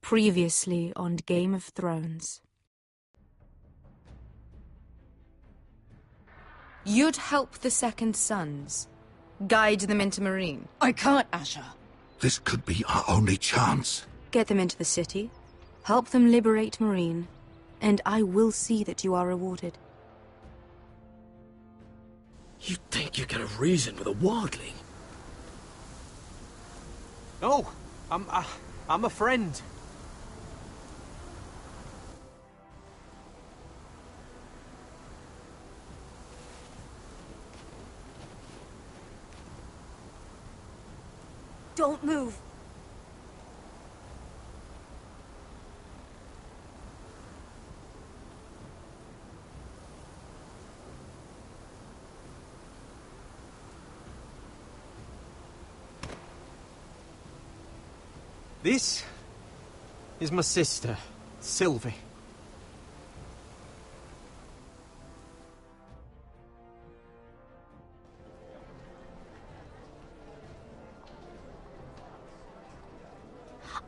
Previously on Game of Thrones. You'd help the Second Sons. Guide them into Meereen. I can't, Asher. This could be our only chance. Get them into the city. Help them liberate Meereen. And I will see that you are rewarded. You think you can have reason with a wildling? No, I'm a friend. Don't move. This is my sister, Sylvie.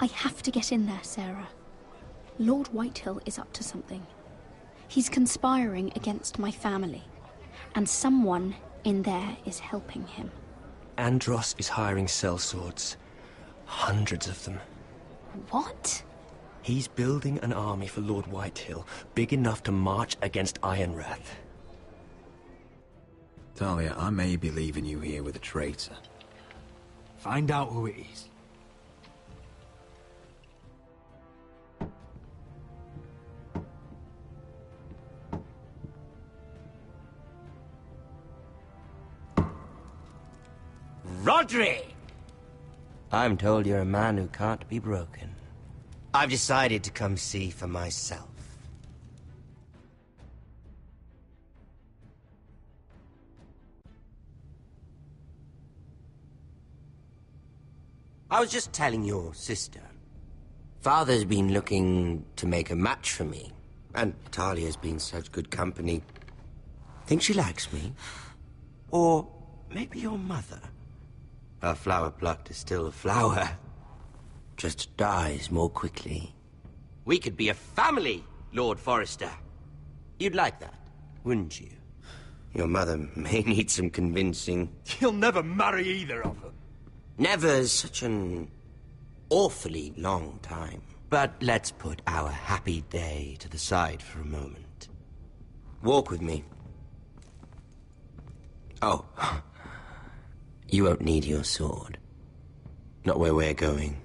I have to get in there, Sarah. Lord Whitehill is up to something. He's conspiring against my family, and someone in there is helping him. Andros is hiring sellswords. Hundreds of them. What? He's building an army for Lord Whitehill, big enough to march against Ironrath. Talia, I may be leaving you here with a traitor. Find out who it is. Rodri! I'm told you're a man who can't be broken. I've decided to come see for myself. I was just telling your sister. Father's been looking to make a match for me, and Talia's been such good company. Think she likes me? Or maybe your mother? A flower plucked is still a flower. Just dies more quickly. We could be a family, Lord Forrester. You'd like that, wouldn't you? Your mother may need some convincing. You'll never marry either of them. Never's such an awfully long time. But let's put our happy day to the side for a moment. Walk with me. Oh. You won't need your sword. Not where we're going.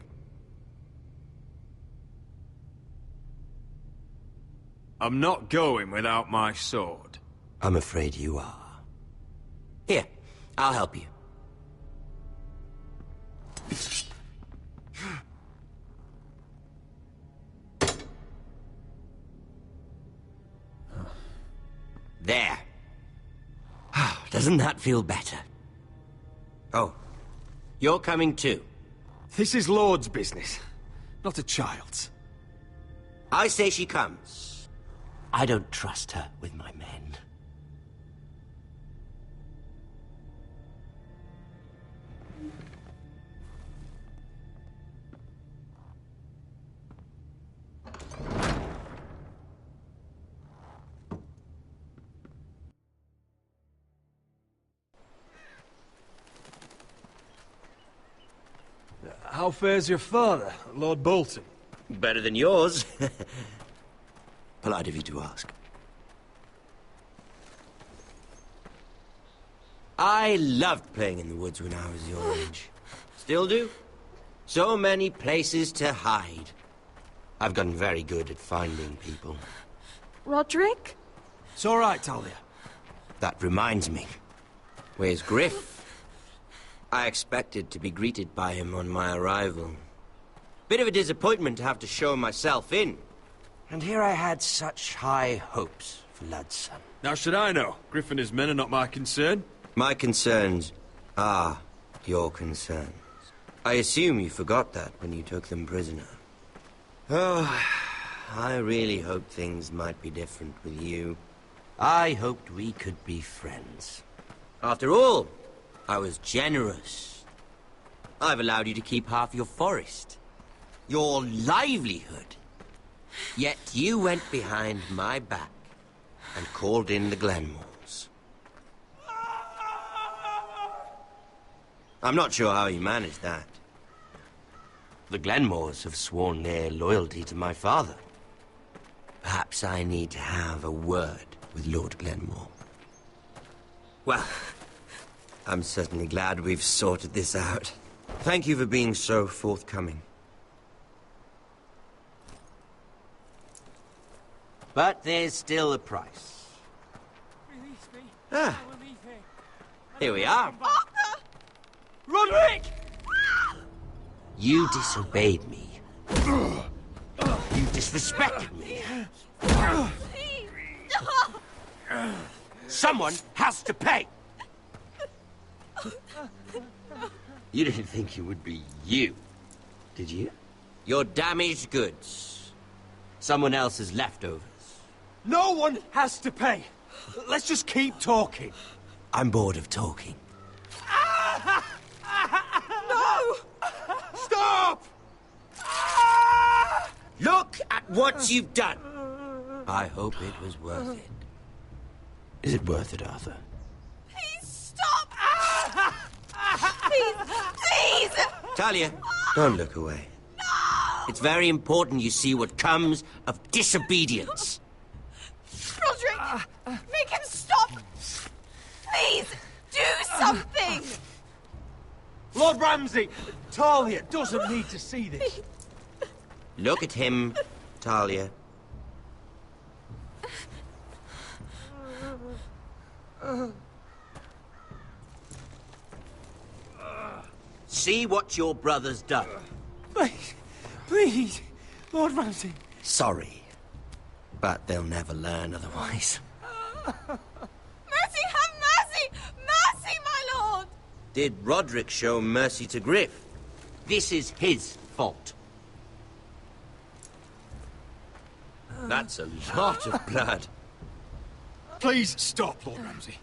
I'm not going without my sword. I'm afraid you are. Here, I'll help you. There. Doesn't that feel better? Oh, you're coming too. This is Lord's business, not a child's. I say she comes. I don't trust her with my men. How fares your father, Lord Bolton? Better than yours. Polite of you to ask. I loved playing in the woods when I was your age. Still do. So many places to hide. I've gotten very good at finding people. Rodrik? It's all right, Talia. That reminds me. Where's Griff? I expected to be greeted by him on my arrival. Bit of a disappointment to have to show myself in. And here I had such high hopes for Ludson. Now should I know? Griff and his men are not my concern. My concerns are your concerns. I assume you forgot that when you took them prisoner. Oh, I really hoped things might be different with you. I hoped we could be friends. After all, I was generous. I've allowed you to keep half your forest. your livelihood. Yet you went behind my back and called in the Glenmores. I'm not sure how you managed that. The Glenmores have sworn their loyalty to my father. Perhaps I need to have a word with Lord Glenmore. Well, I'm certainly glad we've sorted this out. Thank you for being so forthcoming. But there's still a price. Release me. Ah, I will leave here. here we are. Roderick! You disobeyed me. You disrespected me. Someone has to pay! You didn't think it would be you, did you? Your damaged goods. Someone else's leftovers. No one has to pay. Let's just keep talking. I'm bored of talking. No! Stop! Look at what you've done! I hope it was worth it. Is it worth it, Arthur? Please stop! Please, please! Talia, don't look away. No! It's very important you see what comes of disobedience. Roderick! Make him stop! Please, do something! Lord Ramsay, Talia doesn't need to see this. Look at him, Talia. See what your brother's done. Please, please, Lord Ramsay. Sorry, but they'll never learn otherwise. Mercy, have mercy! Mercy, my lord! Did Roderick show mercy to Griff? This is his fault. That's a lot of blood. Please stop, Lord Ramsay.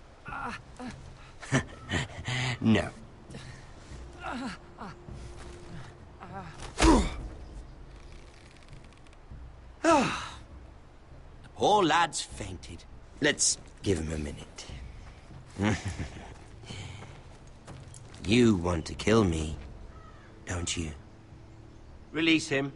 No. The poor lad's fainted. Let's give him a minute. You want to kill me, don't you? Release him.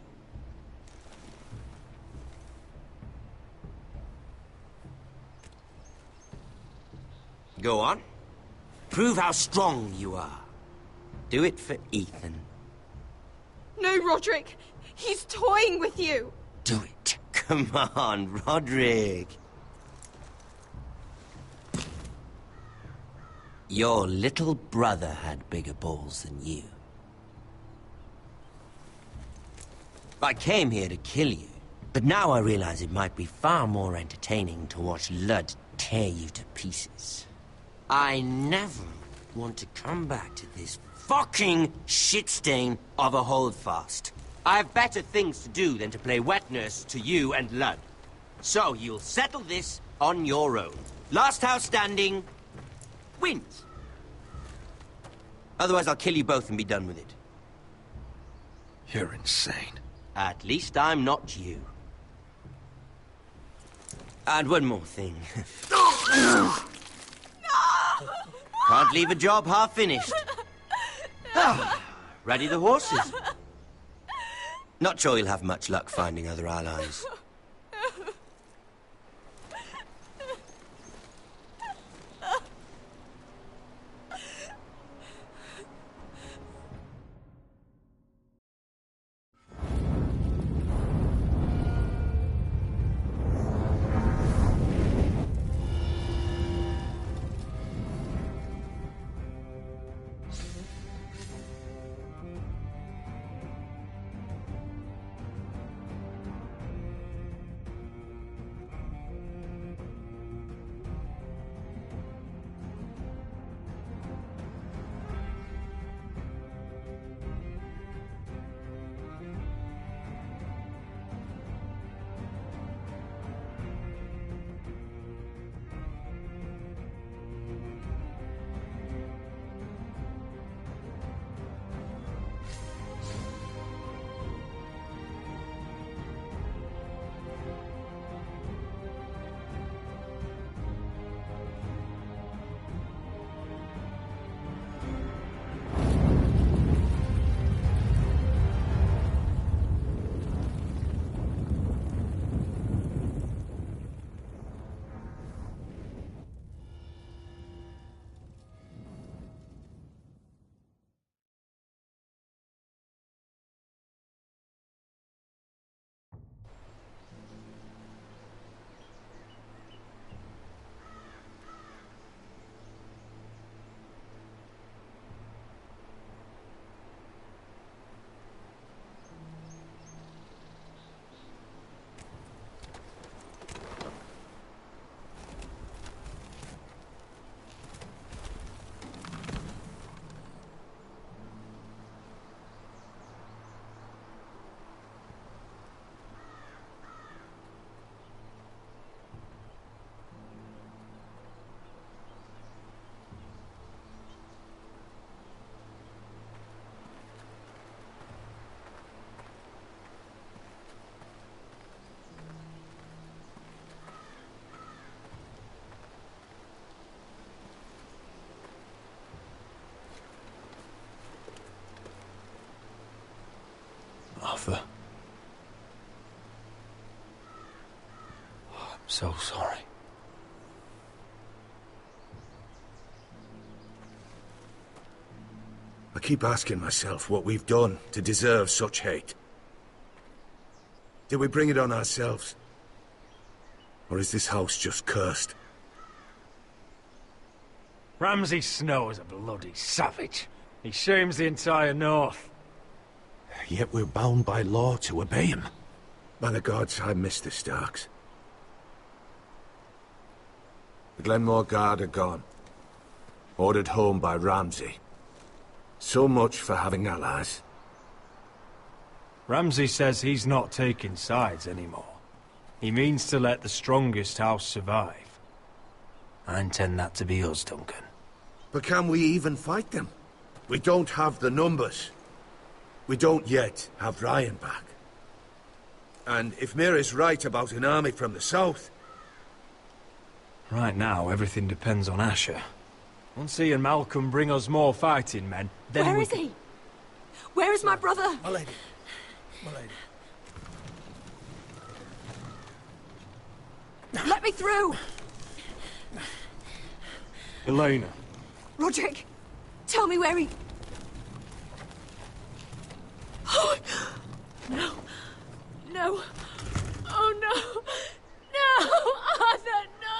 Go on. Prove how strong you are. Do it for Ethan. No, Roderick! He's toying with you! Do it. Come on, Roderick. Your little brother had bigger balls than you. I came here to kill you, but now I realize it might be far more entertaining to watch Ludd tear you to pieces. I never want to come back to this fucking shit stain of a holdfast. I have better things to do than to play wet nurse to you and Ludd. So you'll settle this on your own. Last house standing wins. Otherwise I'll kill you both and be done with it. You're insane. At least I'm not you. And one more thing. Can't leave a job half finished. Ready the horses. Not sure you'll have much luck finding other allies. So sorry. I keep asking myself what we've done to deserve such hate. Did we bring it on ourselves? Or is this house just cursed? Ramsay Snow is a bloody savage. He shames the entire North. Yet we're bound by law to obey him. By the gods, I miss the Starks. The Glenmore Guard are gone. Ordered home by Ramsay. So much for having allies. Ramsay says he's not taking sides anymore. He means to let the strongest house survive. I intend that to be us, Duncan. But can we even fight them? We don't have the numbers. We don't yet have Ryan back. And if Mira's right about an army from the south... Right now, everything depends on Asher. Once he and Malcolm bring us more fighting men, then Where is he? Where is my brother? My lady. My lady. Let me through! Elena. Roderick, tell me where he... Oh, no. No. Oh, no. No! Arthur, no!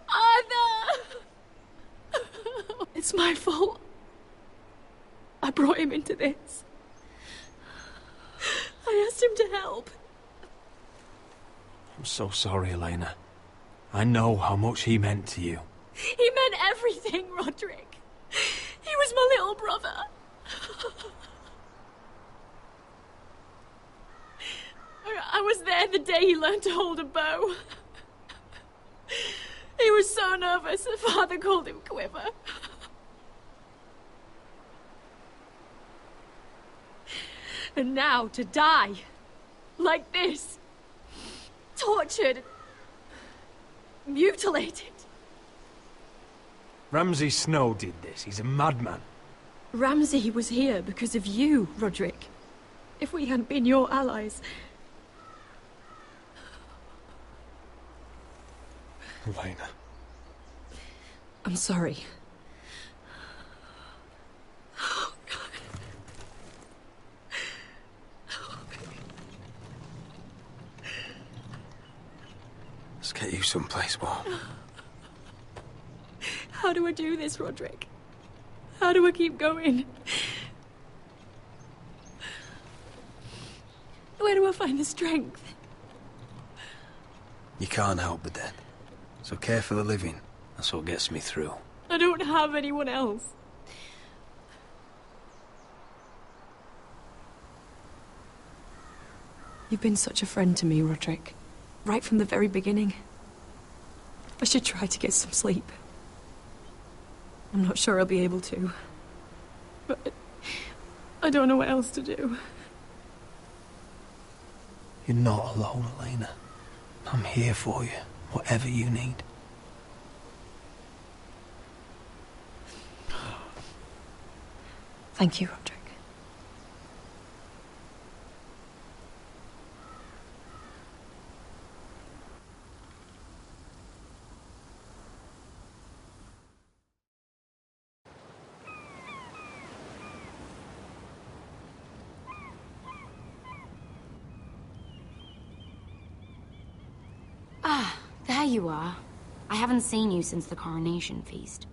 Arthur! It's my fault. I brought him into this. I asked him to help. I'm so sorry, Elena. I know how much he meant to you. He meant everything, Roderick. He was my little brother. I was there the day he learned to hold a bow. He was so nervous that Father called him Quiver. And now to die. Like this. Tortured. Mutilated. Ramsay Snow did this. He's a madman. Ramsay was here because of you, Roderick. If we hadn't been your allies... Elena. I'm sorry. Oh, God. Let's get you someplace warm. How do I do this, Roderick? How do I keep going? Where do I find the strength? You can't help the dead. So care for the living. That's what gets me through. I don't have anyone else. You've been such a friend to me, Roderick. Right from the very beginning. I should try to get some sleep. I'm not sure I'll be able to. But I don't know what else to do. You're not alone, Elena. I'm here for you, whatever you need. Thank you, Roderick. Ah, there you are. I haven't seen you since the coronation feast.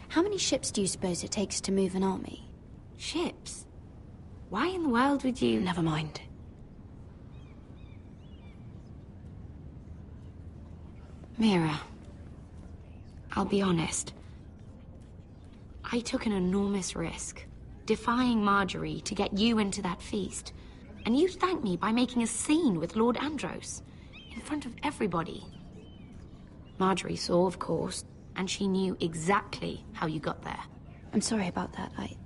How many ships do you suppose it takes to move an army? Ships? Why in the world would you... Never mind. Mira, I'll be honest. I took an enormous risk, defying Marjorie to get you into that feast. And you thanked me by making a scene with Lord Andros, in front of everybody. Marjorie saw, of course, and she knew exactly how you got there. I'm sorry about that. I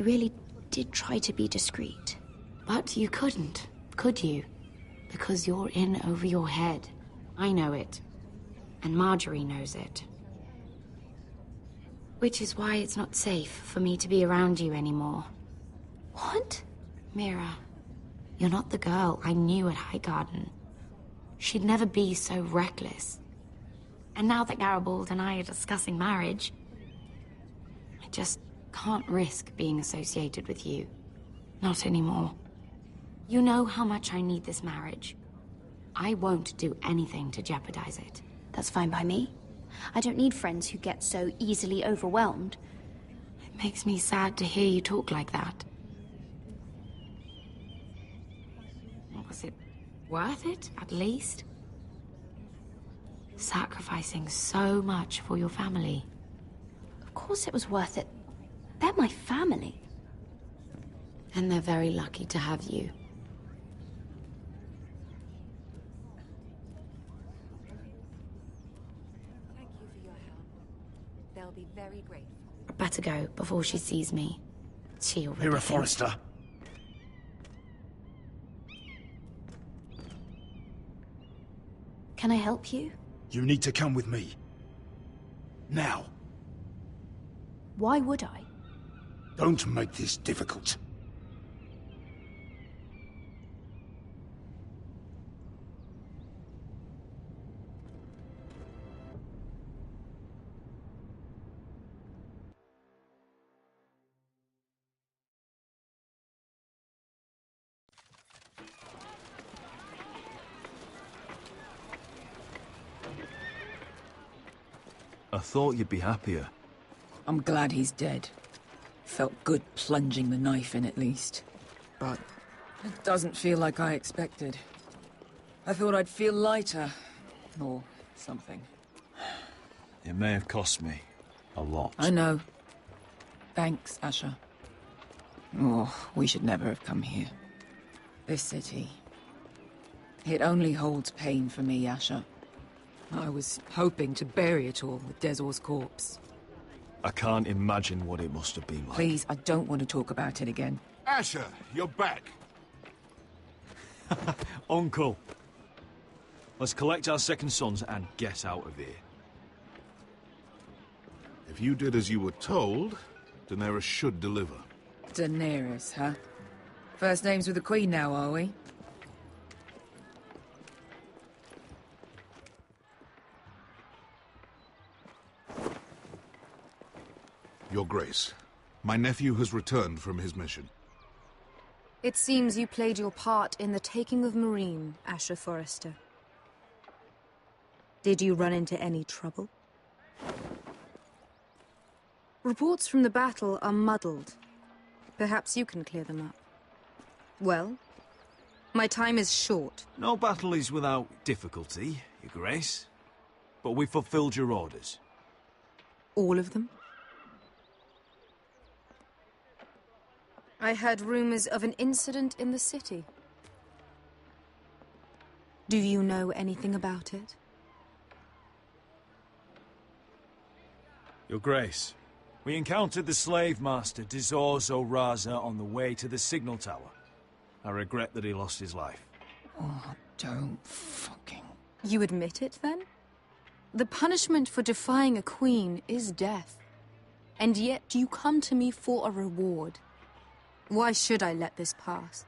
really did try to be discreet. But you couldn't, could you? Because you're in over your head. I know it. And Marjorie knows it. Which is why it's not safe for me to be around you anymore. What? Mira, you're not the girl I knew at Highgarden. she'd never be so reckless. And now that Garibald and I are discussing marriage, I just can't risk being associated with you. Not anymore. You know how much I need this marriage. I won't do anything to jeopardize it. That's fine by me. I don't need friends who get so easily overwhelmed. It makes me sad to hear you talk like that. Was it worth it, at least? Sacrificing so much for your family. Of course it was worth it. They're my family. And they're very lucky to have you. Thank you for your help. They'll be very grateful. I'd better go before she sees me. She already Mira thinks- Forrester. Can I help you? You need to come with me. Now. Why would I? Don't make this difficult. I thought you'd be happier. I'm glad he's dead. Felt good plunging the knife in at least. But it doesn't feel like I expected. I thought I'd feel lighter. Or something. It may have cost me a lot. I know. Thanks, Asher. Oh, we should never have come here. This city. It only holds pain for me, Asher. I was hoping to bury it all with Dezor's corpse. I can't imagine what it must have been like. Please, I don't want to talk about it again. Asher, you're back. Uncle. Let's collect our second sons and get out of here. If you did as you were told, Daenerys should deliver. Daenerys, huh? First names with the Queen now, are we? Your Grace, my nephew has returned from his mission. It seems you played your part in the taking of Meereen, Asher Forrester. Did you run into any trouble? Reports from the battle are muddled. Perhaps you can clear them up. Well, my time is short. No battle is without difficulty, Your Grace. But we fulfilled your orders. All of them? I heard rumors of an incident in the city. Do you know anything about it? Your Grace, we encountered the slave master Dizor Zoraza on the way to the signal tower. I regret that he lost his life. Oh, don't fucking... You admit it, then? The punishment for defying a queen is death. And yet you come to me for a reward. Why should I let this pass?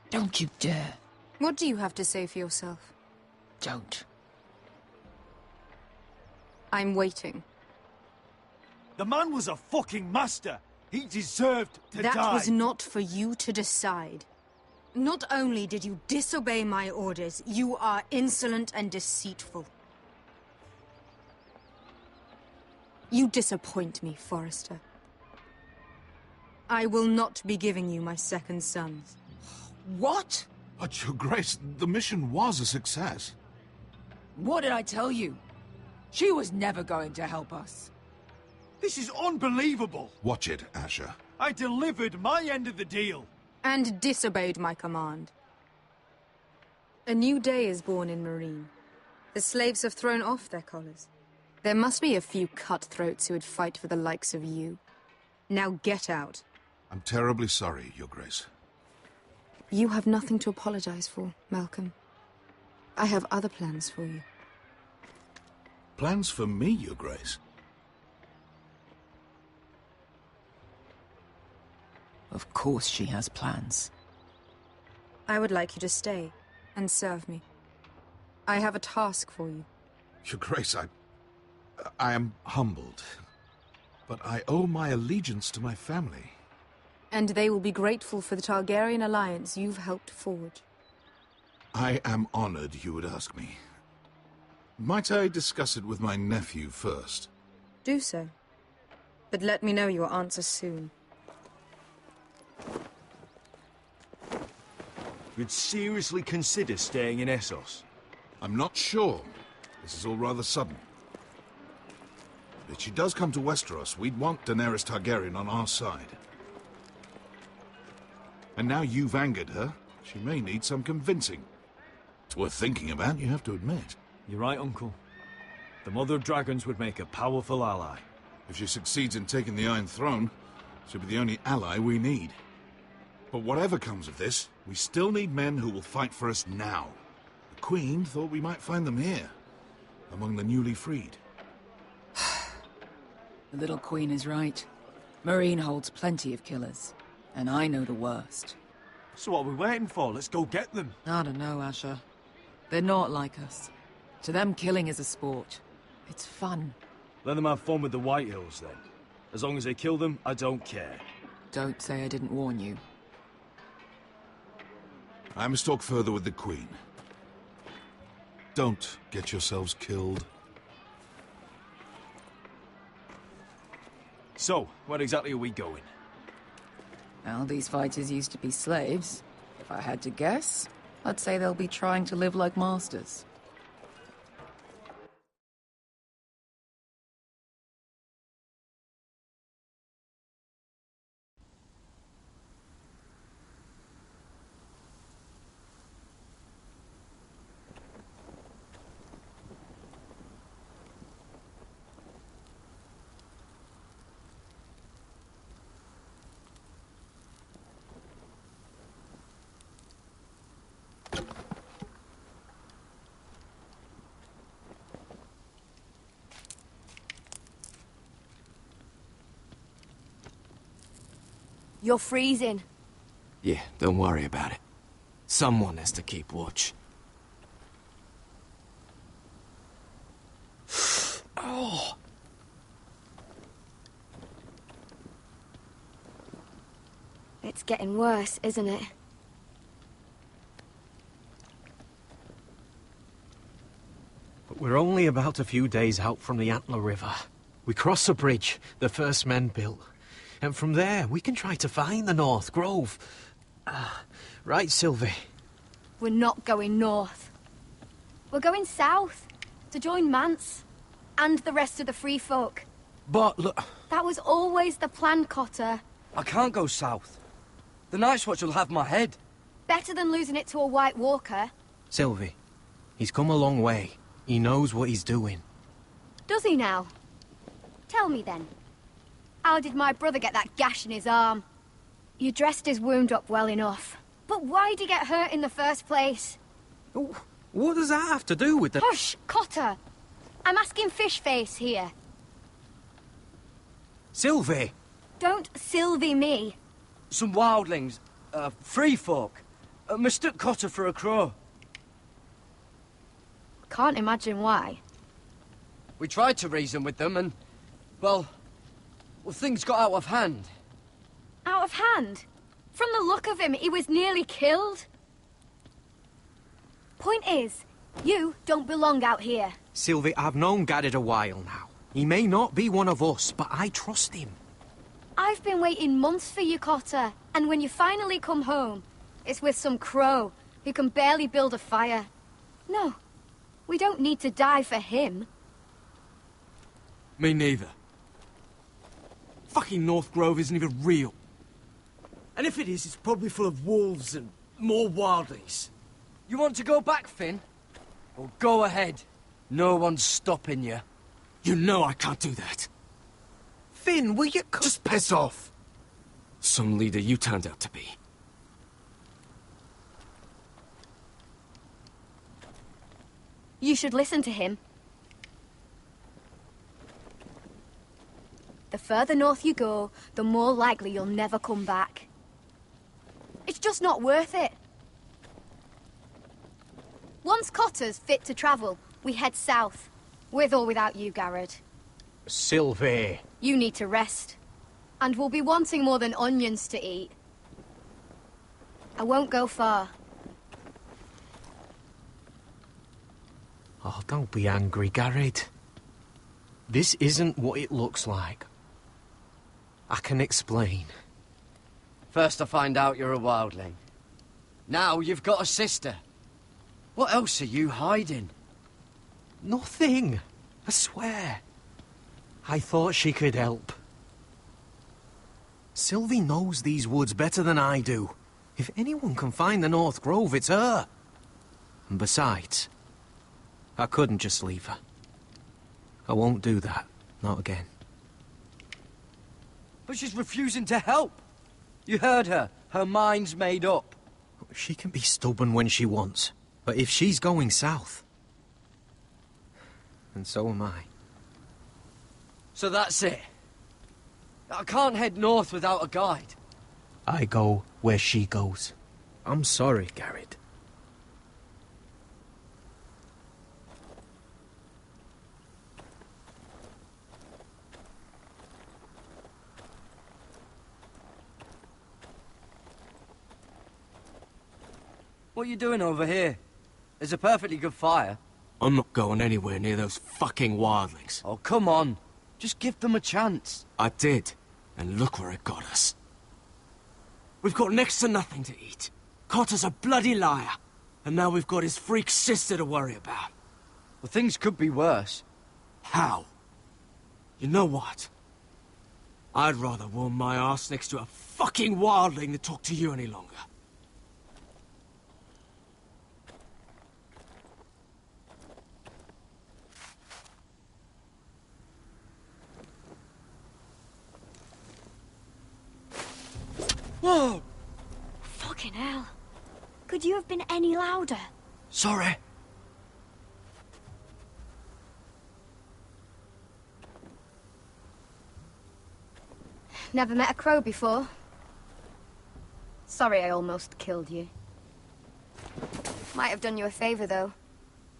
Don't you dare. What do you have to say for yourself? Don't. I'm waiting. The man was a fucking master! He deserved to die! That was not for you to decide. Not only did you disobey my orders, you are insolent and deceitful. You disappoint me, Forrester. I will not be giving you my second sons. What? But, Your Grace, the mission was a success. What did I tell you? She was never going to help us. This is unbelievable! Watch it, Asher. I delivered my end of the deal! And disobeyed my command. A new day is born in Meereen. The slaves have thrown off their collars. There must be a few cutthroats who would fight for the likes of you. Now get out. I'm terribly sorry, Your Grace. You have nothing to apologize for, Malcolm. I have other plans for you. Plans for me, Your Grace? Of course she has plans. I would like you to stay and serve me. I have a task for you. Your Grace, I am humbled. But I owe my allegiance to my family. And they will be grateful for the Targaryen alliance you've helped forge. I am honored you would ask me. Might I discuss it with my nephew first? Do so. But let me know your answer soon. You'd seriously consider staying in Essos? I'm not sure. This is all rather sudden. If she does come to Westeros, we'd want Daenerys Targaryen on our side. And now you've angered her, she may need some convincing. It's worth thinking about, you have to admit. You're right, Uncle. The Mother of Dragons would make a powerful ally. If she succeeds in taking the Iron Throne, she'll be the only ally we need. But whatever comes of this, we still need men who will fight for us now. The Queen thought we might find them here, among the newly freed. The little queen is right. Meereen holds plenty of killers, and I know the worst. So what are we waiting for? Let's go get them. I don't know, Asher. They're not like us. To them, killing is a sport. It's fun. Let them have fun with the Whitehills, then. As long as they kill them, I don't care. Don't say I didn't warn you. I must talk further with the Queen. Don't get yourselves killed. So, where exactly are we going? Well, these fighters used to be slaves. If I had to guess, I'd say they'll be trying to live like masters. You're freezing. Yeah, don't worry about it. Someone has to keep watch. Oh! It's getting worse, isn't it? But we're only about a few days out from the Antler River. We cross a bridge the first men built. And from there, we can try to find the North Grove. Right, Sylvie? We're not going north. We're going south, to join Mance, and the rest of the Free Folk. But look... That was always the plan, Cotter. I can't go south. The Night's Watch will have my head. Better than losing it to a White Walker. Sylvie, he's come a long way. He knows what he's doing. Does he now? Tell me then. How did my brother get that gash in his arm? You dressed his wound up well enough. But why'd he get hurt in the first place? What does that have to do with the... Hush, Cotter! I'm asking Fishface here. Sylvie! Don't Sylvie me. Some wildlings, free folk, mistook Cotter for a crow. Can't imagine why. We tried to reason with them and, well, things got out of hand. Out of hand? From the look of him, he was nearly killed. Point is, you don't belong out here. Sylvie, I've known Gaddard a while now. He may not be one of us, but I trust him. I've been waiting months for you, Cotter. And when you finally come home, it's with some crow who can barely build a fire. No, we don't need to die for him. Me neither. Fucking North Grove isn't even real. And if it is, it's probably full of wolves and more wildlings. You want to go back, Finn? Well, go ahead. No one's stopping you. You know I can't do that. Finn, will you... Just piss off. Some leader you turned out to be. You should listen to him. The further north you go, the more likely you'll never come back. It's just not worth it. One Once Cotter's fit to travel, we head south. With or without you, Garrett. Sylvie. You need to rest. And we'll be wanting more than onions to eat. I won't go far. Oh, don't be angry, Garrett. This isn't what it looks like. I can explain. First I find out you're a wildling. Now you've got a sister. What else are you hiding? Nothing. I swear. I thought she could help. Sylvie knows these woods better than I do. If anyone can find the North Grove, it's her. And besides, I couldn't just leave her. I won't do that. Not again. But she's refusing to help. You heard her. Her mind's made up. She can be stubborn when she wants. But if she's going south, then so am I. So that's it. I can't head north without a guide. I go where she goes. I'm sorry, Garrett. What are you doing over here? There's a perfectly good fire. I'm not going anywhere near those fucking wildlings. Oh, come on. Just give them a chance. I did, and look where it got us. We've got next to nothing to eat. Cotter's a bloody liar, and now we've got his freak sister to worry about. Well, things could be worse. How? You know what? I'd rather warm my ass next to a fucking wildling than talk to you any longer. Whoa! Fucking hell. Could you have been any louder? Sorry. Never met a crow before. Sorry I almost killed you. Might have done you a favor, though.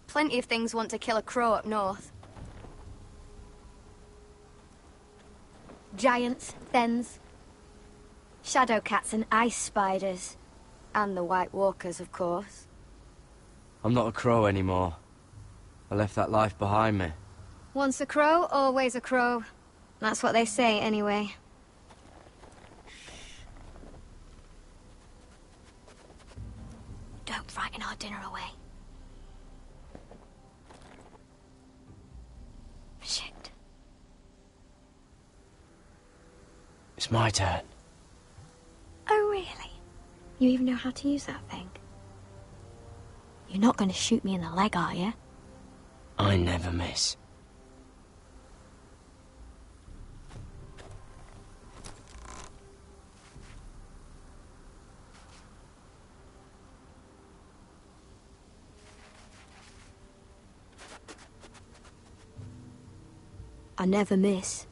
Plenty of things want to kill a crow up north. Giants, thens, shadow cats and ice spiders. And the White Walkers, of course. I'm not a crow anymore. I left that life behind me. Once a crow, always a crow. That's what they say, anyway. Don't frighten our dinner away. Shit. It's my turn. Oh, really? You even know how to use that thing? You're not going to shoot me in the leg, are you? I never miss. I never miss.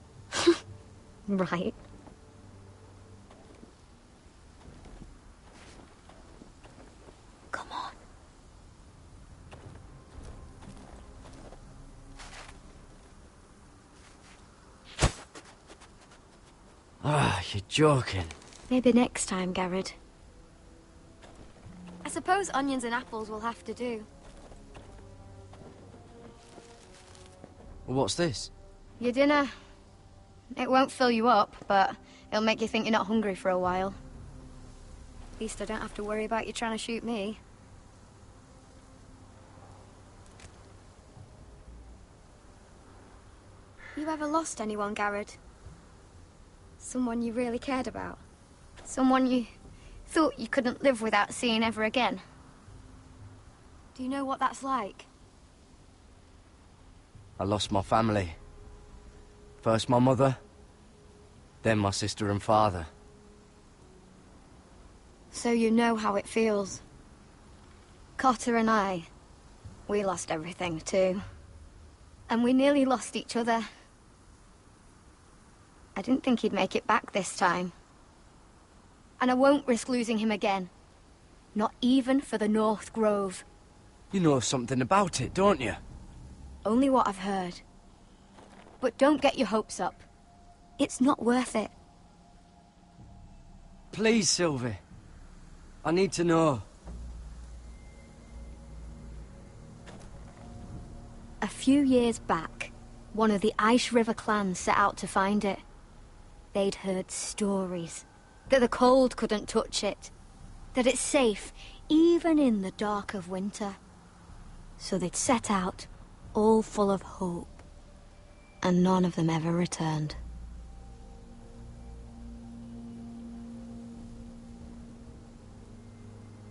Right. Come on. Ah, you're joking. Maybe next time, Garrett. I suppose onions and apples will have to do. Well, what's this? Your dinner. It won't fill you up, but it'll make you think you're not hungry for a while. At least I don't have to worry about you trying to shoot me. You ever lost anyone, Garrett? Someone you really cared about? Someone you thought you couldn't live without seeing ever again? Do you know what that's like? I lost my family. First my mother, then my sister and father. So you know how it feels. Cotter and I, we lost everything too. And we nearly lost each other. I didn't think he'd make it back this time. And I won't risk losing him again. Not even for the North Grove. You know something about it, don't you? Only what I've heard. But don't get your hopes up. It's not worth it. Please, Sylvie. I need to know. A few years back, one of the Ice River clans set out to find it. They'd heard stories that the cold couldn't touch it, that it's safe even in the dark of winter. So they'd set out, all full of hope, and none of them ever returned.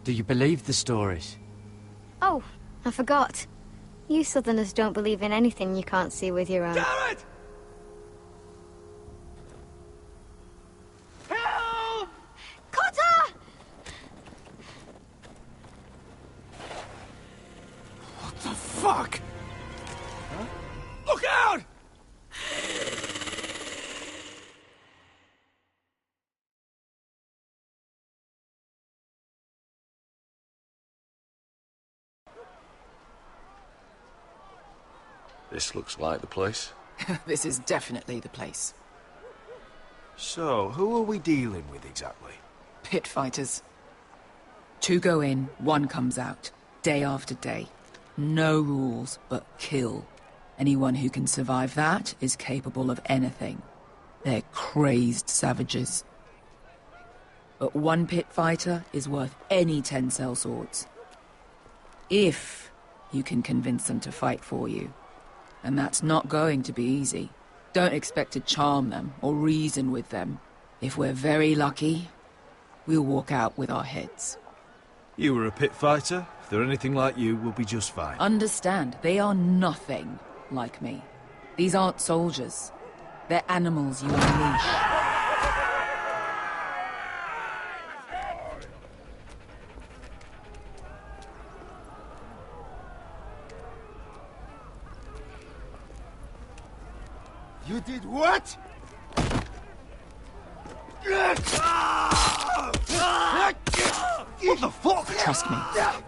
Do you believe the stories? Oh, I forgot. You Southerners don't believe in anything you can't see with your own. Garrett! Help! Cotter! What the fuck? Huh? Look out! This looks like the place. This is definitely the place. So, who are we dealing with exactly? Pit fighters. 2 go in, 1 comes out. Day after day. No rules, but kill. Anyone who can survive that is capable of anything. They're crazed savages. But 1 pit fighter is worth any 10 sellswords. If you can convince them to fight for you. And that's not going to be easy. Don't expect to charm them or reason with them. If we're very lucky, we'll walk out with our heads. You were a pit fighter. If they're anything like you, we'll be just fine. Understand, they are nothing like me. These aren't soldiers. They're animals you unleash. You did what? What the fuck? Trust me,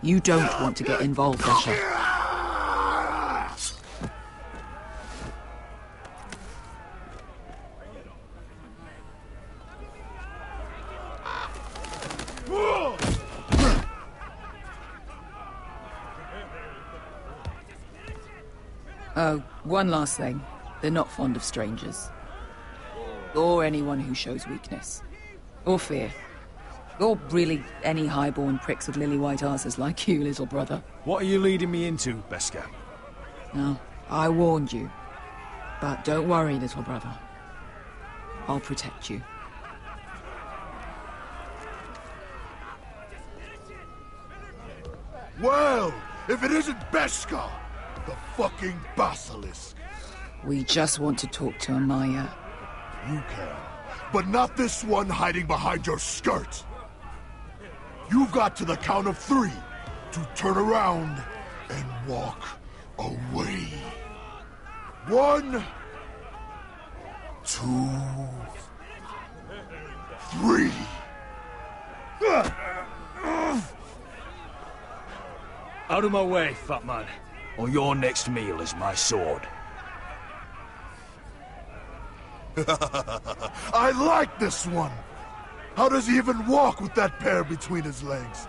you don't want to get involved, Asher. Oh, one last thing. They're not fond of strangers. Or anyone who shows weakness. Or fear. Or really any highborn pricks with lily-white asses like you, little brother. What are you leading me into, Beskar? No, I warned you. But don't worry, little brother. I'll protect you. Well, if it isn't Beskar, the fucking basilisk. We just want to talk to Amaya. You can, but not this one hiding behind your skirt. You've got to the count of 3 to turn around and walk away. 1, 2, 3. Out of my way, fat man. Or your next meal is my sword. I like this one. How does he even walk with that pair between his legs?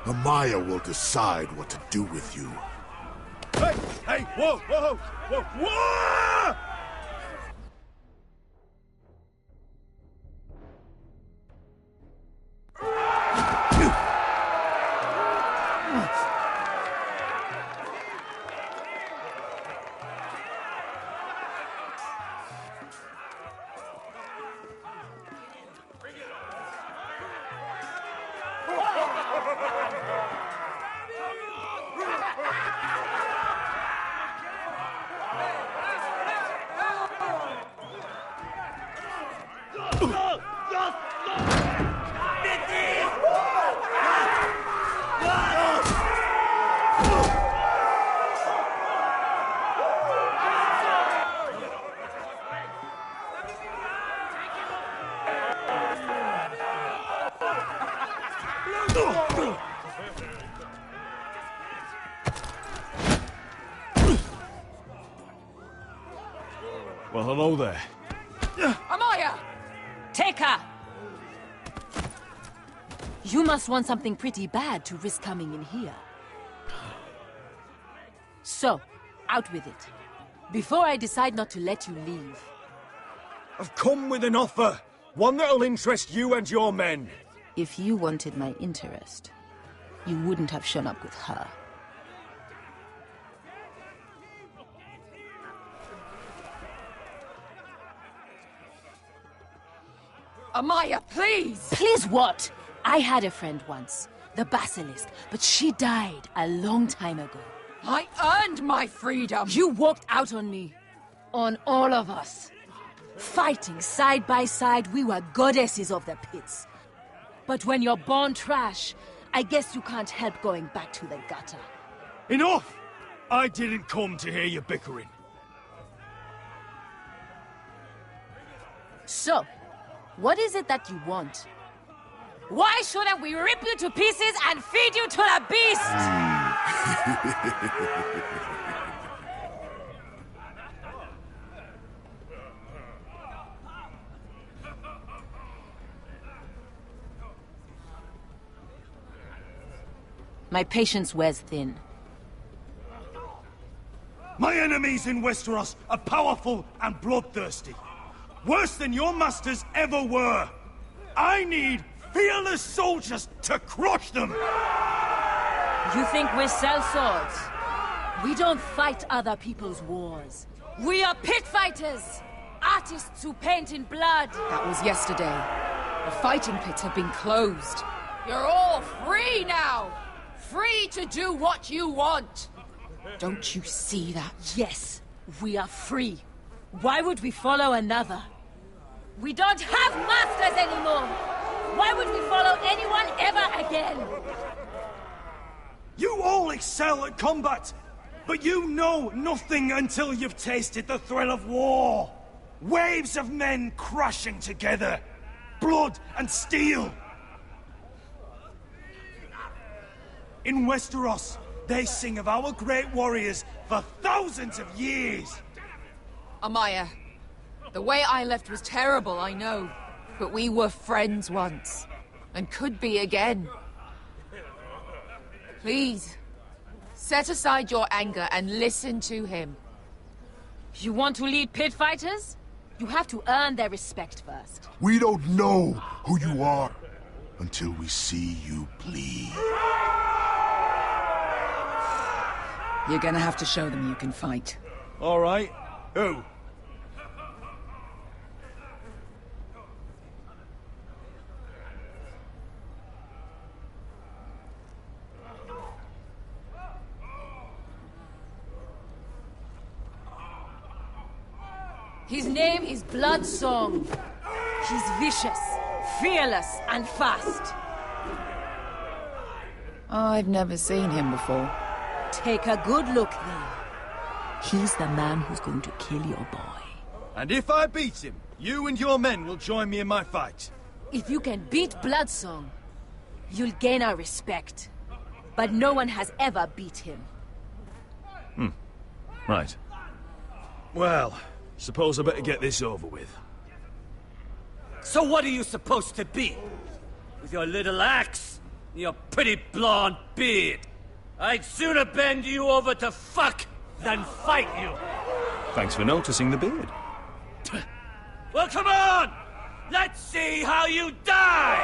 Amaya will decide what to do with you. Hey! Hey! Whoa! Whoa! Whoa! Whoa! Well, hello there. Amaya! Take her! You must want something pretty bad to risk coming in here. So, out with it. Before I decide not to let you leave. I've come with an offer. One that'll interest you and your men. If you wanted my interest, you wouldn't have shown up with her. Amaya, please! Please what? I had a friend once, the Basilisk, but she died a long time ago. I earned my freedom! You walked out on me. On all of us. Fighting side by side, we were goddesses of the pits. But when you're born trash, I guess you can't help going back to the gutter. Enough! I didn't come to hear you bickering. So, what is it that you want? Why shouldn't we rip you to pieces and feed you to the beast? My patience wears thin. My enemies in Westeros are powerful and bloodthirsty. Worse than your masters ever were. I need fearless soldiers to crush them! You think we sell swords? We don't fight other people's wars. We are pit fighters! Artists who paint in blood! That was yesterday. The fighting pits have been closed. You're all free now! Free to do what you want! Don't you see that? Yes, we are free. Why would we follow another? We don't have masters anymore! Why would we follow anyone ever again? You all excel at combat, but you know nothing until you've tasted the thrill of war. Waves of men crashing together. Blood and steel. In Westeros, they sing of our great warriors for thousands of years. Amaya, the way I left was terrible, I know. But we were friends once, and could be again. Please, set aside your anger and listen to him. You want to lead pit fighters? You have to earn their respect first. We don't know who you are until we see you bleed. You're gonna have to show them you can fight. All right. Who? His name is Bloodsong. He's vicious, fearless, and fast. I've never seen him before. Take a good look then. He's the man who's going to kill your boy. And if I beat him, you and your men will join me in my fight. If you can beat Bloodsong, you'll gain our respect. But no one has ever beat him. Right. Well, suppose I better get this over with. So what are you supposed to be? With your little axe and your pretty blonde beard? I'd sooner bend you over to fuck than fight you. Thanks for noticing the beard. Well, come on! Let's see how you die!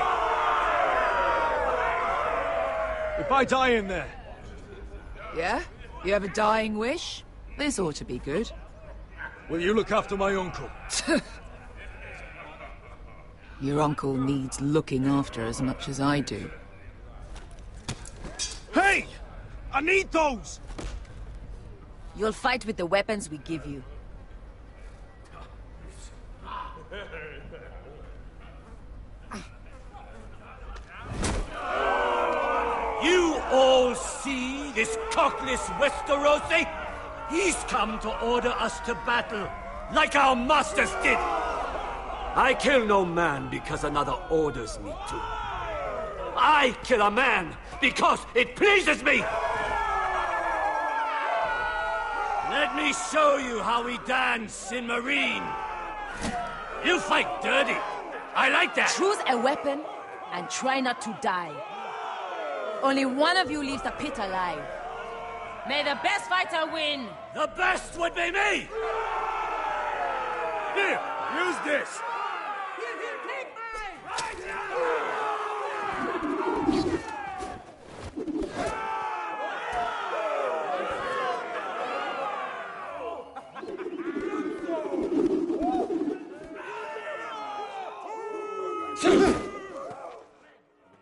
If I die in there... Yeah? You have a dying wish? This ought to be good. Will you look after my uncle? Your uncle needs looking after as much as I do. Hey! I need those! You'll fight with the weapons we give you. You all see this cockless Westerosi? He's come to order us to battle, like our masters did. I kill no man because another orders me to. I kill a man because it pleases me. Let Let me show you how we dance in Marine. You fight dirty. I like that. Choose a weapon and try not to die. Only one of you leaves the pit alive. May the best fighter win. The best would be me. Here, use this.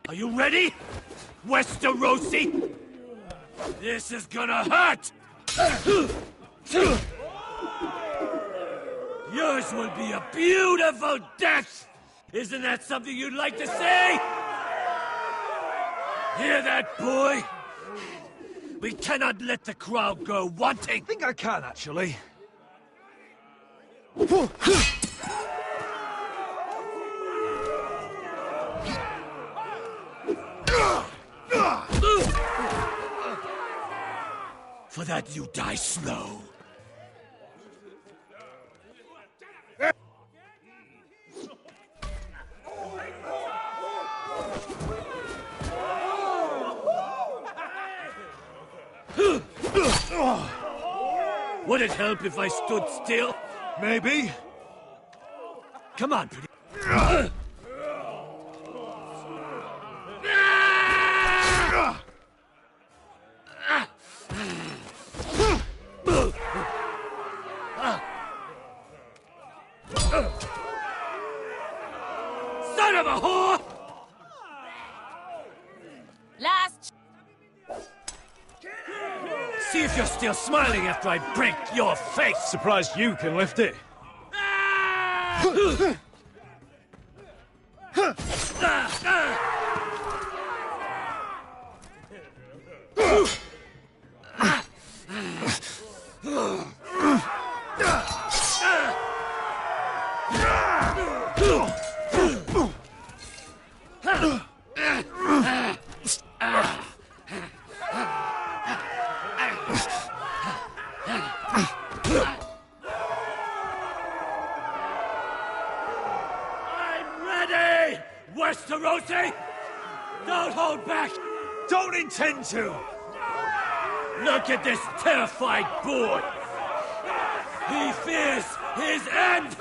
Are you ready, Westerosi? This is gonna hurt! Yours will be a beautiful death! Isn't that something you'd like to say? Hear that, boy? We cannot let the crowd go wanting! I think I can, actually. For that, you die slow. Would it help if I stood still? Maybe. Come on, pretty. Son of a whore! Last. See if you're still smiling after I break your face. Surprised you can lift it. Westerosi! Don't hold back! Don't intend to! Look at this terrified boy! He fears his end!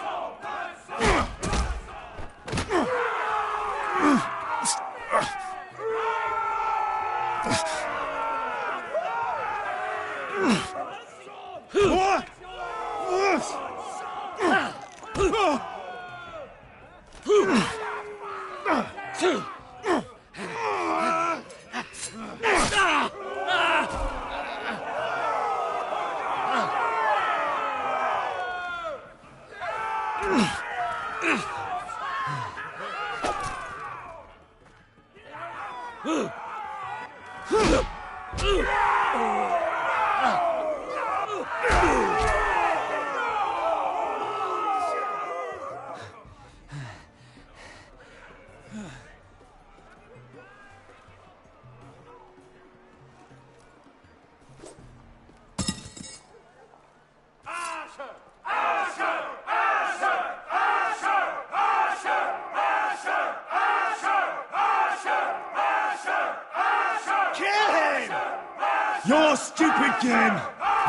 Your stupid game!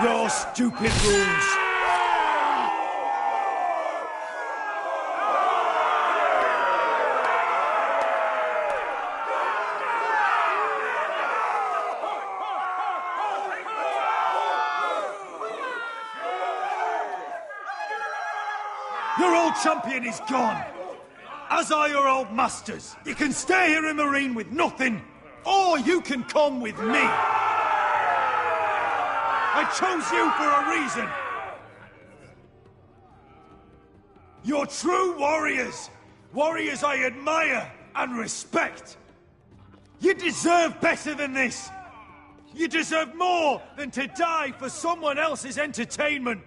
Your stupid rules! Your old champion is gone! As are your old masters. You can stay here in Marine with nothing, or you can come with me! I chose you for a reason! You're true warriors! Warriors I admire and respect! You deserve better than this! You deserve more than to die for someone else's entertainment!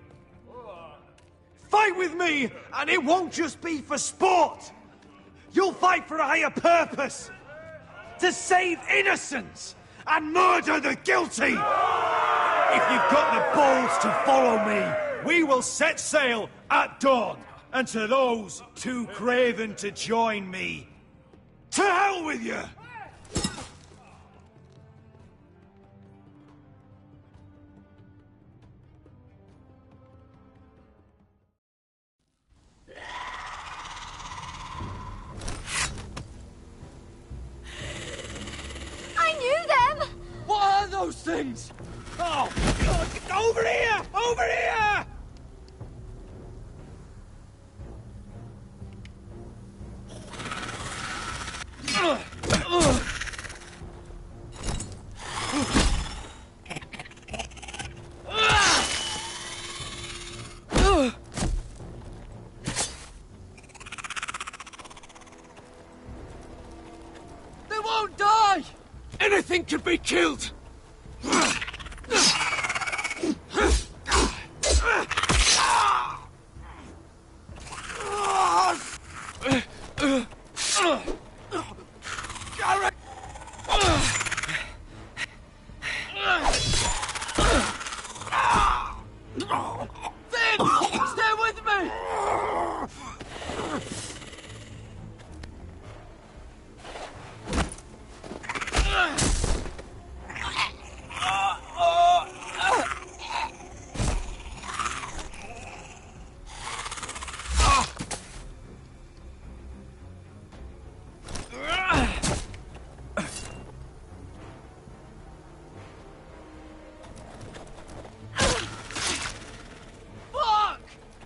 Fight with me, and it won't just be for sport! You'll fight for a higher purpose! To save innocents and murder the guilty! If you've got the balls to follow me, we will set sail at dawn. And to those too craven to join me, to hell with you! I knew them! What are those things? Oh, God, over here! Over here! They won't die! Anything can be killed! Garrett! Finn! Stay with me! Fuck!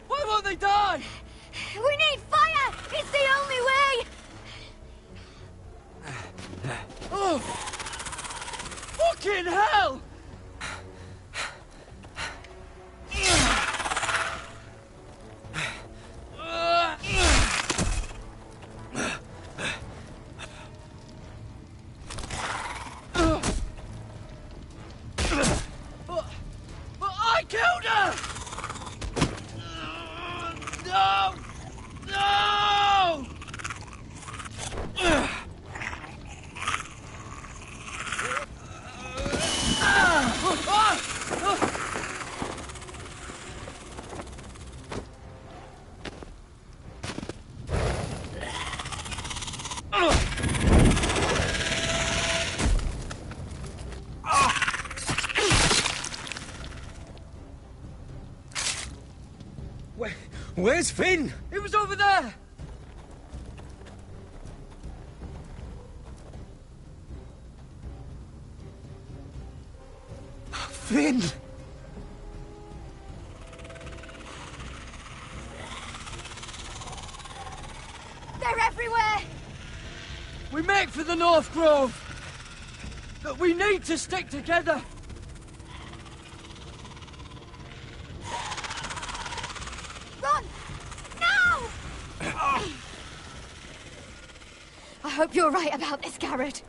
Why won't they die? We need fire! It's the only way! Oh! Fucking hell! But I killed her! No! No! Where's Finn? It was over there! Finn! They're everywhere! We make for the North Grove! But we need to stick together! Run! Now! I hope you're right about this, Garrett.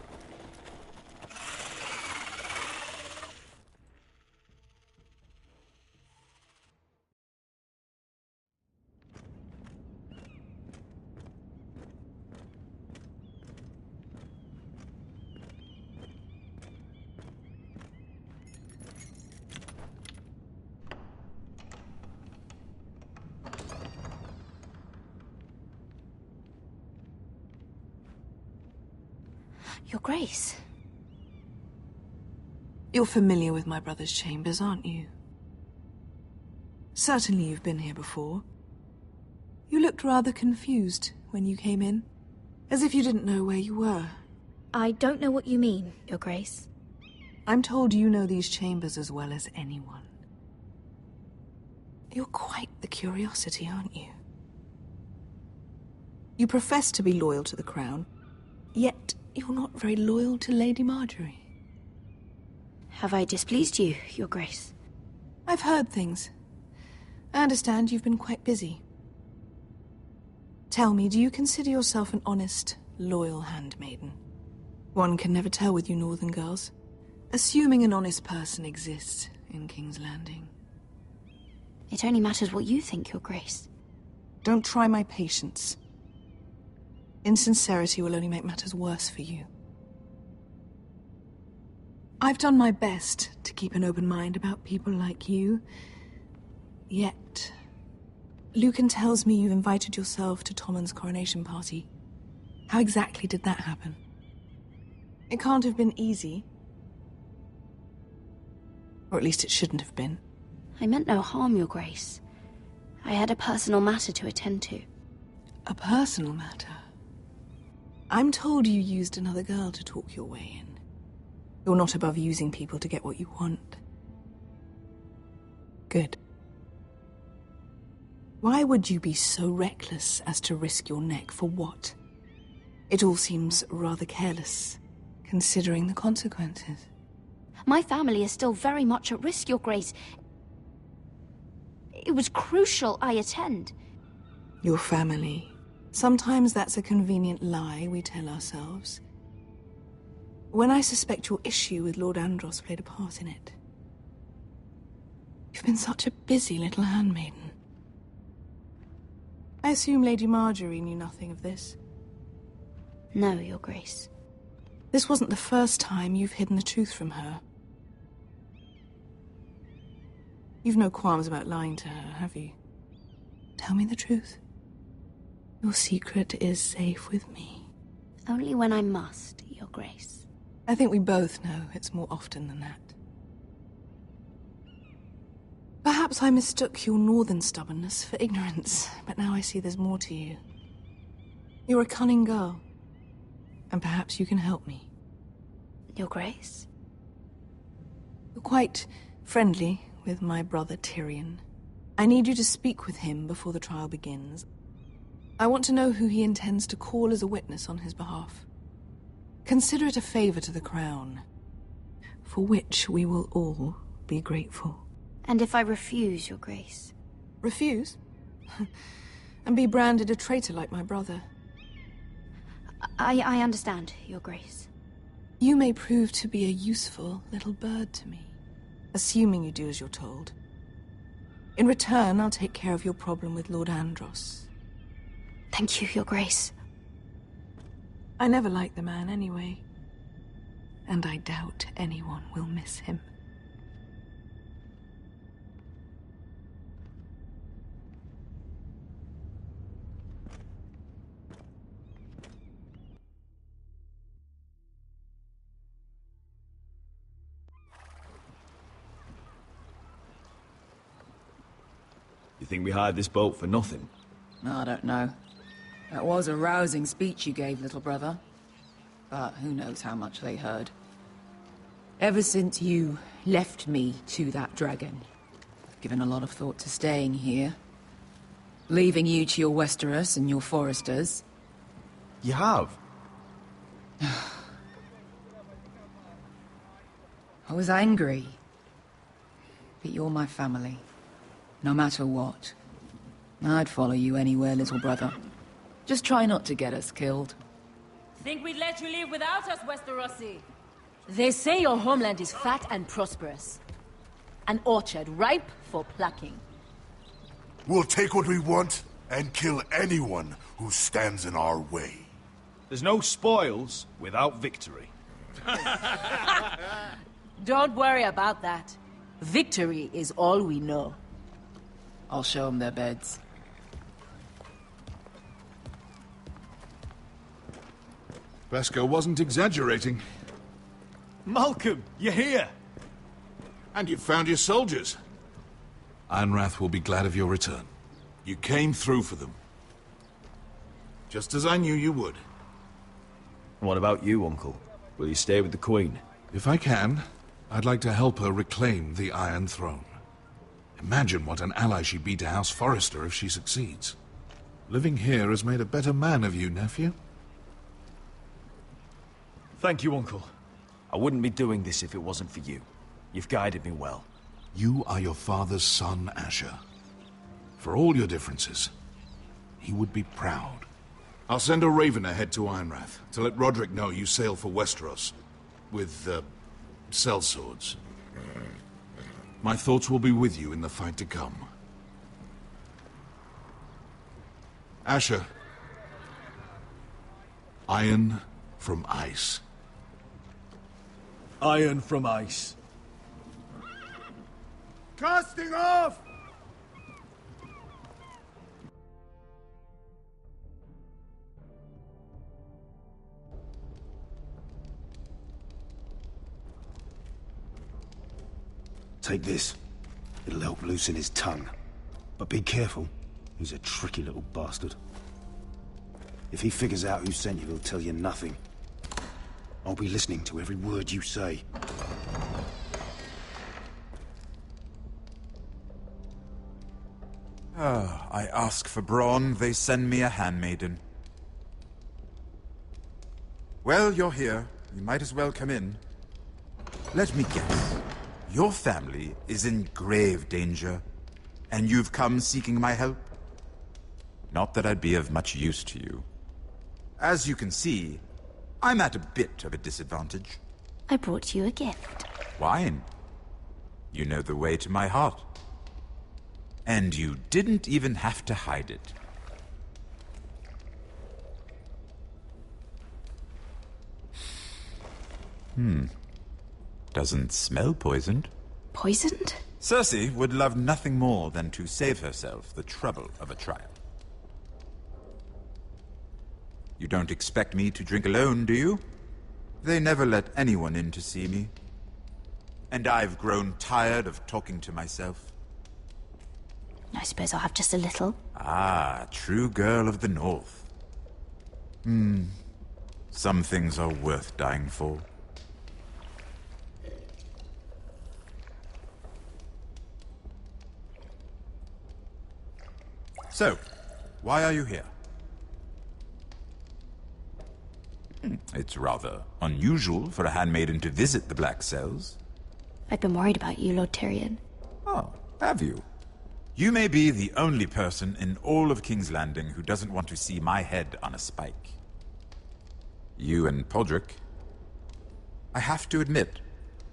Your Grace. You're familiar with my brother's chambers, aren't you? Certainly you've been here before. You looked rather confused when you came in, as if you didn't know where you were. I don't know what you mean, Your Grace. I'm told you know these chambers as well as anyone. You're quite the curiosity, aren't you? You profess to be loyal to the crown, yet you're not very loyal to Lady Marjorie. Have I displeased you, Your Grace? I've heard things. I understand you've been quite busy. Tell me, do you consider yourself an honest, loyal handmaiden? One can never tell with you northern girls. Assuming an honest person exists in King's Landing. It only matters what you think, Your Grace. Don't try my patience. Insincerity will only make matters worse for you. I've done my best to keep an open mind about people like you. Yet, Lucan tells me you've invited yourself to Tommen's coronation party. How exactly did that happen? It can't have been easy. Or at least it shouldn't have been. I meant no harm, Your Grace. I had a personal matter to attend to. A personal matter? I'm told you used another girl to talk your way in. You're not above using people to get what you want. Good. Why would you be so reckless as to risk your neck for what? It all seems rather careless, considering the consequences. My family is still very much at risk, Your Grace. It was crucial I attend. Your family. Sometimes that's a convenient lie we tell ourselves. When I suspect your issue with Lord Andros played a part in it. You've been such a busy little handmaiden. I assume Lady Marjorie knew nothing of this. No, Your Grace. This wasn't the first time you've hidden the truth from her. You've no qualms about lying to her, have you? Tell me the truth. Your secret is safe with me. Only when I must, Your Grace. I think we both know it's more often than that. Perhaps I mistook your northern stubbornness for ignorance, but now I see there's more to you. You're a cunning girl, and perhaps you can help me. Your Grace? You're quite friendly with my brother Tyrion. I need you to speak with him before the trial begins. I want to know who he intends to call as a witness on his behalf. Consider it a favor to the crown, for which we will all be grateful. And if I refuse, Your Grace? Refuse? And be branded a traitor like my brother? I understand, Your Grace. You may prove to be a useful little bird to me, assuming you do as you're told. In return, I'll take care of your problem with Lord Andros. Thank you, Your Grace. I never liked the man anyway, and I doubt anyone will miss him. You think we hired this boat for nothing? I don't know. That was a rousing speech you gave, little brother. But who knows how much they heard. Ever since you left me to that dragon, I've given a lot of thought to staying here. Leaving you to your Westeros and your Foresters. You have? I was angry. But you're my family. No matter what. I'd follow you anywhere, little brother. Just try not to get us killed. Think we'd let you leave without us, Westerosi? They say your homeland is fat and prosperous. An orchard ripe for plucking. We'll take what we want and kill anyone who stands in our way. There's no spoils without victory. Don't worry about that. Victory is all we know. I'll show them their beds. Beskar wasn't exaggerating. Malcolm, you're here! And you've found your soldiers. Ironrath will be glad of your return. You came through for them. Just as I knew you would. What about you, Uncle? Will you stay with the Queen? If I can, I'd like to help her reclaim the Iron Throne. Imagine what an ally she'd be to House Forrester if she succeeds. Living here has made a better man of you, nephew. Thank you, Uncle. I wouldn't be doing this if it wasn't for you. You've guided me well. You are your father's son, Asher. For all your differences, he would be proud. I'll send a raven ahead to Ironrath to let Roderick know you sail for Westeros with, sellswords. My thoughts will be with you in the fight to come. Asher. Iron from ice. iron from ice. Casting off! Take this. It'll help loosen his tongue. But be careful. He's a tricky little bastard. If he figures out who sent you, he'll tell you nothing. I'll be listening to every word you say. I ask for brawn, they send me a handmaiden. Well, you're here. You might as well come in. Let me guess. Your family is in grave danger, and you've come seeking my help? Not that I'd be of much use to you. As you can see, I'm at a bit of a disadvantage. I brought you a gift. Wine. You know the way to my heart. And you didn't even have to hide it. Doesn't smell poisoned. Poisoned? Cersei would love nothing more than to save herself the trouble of a trial. You don't expect me to drink alone, do you? They never let anyone in to see me. And I've grown tired of talking to myself. I suppose I'll have just a little. Ah, true girl of the North. Some things are worth dying for. So, why are you here? It's rather unusual for a handmaiden to visit the Black Cells. I've been worried about you, Lord Tyrion. Oh, have you? You may be the only person in all of King's Landing who doesn't want to see my head on a spike. You and Podrick. I have to admit,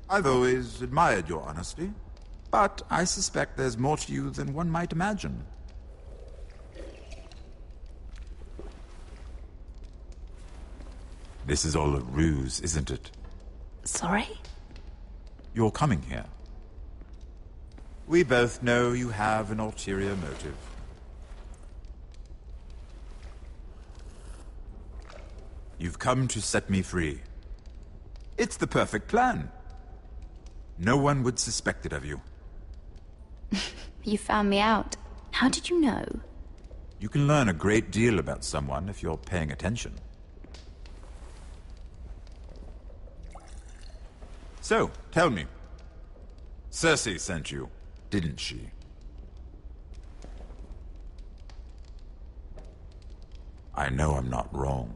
I've always admired your honesty, but I suspect there's more to you than one might imagine. This is all a ruse, isn't it? Sorry? You're coming here. We both know you have an ulterior motive. You've come to set me free. It's the perfect plan. No one would suspect it of you. You found me out. How did you know? You can learn a great deal about someone if you're paying attention. So, tell me. Cersei sent you, didn't she? I know I'm not wrong.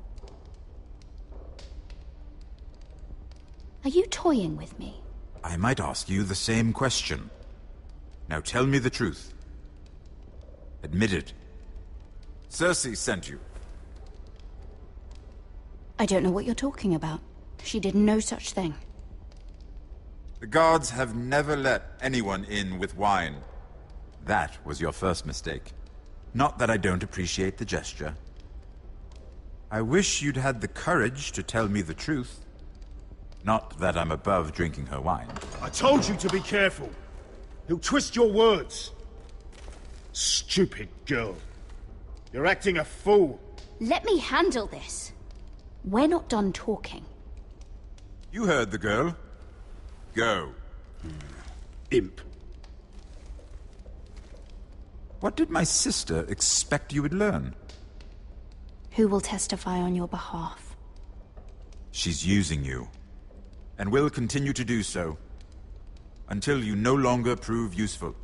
Are you toying with me? I might ask you the same question. Now tell me the truth. Admit it. Cersei sent you. I don't know what you're talking about. She did no such thing. The guards have never let anyone in with wine. That was your first mistake. Not that I don't appreciate the gesture. I wish you'd had the courage to tell me the truth. Not that I'm above drinking her wine. I told you to be careful. He'll twist your words. Stupid girl. You're acting a fool. Let me handle this. We're not done talking. You heard the girl. Go. Imp. What did my sister expect you would learn? Who will testify on your behalf? She's using you. And will continue to do so. Until you no longer prove useful.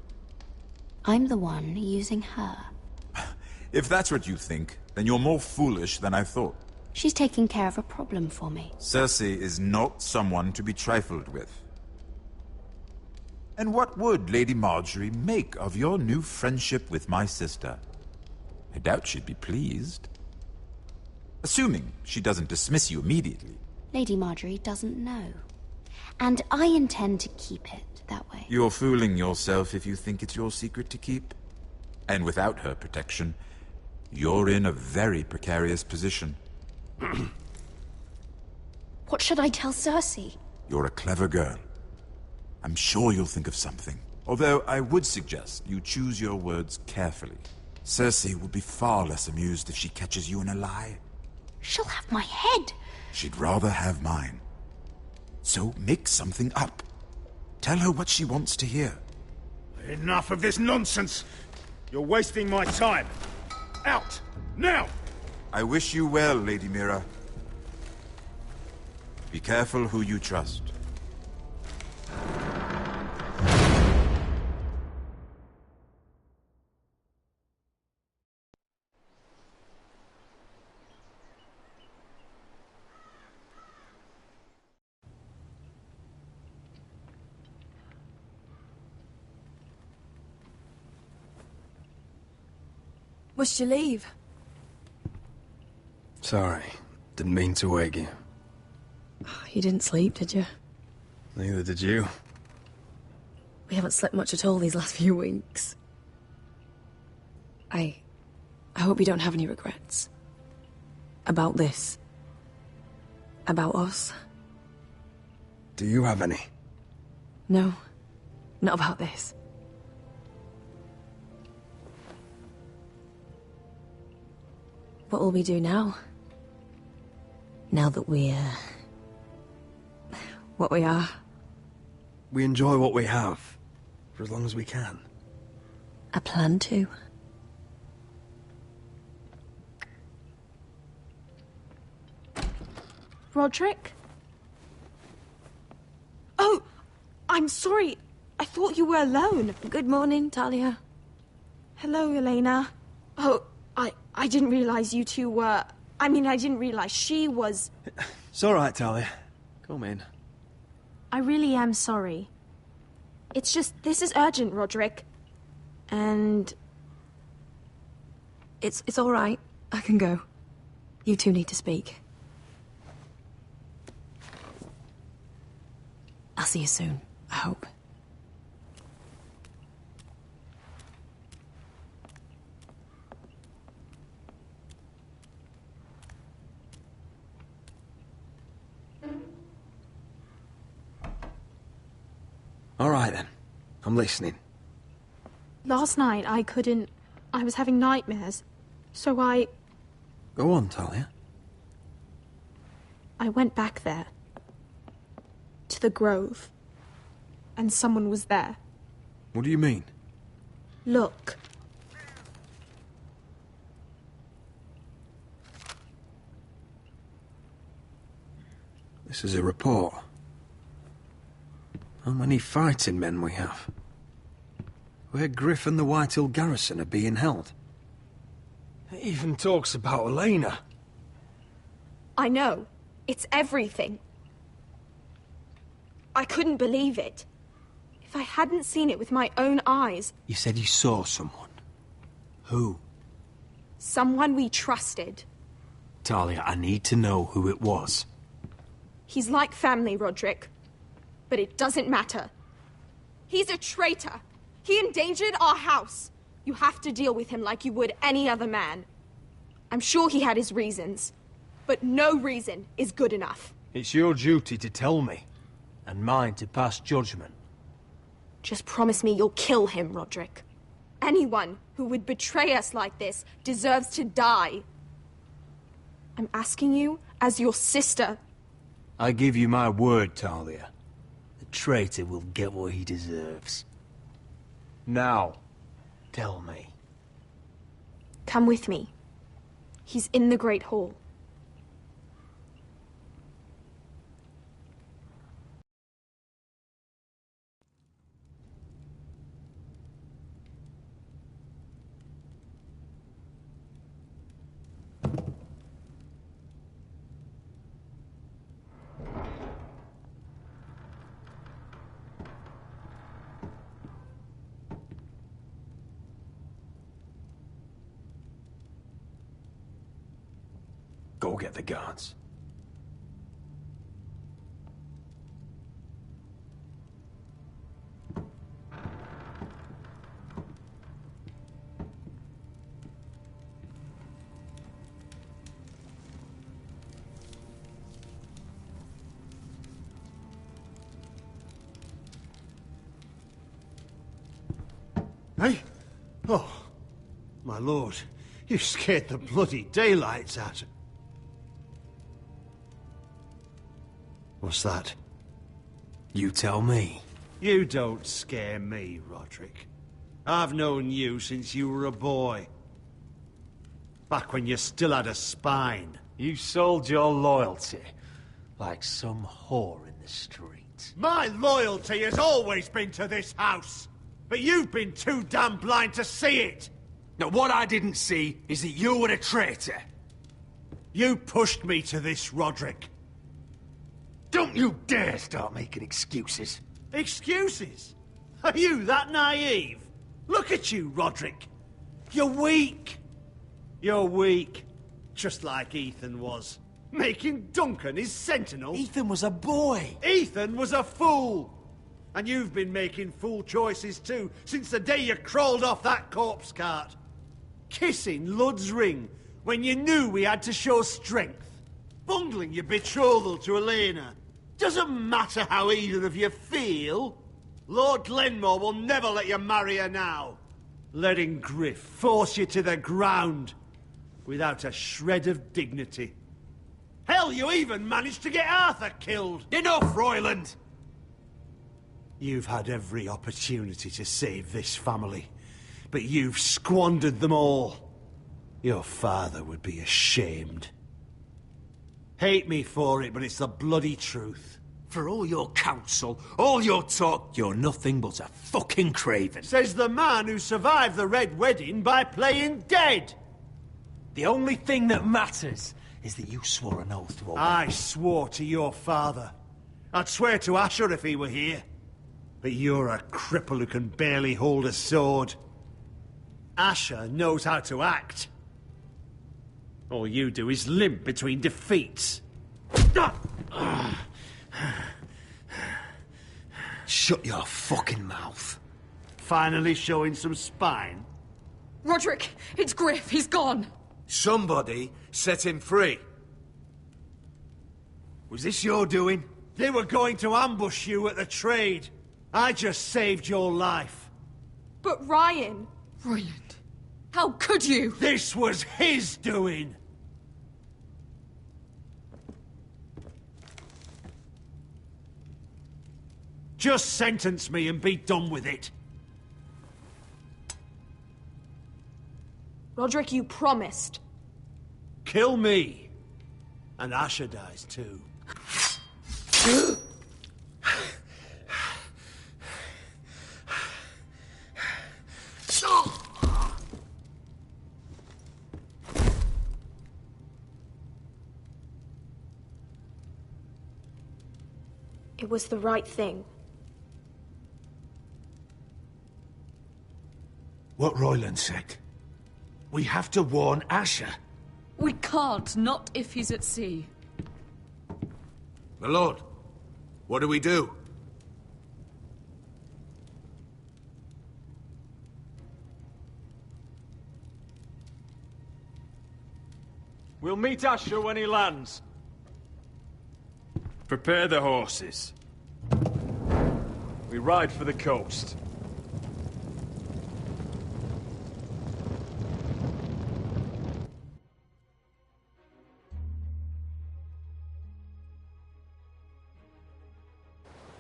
I'm the one using her. If that's what you think, then you're more foolish than I thought. She's taking care of a problem for me. Cersei is not someone to be trifled with. And what would Lady Margaery make of your new friendship with my sister? I doubt she'd be pleased. Assuming she doesn't dismiss you immediately. Lady Margaery doesn't know. And I intend to keep it that way. You're fooling yourself if you think it's your secret to keep. And without her protection, you're in a very precarious position. What should I tell Cersei? You're a clever girl. I'm sure you'll think of something. Although I would suggest you choose your words carefully. Cersei will be far less amused if she catches you in a lie. She'll have my head. She'd rather have mine. So make something up. Tell her what she wants to hear. Enough of this nonsense! You're wasting my time! Out! Now! I wish you well, Lady Mira. Be careful who you trust. Must you leave? Sorry. Didn't mean to wake you. You didn't sleep, did you? Neither did you. We haven't slept much at all these last few weeks. I hope you don't have any regrets. About this. About us. Do you have any? No. Not about this. What will we do now? Now that we're... what we are? We enjoy what we have, for as long as we can. I plan to. Roderick? Oh, I'm sorry. I thought you were alone. Good morning, Talia. Hello, Elena. Oh, I didn't realize you two were... I mean, I didn't realize she was... It's all right, Talia. Come in. I really am sorry. It's just, this is urgent, Roderick. And... It's all right. I can go. You two need to speak. I'll see you soon, I hope. All right, then. I'm listening. Last night, I couldn't... I was having nightmares. So I Go on, Talia. went back there. To the grove. And someone was there. What do you mean? Look. This is a report. How many fighting men we have? Where Griff and the Whitehill garrison are being held. It even talks about Elena. I know. It's everything. I couldn't believe it. If I hadn't seen it with my own eyes... You said you saw someone. Who? Someone we trusted. Talia, I need to know who it was. He's like family, Roderick. But it doesn't matter. He's a traitor. He endangered our house. You have to deal with him like you would any other man. I'm sure he had his reasons. But no reason is good enough. It's your duty to tell me, and mine to pass judgment. Just promise me you'll kill him, Roderick. Anyone who would betray us like this deserves to die. I'm asking you as your sister. I give you my word, Talia. The traitor will get what he deserves. Now, tell me. Come with me. He's in the Great Hall. Go get the guards. Eh? Oh, my lord, you scared the bloody daylights out of... What's that? You tell me. You don't scare me, Roderick. I've known you since you were a boy. Back when you still had a spine. You sold your loyalty like some whore in the street. My loyalty has always been to this house. But you've been too damn blind to see it! Now, what I didn't see is that you were a traitor. You pushed me to this, Roderick. Don't you dare start making excuses. Excuses? Are you that naive? Look at you, Roderick. You're weak. You're weak. Just like Ethan was. Making Duncan his sentinel. Ethan was a boy. Ethan was a fool. And you've been making fool choices too, since the day you crawled off that corpse cart. Kissing Lud's ring when you knew we had to show strength. Bungling your betrothal to Elena. Doesn't matter how either of you feel. Lord Glenmore will never let you marry her now. Letting Griff force you to the ground without a shred of dignity. Hell, you even managed to get Arthur killed. Enough, Royland! You've had every opportunity to save this family, but you've squandered them all. Your father would be ashamed. Hate me for it, but it's the bloody truth. For all your counsel, all your talk, you're nothing but a fucking craven. Says the man who survived the Red Wedding by playing dead. The only thing that matters is that you swore an oath to obey. I swore to your father. I'd swear to Asher if he were here. But you're a cripple who can barely hold a sword. Asher knows how to act. All you do is limp between defeats. Shut your fucking mouth. Finally showing some spine. Roderick, it's Griff. He's gone. Somebody set him free. Was this your doing? They were going to ambush you at the trade. I just saved your life. But Ryan... Royland, how could you? This was his doing. Just sentence me and be done with it. Roderick, you promised. Kill me. And Asher dies too. It was the right thing. What Royland said. We have to warn Asher. We can't, not if he's at sea. My lord, what do we do? We'll meet Asher when he lands. Prepare the horses. We ride for the coast.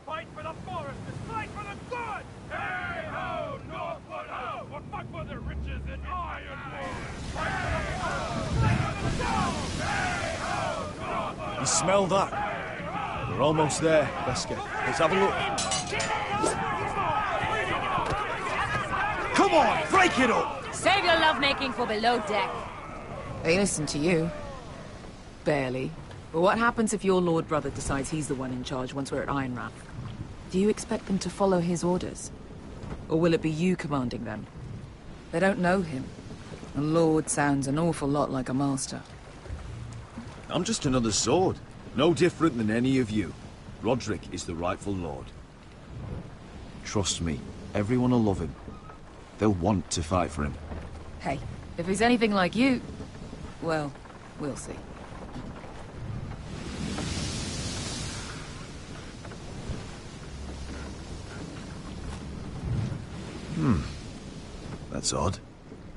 Fight for the forest and fight for the good! Hey ho, Northwood ho! We'll fight for the riches in Ironwood! Fight for the stone! Hey ho, Northwood! You smell that? We're almost there, Beskar. Let's have a look. Come on, break it up! Save your lovemaking for below deck. They listen to you. Barely. But what happens if your lord brother decides he's the one in charge once we're at Ironrath? Do you expect them to follow his orders? Or will it be you commanding them? They don't know him. A lord sounds an awful lot like a master. I'm just another sword. No different than any of you. Roderick is the rightful lord. Trust me, everyone will love him. They'll want to fight for him. Hey, if he's anything like you, well, we'll see. That's odd.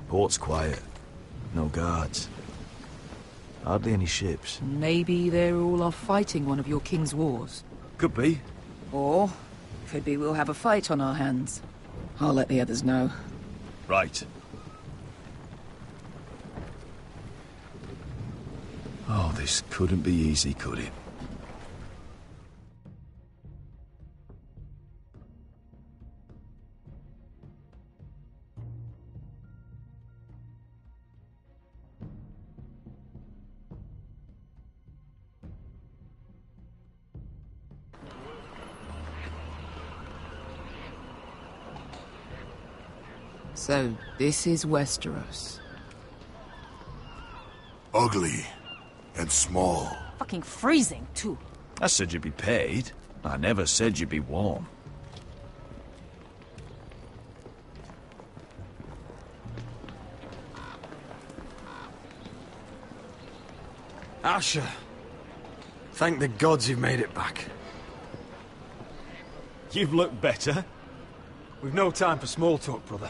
Port's quiet. No guards. Hardly any ships. Maybe they're all off fighting one of your king's wars. Could be. Or, could be we'll have a fight on our hands. I'll let the others know. Right. Oh, this couldn't be easy, could it? So, this is Westeros. Ugly and small. Fucking freezing, too. I said you'd be paid. I never said you'd be warm. Asher. Thank the gods you've made it back. You've looked better. We've no time for small talk, brother.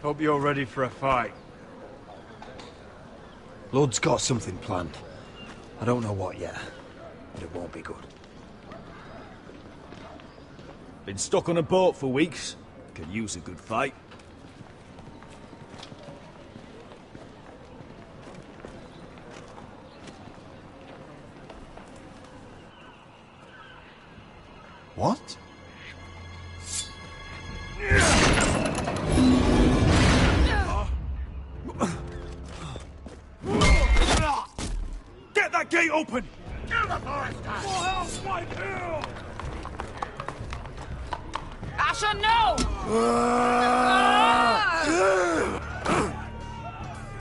Hope you're ready for a fight. Lord's got something planned. I don't know what yet, but it won't be good. Been stuck on a boat for weeks. Could use a good fight. What? Get that gate open! Kill the Forester! For help, my hill! Asher, no!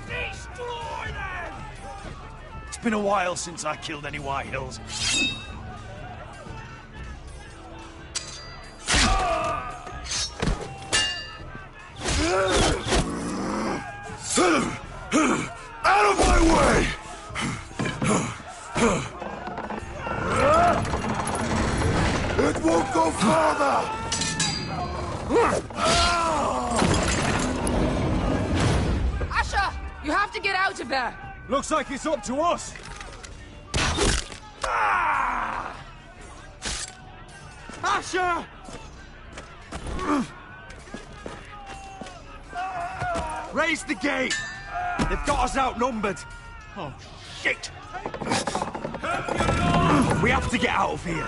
Destroy them! It's been a while since I killed any White Hills. Out of my way! It won't go farther! Asher! You have to get out of there! Looks like it's up to us! Asher! Raise the gate! They've got us outnumbered! Oh, shit! We have to get out of here!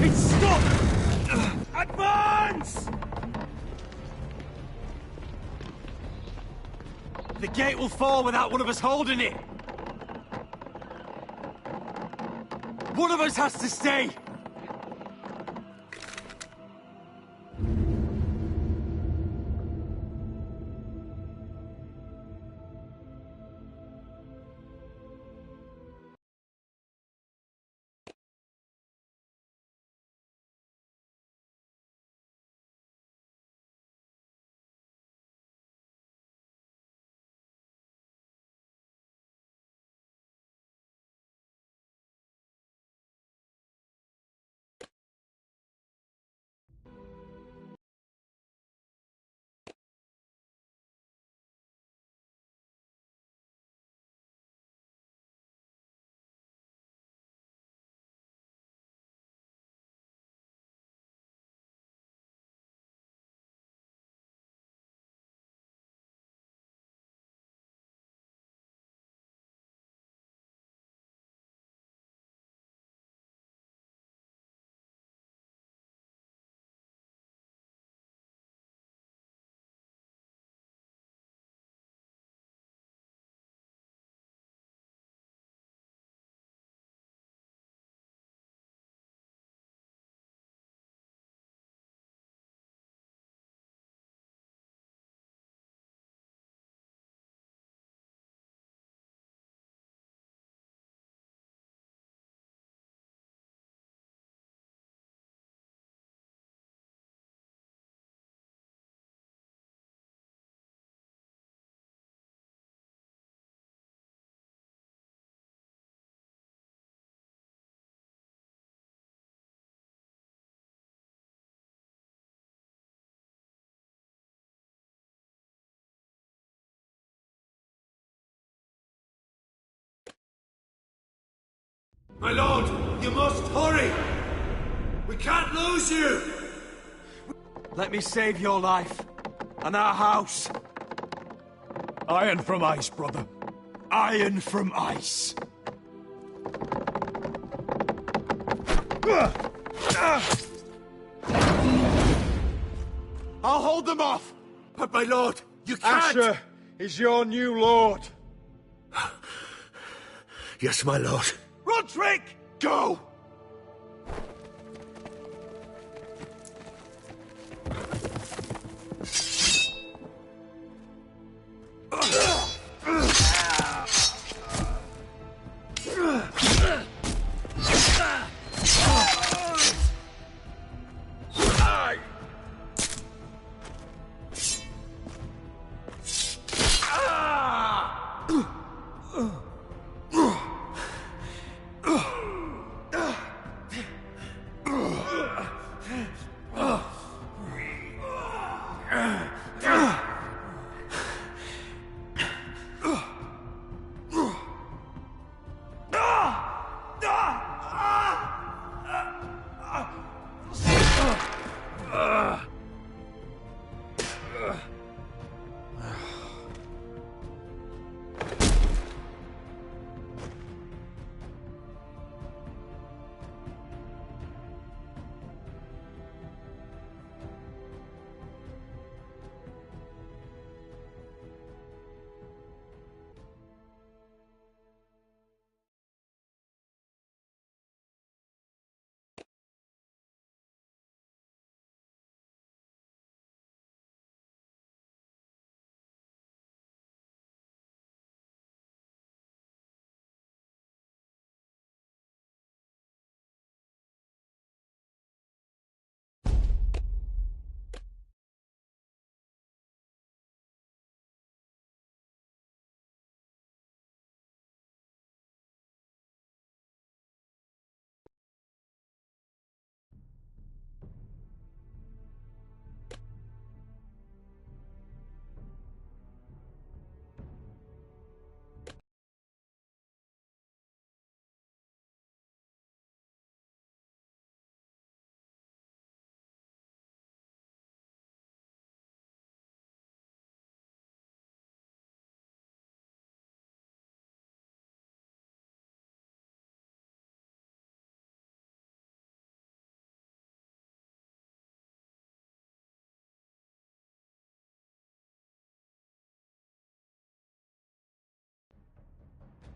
It's stuck! Advance! The gate will fall without one of us holding it! One of us has to stay! My lord, you must hurry! We can't lose you! Let me save your life, and our house. Iron from ice, brother. Iron from ice. I'll hold them off! But my lord, you can't! Asher is your new lord. Yes, my lord. Roderick! Go!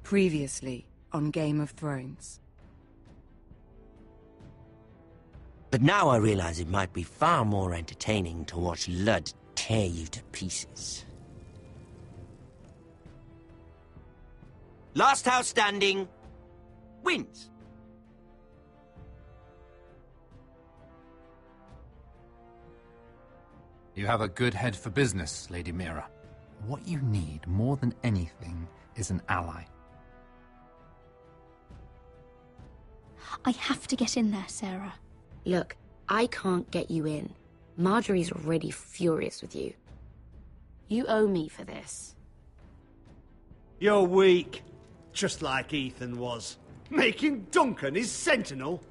Previously on Game of Thrones. But now I realize it might be far more entertaining to watch Ludd tear you to pieces. Last house standing wins. You have a good head for business, Lady Mira. What you need more than anything is an ally. I have to get in there, Sarah. Look, I can't get you in. Marjorie's already furious with you. You owe me for this. You're weak. Just like Ethan was. Making Duncan his sentinel.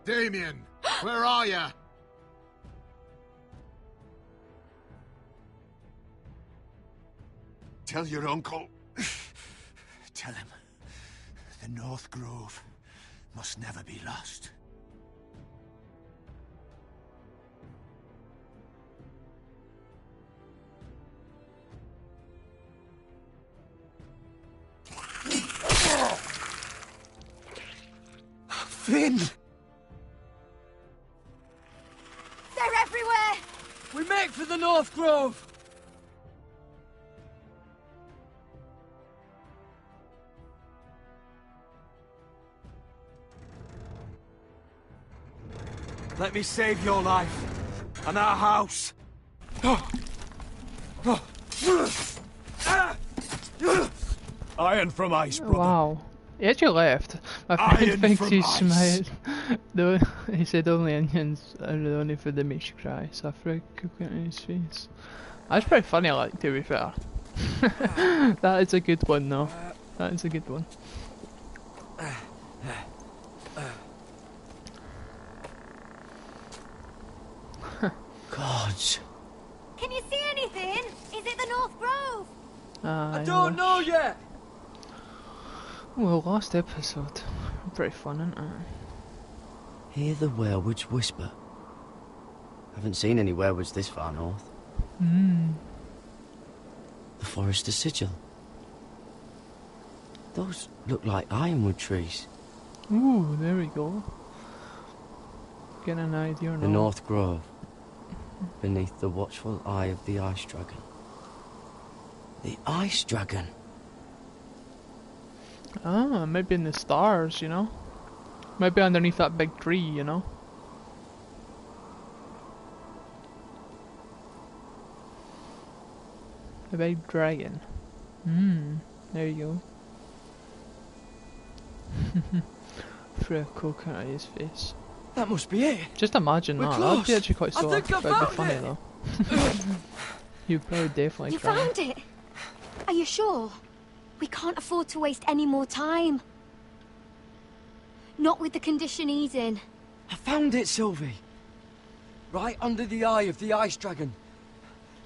Damien, where are you? Tell your uncle. Tell him the North Grove must never be lost. Finn! They're everywhere! We make for the North Grove! Let me save your life, and our house. Iron from ice, brother. Wow. He actually left. My friend Iron thinks from he's ice. smiled. No, he said only onions are the only food that makes you cry. So I threw cooking in his face. That's pretty funny, like, to be fair. That is a good one, though. That is a good one. Gods. Can you see anything? Is it the North Grove? I don't know yet. Well, last episode. Pretty fun, isn't it? Hear the werewolves whisper. Haven't seen any werewolves this far north. Hmm. The Forester Sigil. Those look like ironwood trees. Ooh, there we go. Get an idea now. The North Grove. Beneath the watchful eye of the Ice Dragon. The Ice Dragon? Ah, maybe in the stars, you know? Maybe underneath that big tree, you know? The big dragon. Hmm, there you go. Threw a coconut at his face. That must be it. Just imagine We're that. close. That'd be actually quite I so. think I That'd be found funny it. though. You'd probably definitely You cry. found it? Are you sure? We can't afford to waste any more time. Not with the condition he's in. I found it, Sylvie. Right under the eye of the Ice Dragon.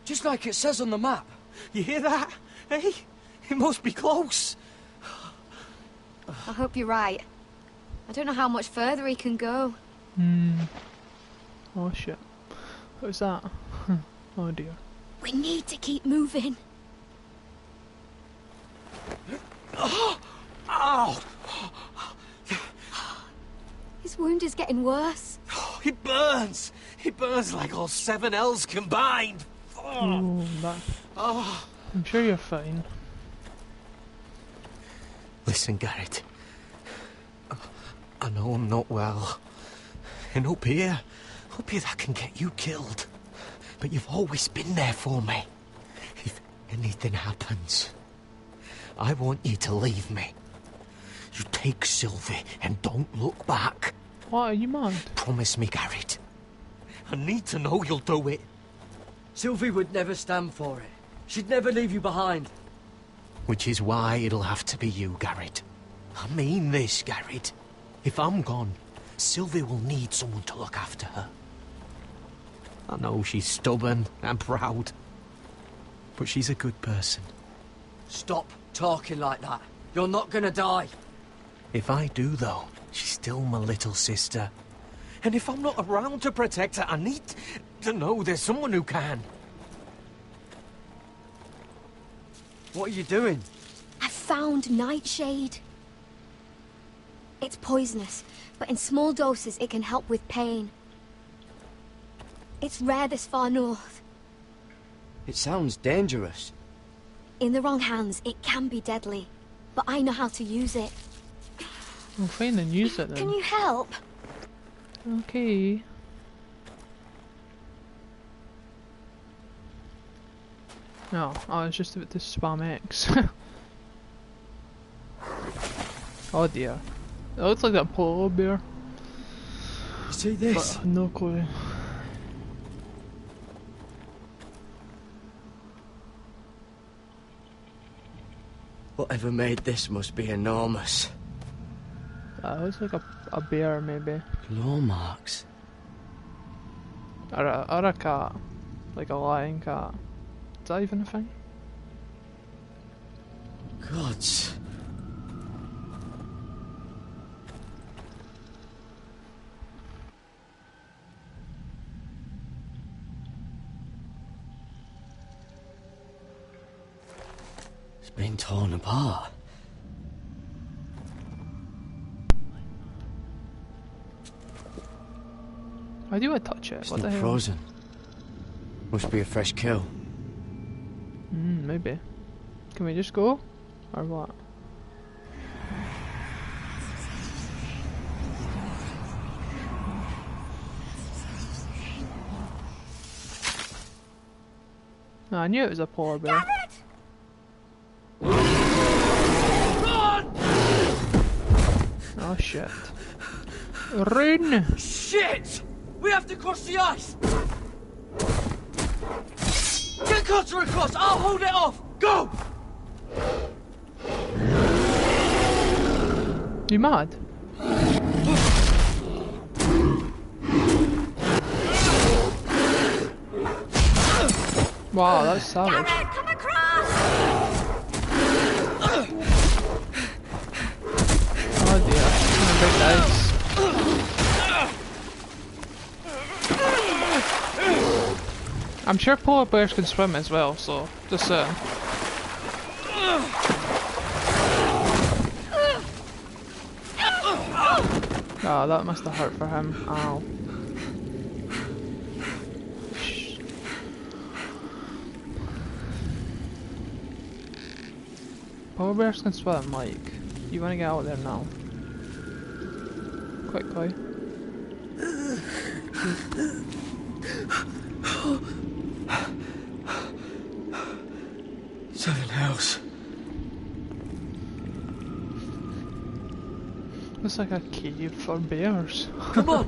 Just like it says on the map. You hear that? Hey? It must be close. I hope you're right. I don't know how much further he can go. Hmm. Oh shit. What was that? Oh dear. We need to keep moving. Ow! His wound is getting worse. It burns! It burns like all 7 L's combined! Oh, that. Oh. I'm sure you're fine. Listen, Garrett. I know I'm not well. And up here that can get you killed. But you've always been there for me. If anything happens, I want you to leave me. You take Sylvie and don't look back. What, are you mad? Promise me, Garrett. I need to know you'll do it. Sylvie would never stand for it. She'd never leave you behind. Which is why it'll have to be you, Garrett. I mean this, Garrett. If I'm gone, Sylvie will need someone to look after her. I know she's stubborn and proud, but she's a good person. Stop talking like that. You're not gonna die. If I do, though, she's still my little sister. And if I'm not around to protect her, I need to know there's someone who can. What are you doing? I found Nightshade. It's poisonous, but in small doses it can help with pain. It's rare this far north. It sounds dangerous. In the wrong hands, it can be deadly. But I know how to use it. Well, fine then, use it then. Can you help? Okay. No, I was just about to spam X. Oh dear. It looks like that polar bear. You see this? But no clue. Whatever made this must be enormous. It looks like a bear maybe. Claw marks. Or a cat. Like a lion cat. Is that even a thing? Gods. It's been torn apart. Why do I touch it? It's What the not hell? frozen. Must be a fresh kill. Maybe. Can we just go? Or what? No, I knew it was a polar bear. Oh shit. Run! Shit! We have to cross the ice! Get Cotter across! I'll hold it off! Go! You mad? Wow, that's savage. Garrett, come across! Oh dear, I'm a big dice. I'm sure polar bears can swim as well, so just Oh, that must have hurt for him. Ow. Polar bears can swim, Mike. You wanna get out there now? Quickly. Seven Hells. It's like a cave for bears. Come on!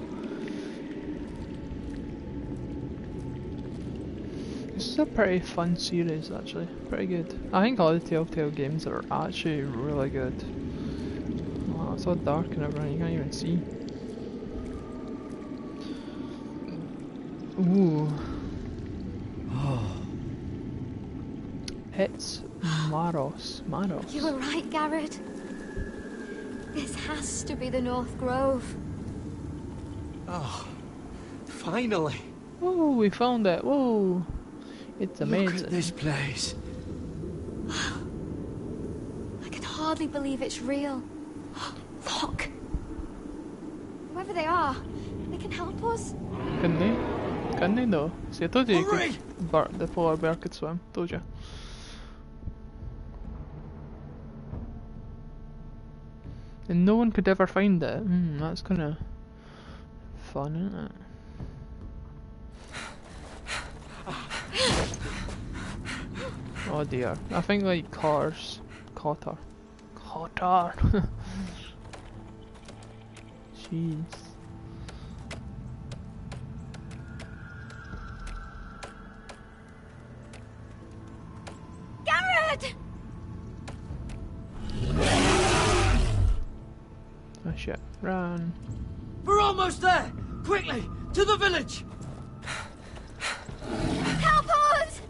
This is a pretty fun series, actually. Pretty good. I think all the Telltale games are actually really good. Oh, it's so dark and everything, you can't even see. Ooh. It's Maros. Maros. You were right, Garrett. This has to be the North Grove. Oh, finally. Whoa, we found it. Whoa. It's amazing. Look at this place. I can hardly believe it's real. Look. Whoever they are, they can help us. Can they? Can they though? See, I told you the polar bear could swim. Told you. And no one could ever find it. That's kinda fun, isn't it? Oh dear. I think like Cotter. Jeez. Garrett! Oh shit. Run. We're almost there! Quickly! To the village! Help us!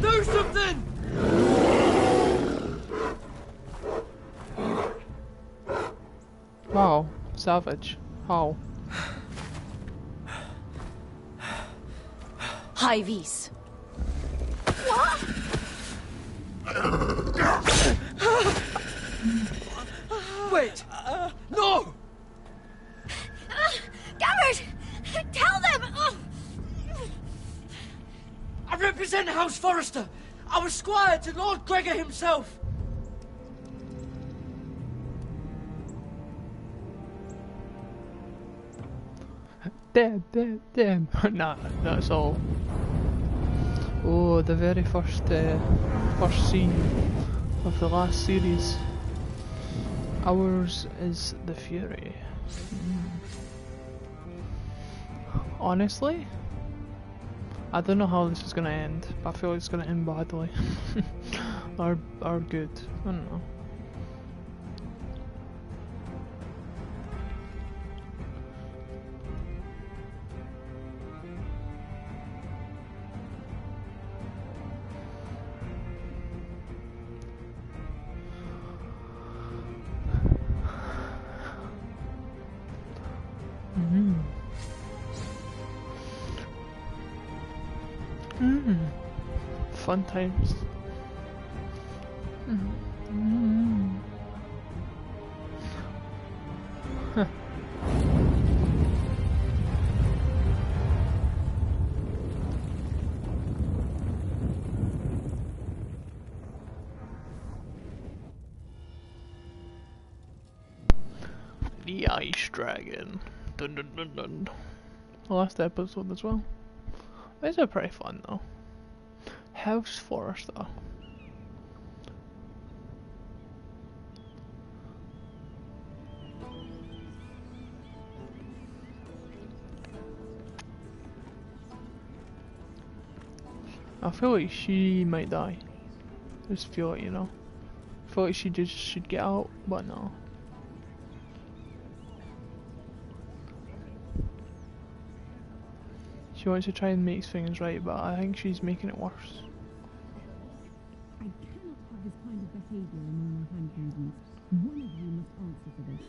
Do something! Wow. Savage. How? High vis. What? Wait! No! Garrett! Tell them! I represent House Forrester. I was squire to Lord Gregor himself. Dead. Nah, that's all. Oh, the very first scene of the last series. Ours is the Fury. Honestly, I don't know how this is gonna end, but I feel like it's gonna end badly. or good. I don't know. Fun times. Huh. The Ice Dragon. Dun dun dun dun. The last episode as well. These are pretty fun though. House Forrester. I feel like she might die. I just feel it, you know. I feel like she just should get out, but no. She wants to try and make things right, but I think she's making it worse. I cannot have this kind of behavior among your handmaidens. One of you must answer for this.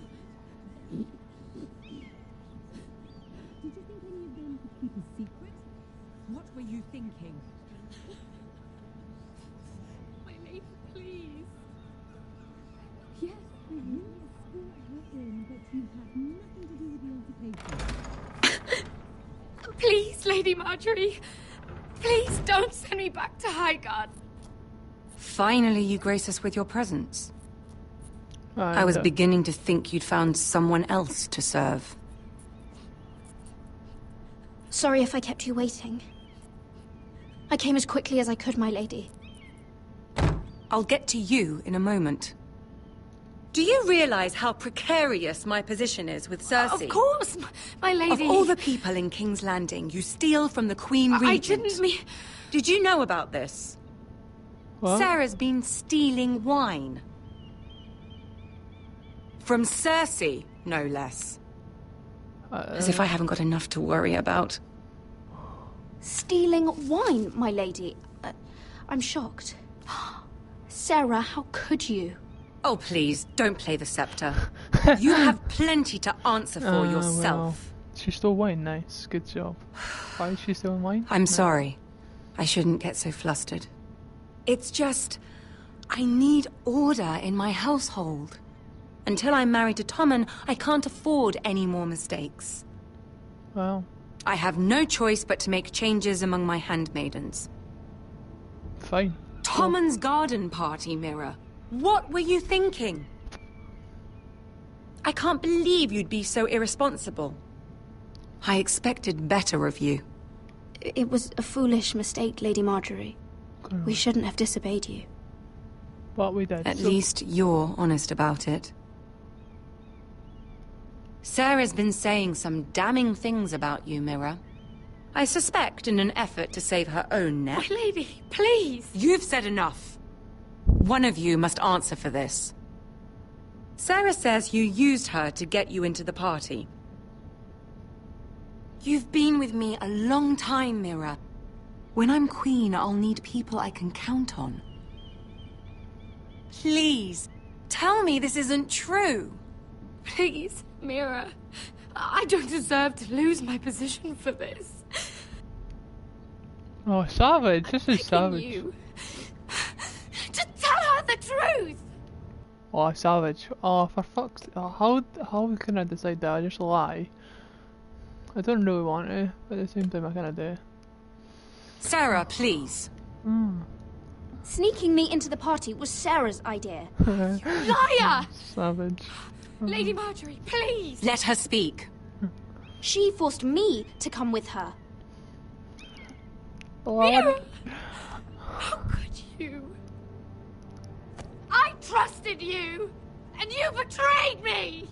Did you think any of them could keep a secret? What were you thinking? My lady, please. Yes, I will escort her in, but you have nothing to do with the altercation. Please, Lady Marjorie. Please don't send me back to Highgarden. Finally, you grace us with your presence. I was beginning to think you'd found someone else to serve. Sorry if I kept you waiting. I came as quickly as I could, my lady. I'll get to you in a moment. Do you realize how precarious my position is with Cersei? Of course, my lady. Of all the people in King's Landing, you steal from the Queen Regent. I didn't mean... Did you know about this? What? Sarah's been stealing wine. From Cersei, no less. As if I haven't got enough to worry about. Stealing wine, my lady? I'm shocked. Sarah, how could you? Oh, please, don't play the scepter. You have plenty to answer for yourself. Well, she stole wine, nice. Good job. Why is she stealing wine? I'm sorry. I shouldn't get so flustered. It's just... I need order in my household. Until I'm married to Tommen, I can't afford any more mistakes. Well... I have no choice but to make changes among my handmaidens. Fine. Tommen's garden party, Mira. What were you thinking? I can't believe you'd be so irresponsible. I expected better of you. It was a foolish mistake, Lady Marjorie. We shouldn't have disobeyed you. But we did. At least you're honest about it. Sarah's been saying some damning things about you, Mira. I suspect in an effort to save her own neck. My lady, please! You've said enough. One of you must answer for this. Sarah says you used her to get you into the party. You've been with me a long time, Mira. When I'm queen, I'll need people I can count on. Please, tell me this isn't true. Please, Mira. I don't deserve to lose my position for this. Oh, savage. This is savage. You. Just tell her the truth! Oh, savage. Oh, for fuck's sake. Oh, how can I decide that? I just lie. I don't really want to, but at the same time I kinda do. Sarah, please. Sneaking me into the party was Sarah's idea. Liar! Savage. Lady Marjorie, please! Let her speak. She forced me to come with her. Mira! How could you? I trusted you! And you betrayed me!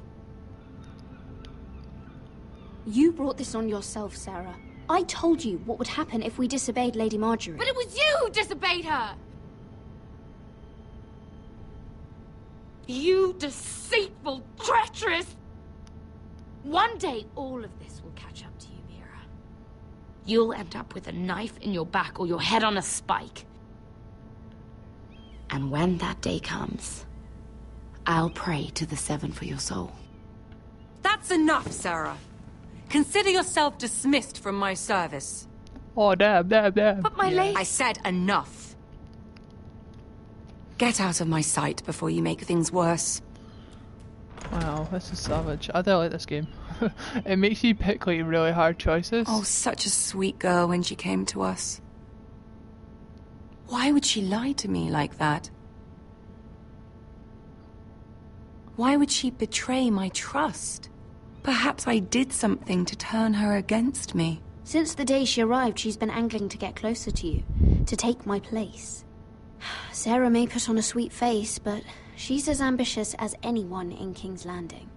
You brought this on yourself, Sarah. I told you what would happen if we disobeyed Lady Marjorie. But it was you who disobeyed her! You deceitful, treacherous... One day, all of this will catch up to you, Mira. You'll end up with a knife in your back or your head on a spike. And when that day comes, I'll pray to the Seven for your soul. That's enough, Sarah. Consider yourself dismissed from my service. Oh, damn. But my lady... I said enough. Get out of my sight before you make things worse. Wow, this is savage. I don't like this game. It makes you pick like really hard choices. Oh, such a sweet girl when she came to us. Why would she lie to me like that? Why would she betray my trust? Perhaps I did something to turn her against me. Since the day she arrived, she's been angling to get closer to you, to take my place. Sarah may put on a sweet face, but she's as ambitious as anyone in King's Landing.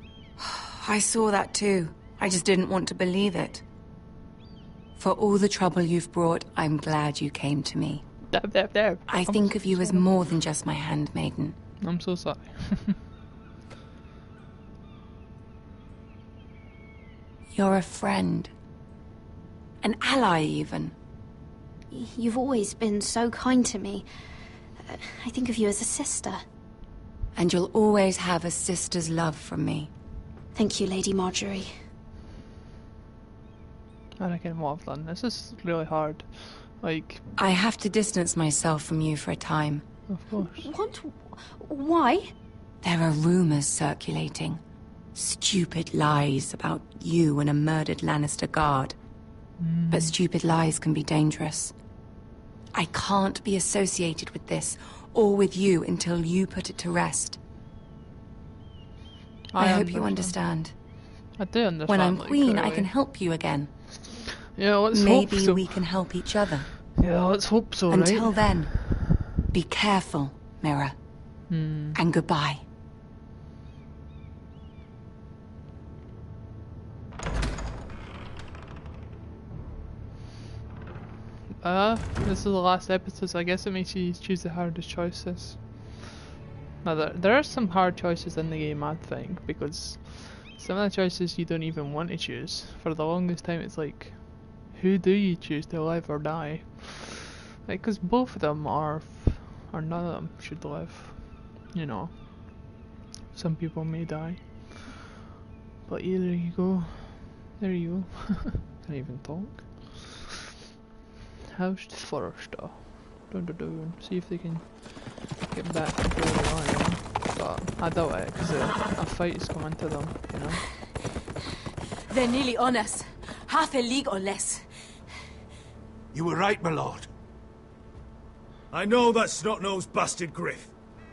I saw that too. I just didn't want to believe it. For all the trouble you've brought, I'm glad you came to me. Dab. I think of you as more than just my handmaiden. I'm so sorry. You're a friend. An ally, even. You've always been so kind to me. I think of you as a sister. And you'll always have a sister's love from me. Thank you, Lady Marjorie. I reckon what I've done. This is really hard. Like... I have to distance myself from you for a time. Of course. What? Why? There are rumors circulating. Stupid lies about you and a murdered Lannister guard. But stupid lies can be dangerous. I can't be associated with this, or with you, until you put it to rest. I hope you understand. I do understand. When I'm like, queen, really. I can help you again. Yeah, let's Maybe hope so. we can help each other. Yeah, let's hope so, Until right? then, be careful, Mira. And goodbye. This is the last episode, so I guess it makes you choose the hardest choices. Now, there are some hard choices in the game, I think, because some of the choices you don't even want to choose. For the longest time, it's like, who do you choose to live or die? Like, because both of them are, or none of them should live. You know, some people may die, but either you go. There you go. Can't even talk. Housed Forester. Dun. See if they can get back to where they are, you know? But I doubt it, because a fight is coming to them, you know? They're nearly on us. Half a league or less. You were right, my lord. I know that snot-nosed bastard Griff.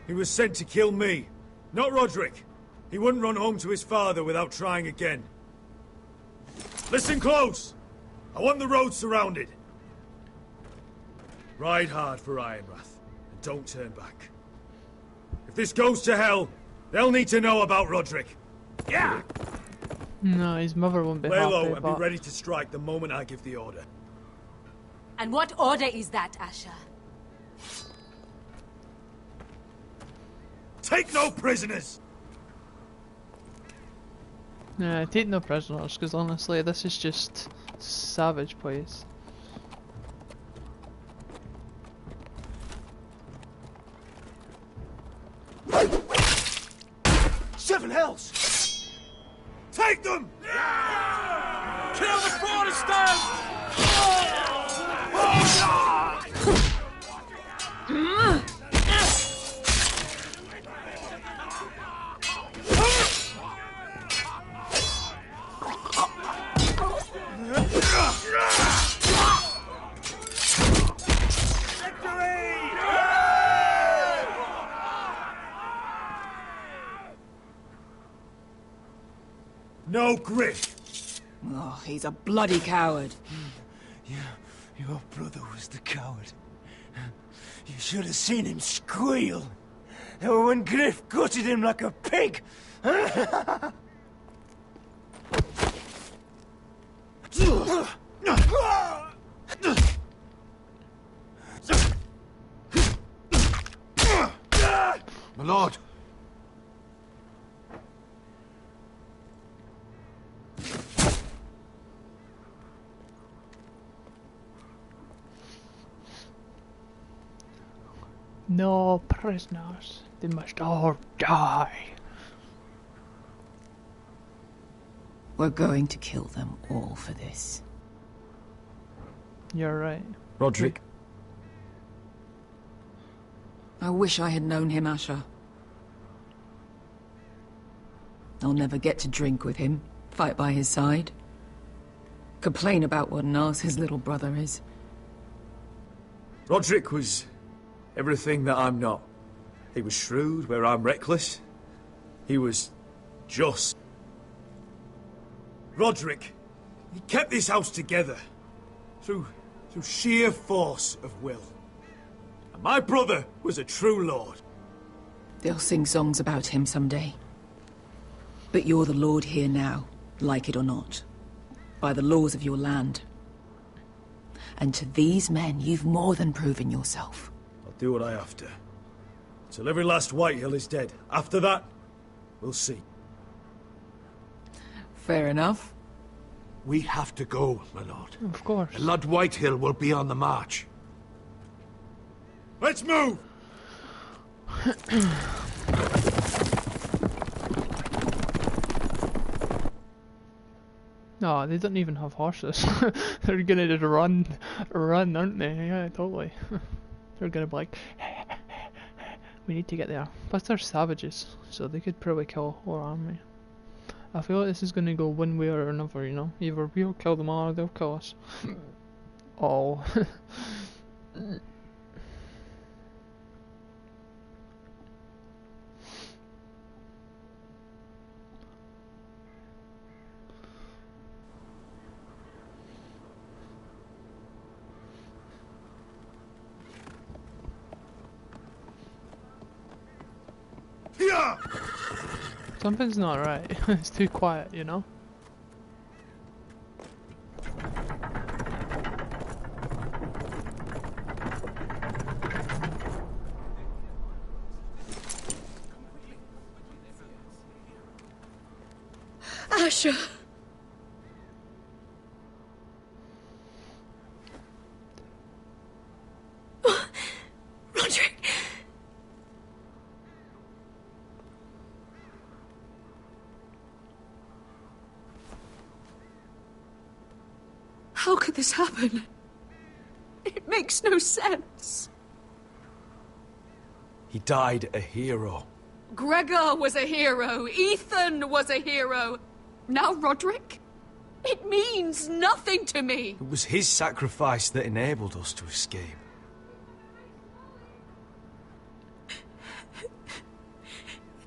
He was sent to kill me, not Rodrik. He wouldn't run home to his father without trying again. Listen close! I want the road surrounded. Ride hard for Ironrath, and don't turn back. If this goes to hell, they'll need to know about Rodrik. Yeah! No, his mother won't be Lay happy, low and but... be ready to strike the moment I give the order. And what order is that, Asher? Take no prisoners! Yeah, take no prisoners, because honestly, this is just savage place. Seven hells! Take them! Kill the Foresters! No Griff! Oh, he's a bloody coward. Your brother was the coward. You should have seen him squeal. When Griff gutted him like a pig. My lord. No prisoners. They must all die. We're going to kill them all for this. You're right. Rodrik. I wish I had known him, Asher. I'll never get to drink with him, fight by his side, complain about what an arse his little brother is. Rodrik was everything that I'm not. He was shrewd where I'm reckless. He was just. Rodrik, he kept this house together through sheer force of will. And my brother was a true lord. They'll sing songs about him someday. But you're the lord here now, like it or not. By the laws of your land. And to these men, you've more than proven yourself. I'll do what I have to. Till every last Whitehill is dead. After that, we'll see. Fair enough. We have to go, my lord. Of course. Lord Whitehill will be on the march. Let's move! No, they don't even have horses. They're gonna just run, aren't they? Yeah, totally. They're gonna be like, we need to get there. Plus they're savages, so they could probably kill our army. I feel like this is gonna go one way or another, you know? Either we'll kill them all or they'll kill us. All. Something's not right. It's too quiet, you know? Asher! Roderick! How could this happen? It makes no sense. He died a hero. Gregor was a hero. Ethan was a hero. Now Roderick? It means nothing to me. It was his sacrifice that enabled us to escape.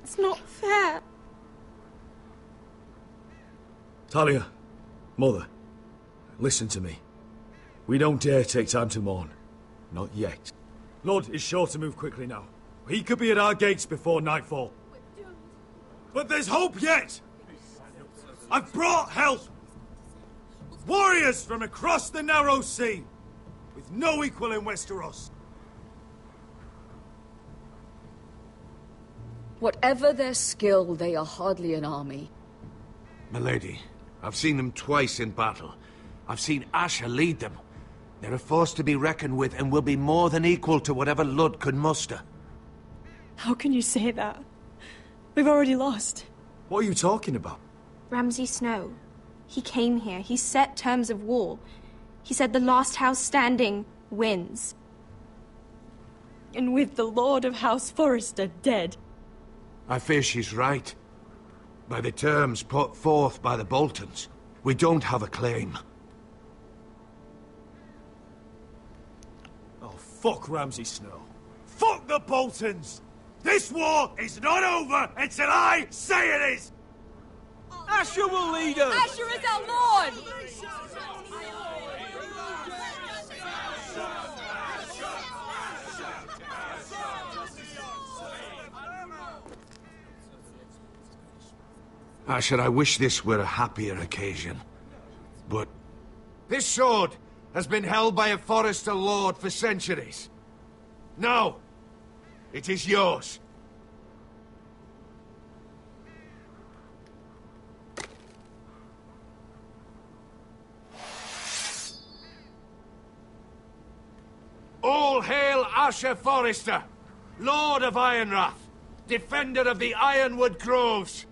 It's not fair. Talia, Mother, listen to me. We don't dare take time to mourn. Not yet. Lord is sure to move quickly now. He could be at our gates before nightfall. But there's hope yet! I've brought help! Warriors from across the narrow sea, with no equal in Westeros. Whatever their skill, they are hardly an army. Milady, I've seen them twice in battle. I've seen Asher lead them. They're a force to be reckoned with and will be more than equal to whatever Lud could muster. How can you say that? We've already lost. What are you talking about? Ramsay Snow. He came here. He set terms of war. He said the last house standing wins. And with the Lord of House Forrester dead. I fear she's right. By the terms put forth by the Boltons, we don't have a claim. Oh, fuck Ramsay Snow. Fuck the Boltons! This war is not over until I say it is! Asher will lead us! Asher is our Lord! Asher, I wish this were a happier occasion. But this sword has been held by a Forrester lord for centuries. Now, it is yours. All hail Asher Forrester, Lord of Ironrath, defender of the Ironwood Groves.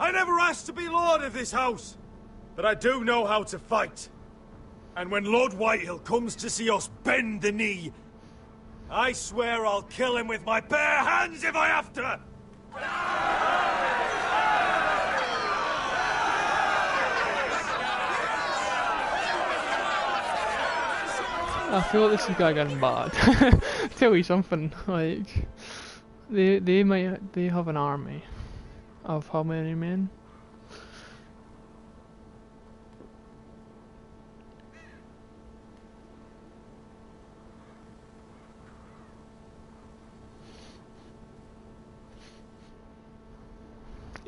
I never asked to be lord of this house, but I do know how to fight. And when Lord Whitehill comes to see us bend the knee, I swear I'll kill him with my bare hands if I have to! I feel like this is getting bad. Tell you something, like they have an army of how many men?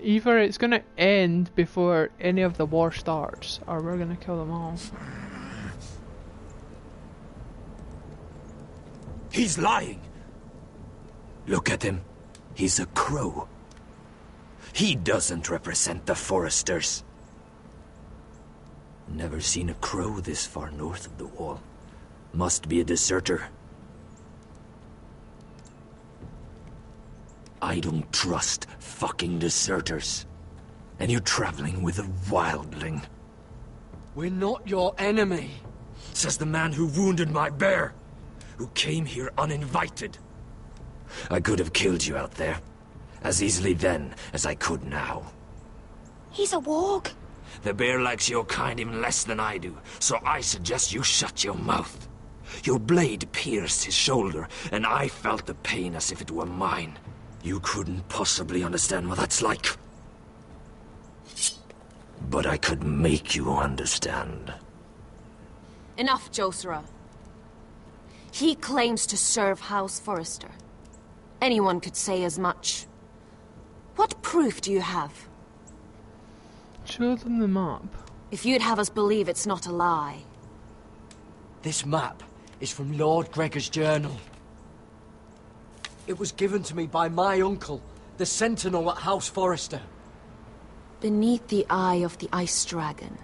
Either it's gonna end before any of the war starts, or we're gonna kill them all. He's lying! Look at him. He's a crow. He doesn't represent the Foresters. Never seen a crow this far north of the wall. Must be a deserter. I don't trust fucking deserters. And you're traveling with a wildling. We're not your enemy, says the man who wounded my bear, who came here uninvited. I could have killed you out there, as easily then as I could now. He's a warg. The bear likes your kind even less than I do, so I suggest you shut your mouth. Your blade pierced his shoulder, and I felt the pain as if it were mine. You couldn't possibly understand what that's like. But I could make you understand. Enough, Josera. He claims to serve House Forrester. Anyone could say as much. What proof do you have? Show them the map. If you'd have us believe it's not a lie. This map is from Lord Gregor's journal. It was given to me by my uncle, the Sentinel at House Forrester. Beneath the eye of the Ice Dragon.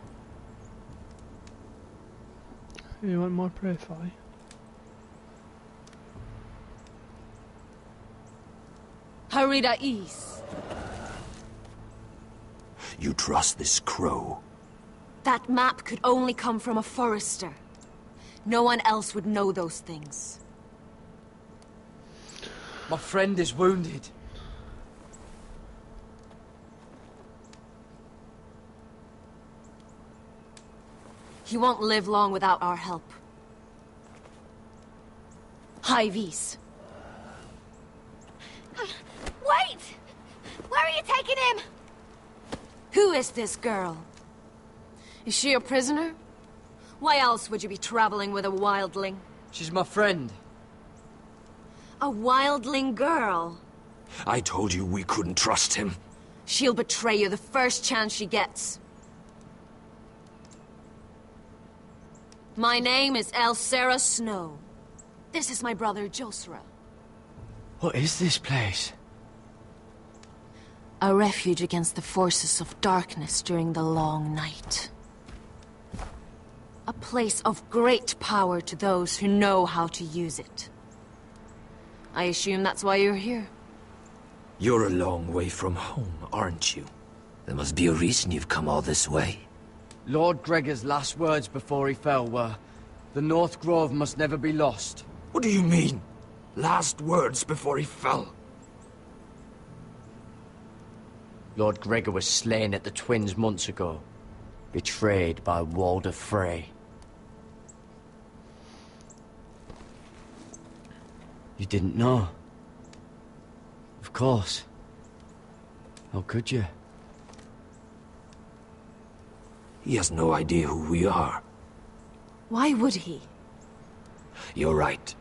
You want more proof, I? Harida East. You trust this crow? That map could only come from a Forrester. No one else would know those things. My friend is wounded. He won't live long without our help. High Vis. Wait! Where are you taking him? Who is this girl? Is she a prisoner? Why else would you be traveling with a wildling? She's my friend. A wildling girl? I told you we couldn't trust him. She'll betray you the first chance she gets. My name is Elsera Snow. This is my brother Josera. What is this place? A refuge against the forces of darkness during the long night. A place of great power to those who know how to use it. I assume that's why you're here. You're a long way from home, aren't you? There must be a reason you've come all this way. Lord Gregor's last words before he fell were, "The North Grove must never be lost." What do you mean? Last words before he fell? Lord Gregor was slain at the Twins months ago, betrayed by Walder Frey. You didn't know? Of course. How could you? He has no idea who we are. Why would he? You're right.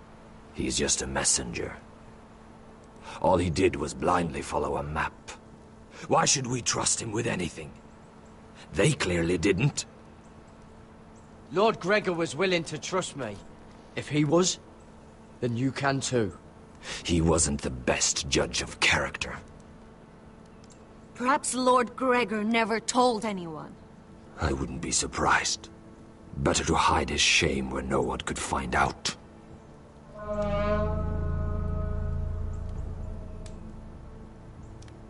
He's just a messenger. All he did was blindly follow a map. Why should we trust him with anything? They clearly didn't. Lord Gregor was willing to trust me. If he was, then you can too. He wasn't the best judge of character. Perhaps Lord Gregor never told anyone. I wouldn't be surprised. Better to hide his shame where no one could find out.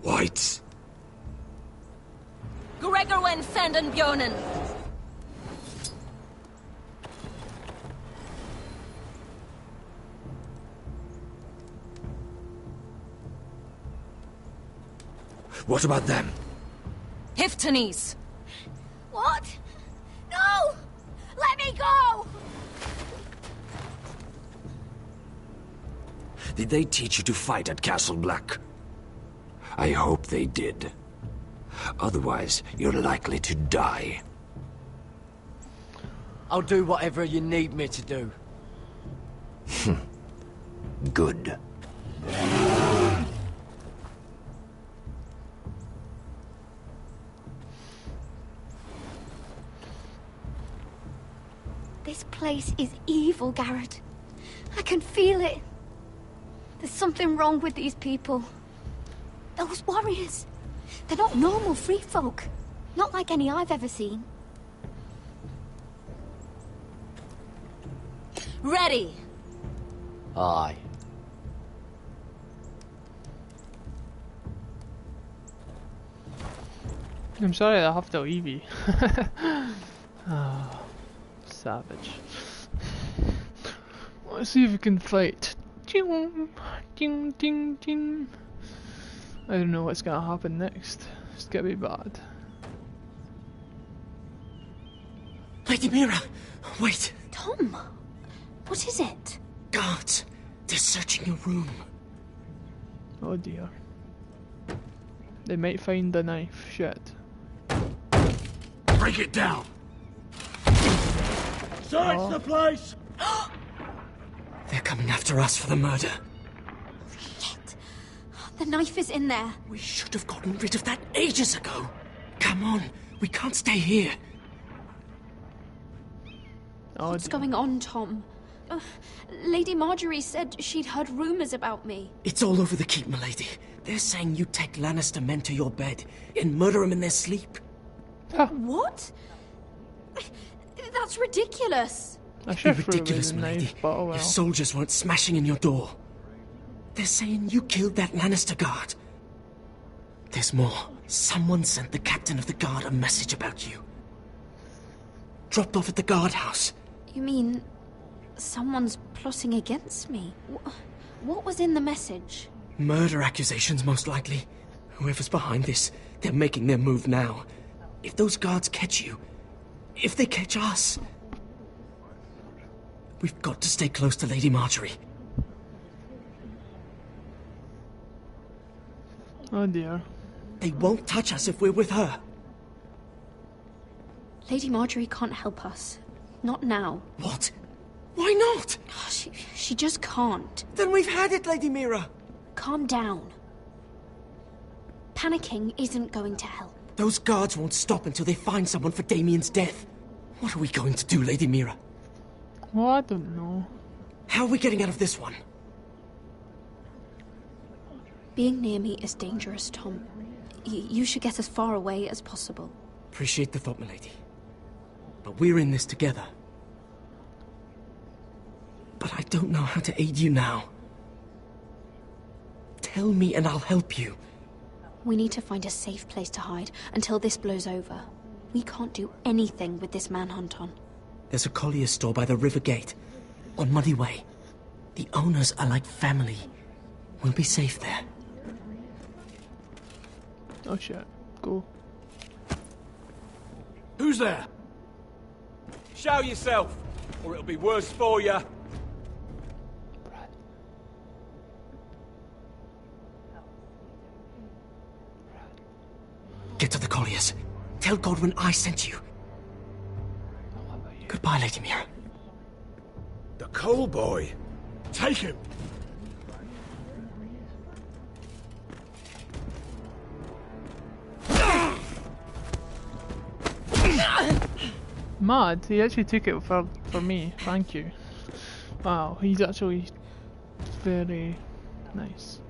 Whites. Gregor wen senden Björnen. What about them? Hiftanes. What? No! Let me go! Did they teach you to fight at Castle Black? I hope they did. Otherwise, you're likely to die. I'll do whatever you need me to do. Good. This place is evil, Garrett. I can feel it. There's something wrong with these people. Those warriors. They're not normal free folk. Not like any I've ever seen. Ready! Aye. I'm sorry I have to leave you. Oh, savage. Let's see if we can fight. Ding, ding, ding, ding. I don't know what's gonna happen next. It's gonna be bad. Lady Mira, wait. Tom, what is it? Guards, they're searching your room. Oh dear. They might find the knife. Shit. Break it down. Search the place. They're coming after us for the murder. Shit. The knife is in there. We should have gotten rid of that ages ago. Come on, we can't stay here. Oh, What's going on, Tom? Lady Marjorie said she'd heard rumors about me. It's all over the keep, milady. They're saying you take Lannister men to your bed and murder them in their sleep. What? That's ridiculous. It'd be ridiculous, milady. If soldiers weren't smashing in your door. They're saying you killed that Lannister guard. There's more. Someone sent the captain of the guard a message about you. Dropped off at the guardhouse. You mean someone's plotting against me? What was in the message? Murder accusations, most likely. Whoever's behind this, they're making their move now. If those guards catch you, if they catch us, we've got to stay close to Lady Marjorie. Oh dear. They won't touch us if we're with her. Lady Marjorie can't help us. Not now. What? Why not? She just can't. Then we've had it, Lady Mira. Calm down. Panicking isn't going to help. Those guards won't stop until they find someone for Damien's death. What are we going to do, Lady Mira? Well, I don't know. How are we getting out of this one? Being near me is dangerous, Tom. You should get as far away as possible. Appreciate the thought, milady. But we're in this together. But I don't know how to aid you now. Tell me and I'll help you. We need to find a safe place to hide until this blows over. We can't do anything with this manhunt on. There's a collier's store by the river gate, on Muddy Way. The owners are like family. We'll be safe there. Oh shit, go. Who's there? Show yourself, or it'll be worse for you. Get to the colliers. Tell Godwyn I sent you. Goodbye, Lady Mira. The Cole boy. Take him. Mad, he actually took it for me, thank you. Wow, he's actually very nice.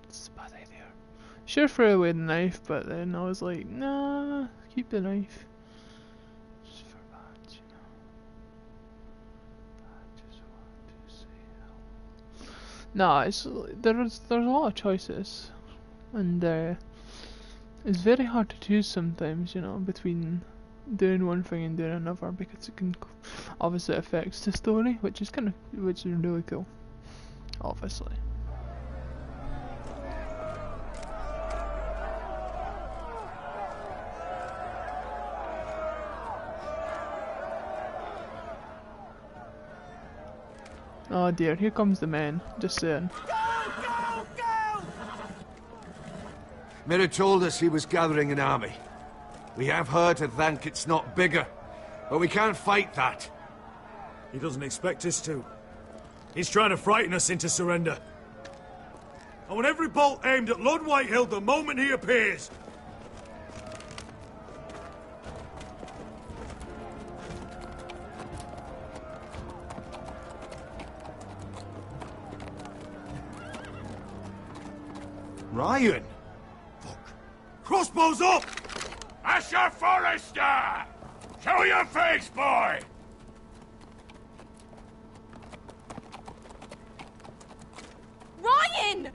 It's a bad idea. Should throw away the knife, but then I was like, nah, keep the knife. Just for bad, you know. I just want to say hello. Nah, there's a lot of choices, and it's very hard to choose sometimes, you know, between doing one thing and doing another, because it can obviously affects the story, which is really cool, obviously. Oh dear, here comes the men, just saying. Mira told us he was gathering an army. We have her to thank it's not bigger. But we can't fight that. He doesn't expect us to. He's trying to frighten us into surrender. I want every bolt aimed at Lord Whitehill the moment he appears. Ryan! Fuck. Crossbows up! Asher Forrester! Show your face, boy! Ryan!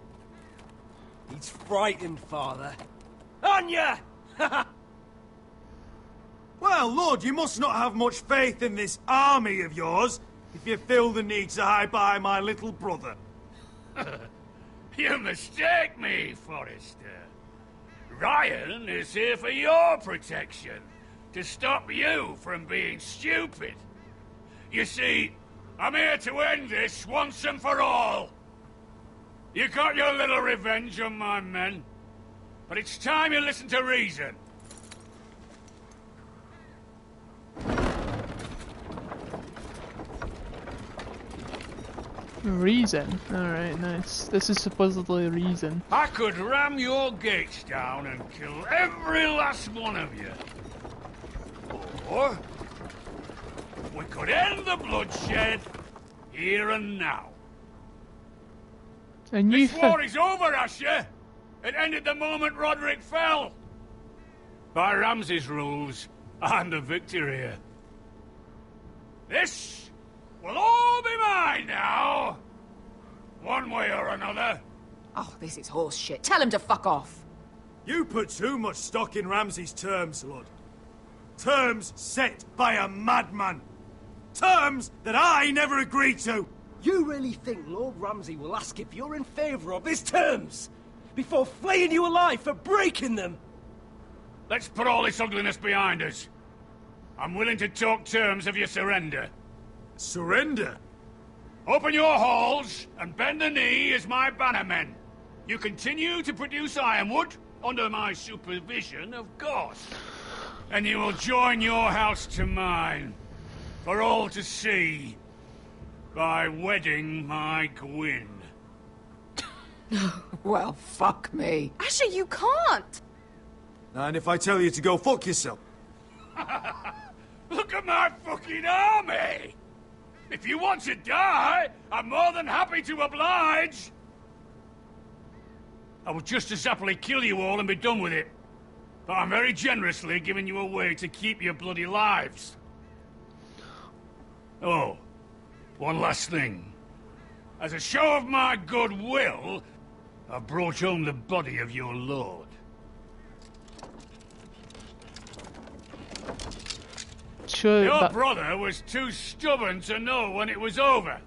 He's frightened, Father. Anya! Well, Lord, you must not have much faith in this army of yours if you feel the need to hide behind my little brother. You mistake me, Forrester. Ryan is here for your protection, to stop you from being stupid. You see, I'm here to end this once and for all. You got your little revenge on my men, but it's time you listen to reason. Reason? Alright, nice. This is supposedly reason. I could ram your gates down and kill every last one of you. Or we could end the bloodshed here and now. And you this war is over, Asher. It ended the moment Roderick fell. By Ramsay's rules, I'm the victor here. This will all be mine now. One way or another. Oh, this is horse shit. Tell him to fuck off. You put too much stock in Ramsay's terms, Lord. Terms set by a madman. Terms that I never agreed to. You really think Lord Ramsay will ask if you're in favour of his terms before flaying you alive for breaking them? Let's put all this ugliness behind us. I'm willing to talk terms of your surrender. Surrender? Open your halls and bend the knee as my bannermen. You continue to produce ironwood, under my supervision, of course. And you will join your house to mine, for all to see, by wedding my Gwyn. No. Well, fuck me. Asher, you can't! And if I tell you to go fuck yourself? Look at my fucking army! If you want to die, I'm more than happy to oblige. I would just as happily kill you all and be done with it. But I'm very generously giving you away to keep your bloody lives. Oh, one last thing. As a show of my goodwill, I brought home the body of your lord. Sure, your brother was too stubborn to know when it was over.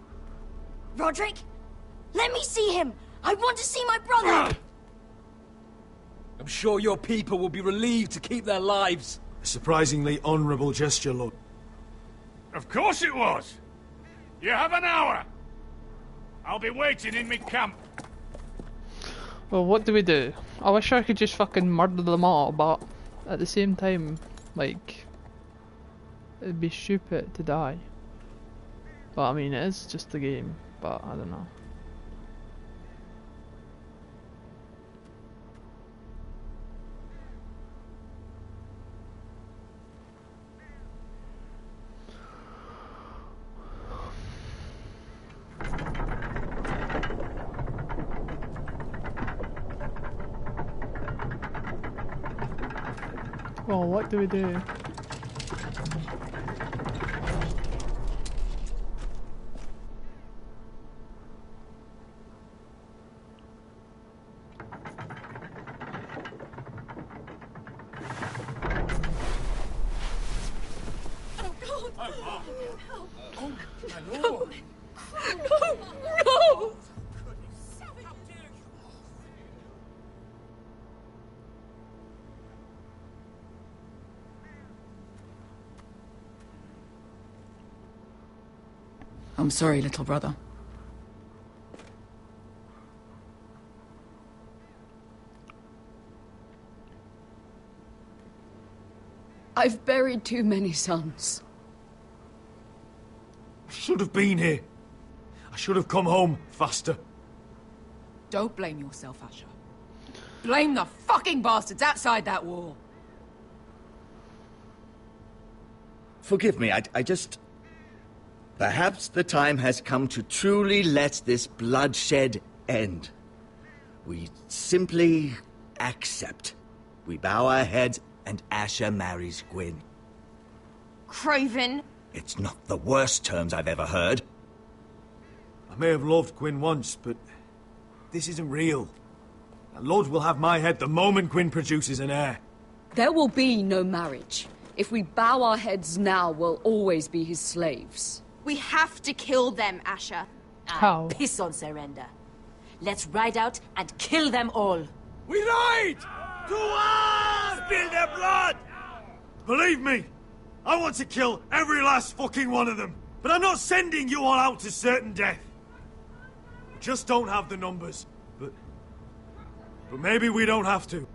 Roderick, let me see him. I want to see my brother. I'm sure your people will be relieved to keep their lives. A surprisingly honourable gesture, Lord. Of course it was. You have an hour. I'll be waiting in my camp. Well, what do we do? I wish I could just fucking murder them all, but at the same time, like, it'd be stupid to die. But I mean, it is just a game, but I don't know. Well, what do we do? No! I'm sorry, little brother. I've buried too many sons. should have been here. I should have come home faster. Don't blame yourself, Asher. Blame the fucking bastards outside that wall. Forgive me, I just... Perhaps the time has come to truly let this bloodshed end. We simply accept. We bow our heads and Asher marries Gwyn. Craven! It's not the worst terms I've ever heard. I may have loved Gwyn once, but this isn't real. And Lord will have my head the moment Gwyn produces an heir. There will be no marriage. If we bow our heads now, we'll always be his slaves. We have to kill them, Asher. How? Piss on surrender. Let's ride out and kill them all. We ride! To arms! Spill their blood! Believe me, I want to kill every last fucking one of them. But I'm not sending you all out to certain death. Just don't have the numbers. But maybe we don't have to.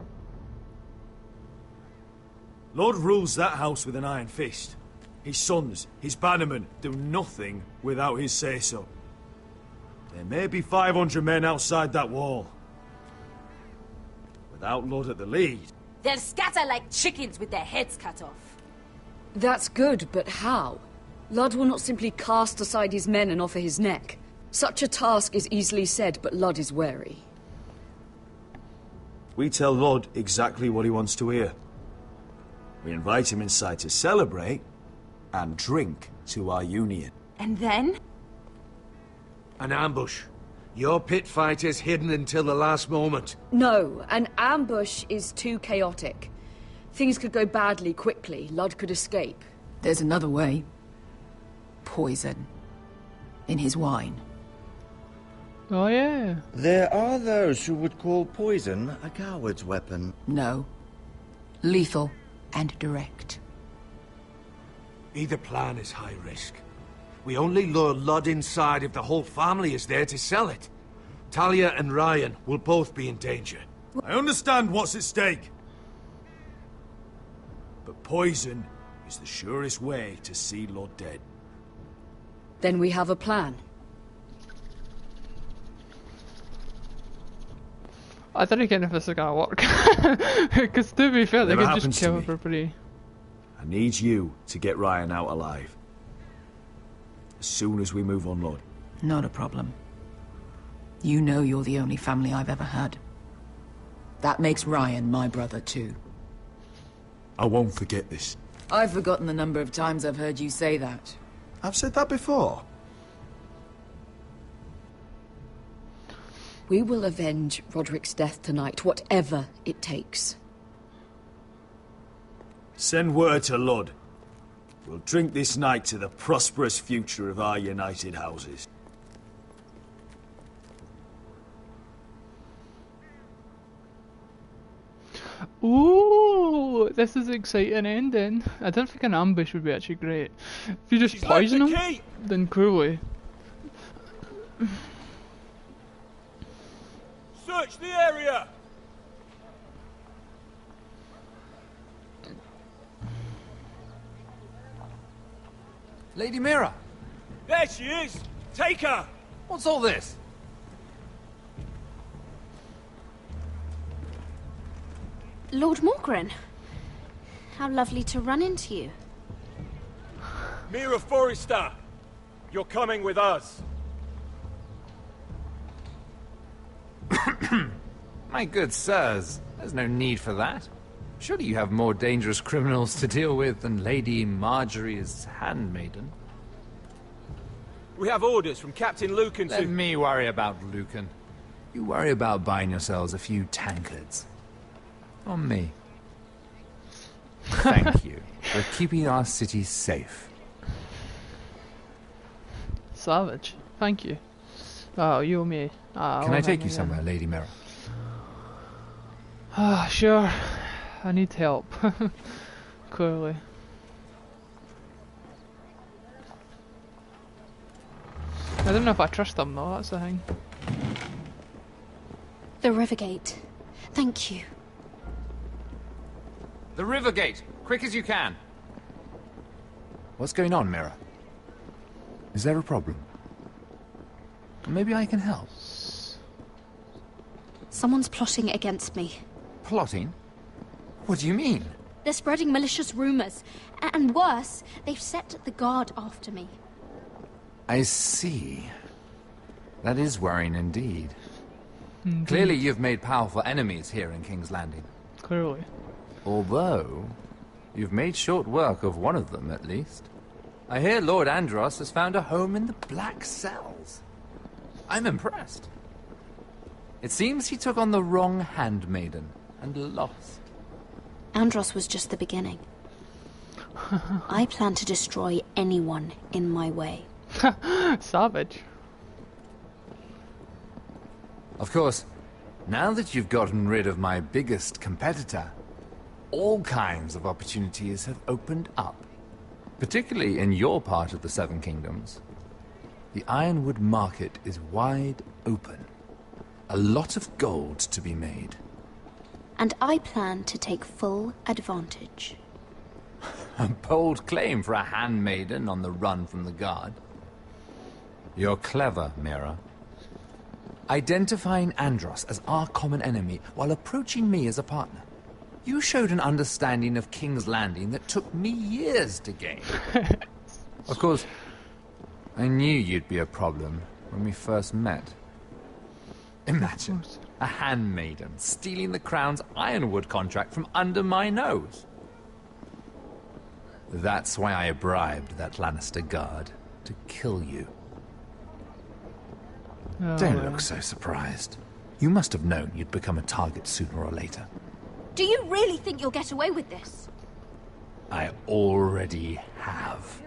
Lord rules that house with an iron fist. His sons, his bannermen, do nothing without his say-so. There may be 500 men outside that wall. Without Lord at the lead... They'll scatter like chickens with their heads cut off. That's good, but how? Ludd will not simply cast aside his men and offer his neck. Such a task is easily said, but Ludd is wary. We tell Lord exactly what he wants to hear. We invite him inside to celebrate and drink to our union. And then? An ambush. Your pit fight is hidden until the last moment. No, an ambush is too chaotic. Things could go badly quickly. Ludd could escape. There's another way. Poison. In his wine. Oh, yeah. There are those who would call poison a coward's weapon. No. Lethal and direct. Either plan is high risk. We only lure Ludd inside if the whole family is there to sell it. Talia and Ryan will both be in danger. I understand what's at stake. But poison is the surest way to see Lord dead. Then we have a plan. I don't know if this is gonna work. Because to be fair, they Whatever could just happens to kill me, everybody. I need you to get Ryan out alive. As soon as we move on, Lord. Not a problem. You know you're the only family I've ever had. That makes Ryan my brother too. I won't forget this. I've forgotten the number of times I've heard you say that. I've said that before. We will avenge Roderick's death tonight, whatever it takes. Send word to Ludd. We'll drink this night to the prosperous future of our united houses. Ooh, this is an exciting ending. I don't think an ambush would be actually great. If you just poison them, then cruelly. Search the area! Lady Mira! There she is! Take her! What's all this? Lord Morgren. How lovely to run into you. Mira Forrester! You're coming with us. My good sirs, there's no need for that. Surely you have more dangerous criminals to deal with than Lady Marjorie's handmaiden. We have orders from Captain Lucan to... Let me worry about Lucan. You worry about buying yourselves a few tankards. On me. Thank you for keeping our city safe. Savage. Thank you. Oh, you and me. Can I take you somewhere, Lady Mira? Ah, sure. I need help. Clearly. I don't know if I trust them though, that's the thing. The Rivergate. Thank you. The Rivergate! Quick as you can! What's going on, Mira? Is there a problem? Maybe I can help. Someone's plotting against me. Plotting? What do you mean? They're spreading malicious rumors. And worse, they've set the guard after me. I see. That is worrying indeed. Clearly you've made powerful enemies here in King's Landing. Clearly. Although, you've made short work of one of them, at least. I hear Lord Andros has found a home in the Black Cells. I'm impressed. It seems he took on the wrong handmaiden and lost. Andros was just the beginning. I plan to destroy anyone in my way. Savage. Of course, now that you've gotten rid of my biggest competitor, all kinds of opportunities have opened up. Particularly in your part of the Seven Kingdoms. The Ironwood market is wide open. A lot of gold to be made. And I plan to take full advantage. A bold claim for a handmaiden on the run from the guard. You're clever, Mira. Identifying Andros as our common enemy while approaching me as a partner. You showed an understanding of King's Landing that took me years to gain. Of course, I knew you'd be a problem when we first met. Imagine a handmaiden stealing the Crown's Ironwood contract from under my nose. That's why I bribed that Lannister guard to kill you. Oh, Don't look so surprised. You must have known you'd become a target sooner or later. Do you really think you'll get away with this? I already have.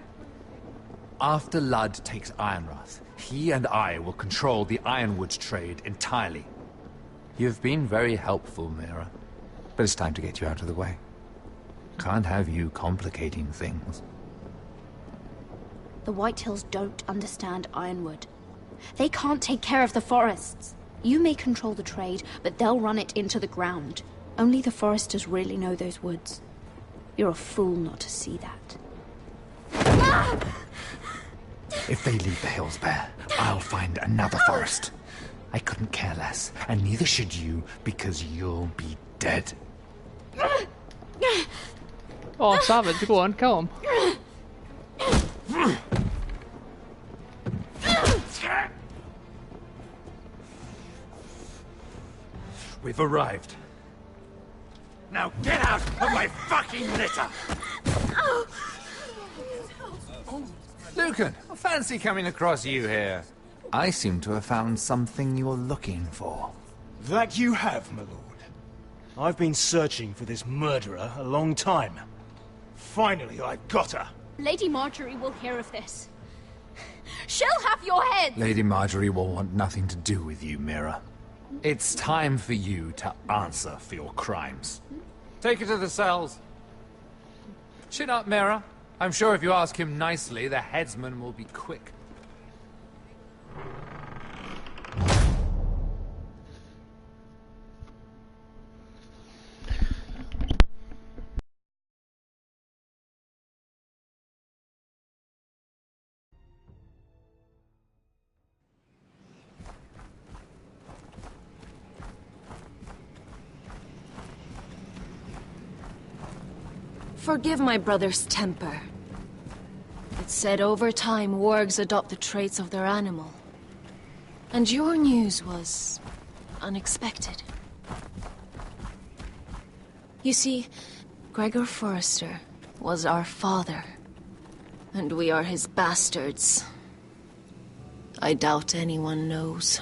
After Ludd takes Ironrath, he and I will control the Ironwood trade entirely. You've been very helpful, Mira. But it's time to get you out of the way. Can't have you complicating things. The Whitehills don't understand Ironwood. They can't take care of the forests. You may control the trade, but they'll run it into the ground. Only the foresters really know those woods. You're a fool not to see that. If they leave the hills bare, I'll find another forest. I couldn't care less, and neither should you, because you'll be dead. Oh, savage, go on, kill him. We've arrived. Now get out of my fucking litter! Lucan, I fancy coming across you here. I seem to have found something you're looking for. That you have, my lord. I've been searching for this murderer a long time. Finally, I've got her. Lady Marjorie will hear of this. She'll have your head! Lady Marjorie will want nothing to do with you, Mira. It's time for you to answer for your crimes. Take her to the cells. Chin up, Mira. I'm sure if you ask him nicely, the headsman will be quick. Forgive my brother's temper. It's said over time wargs adopt the traits of their animal. And your news was unexpected. You see, Gregor Forrester was our father, and we are his bastards. I doubt anyone knows.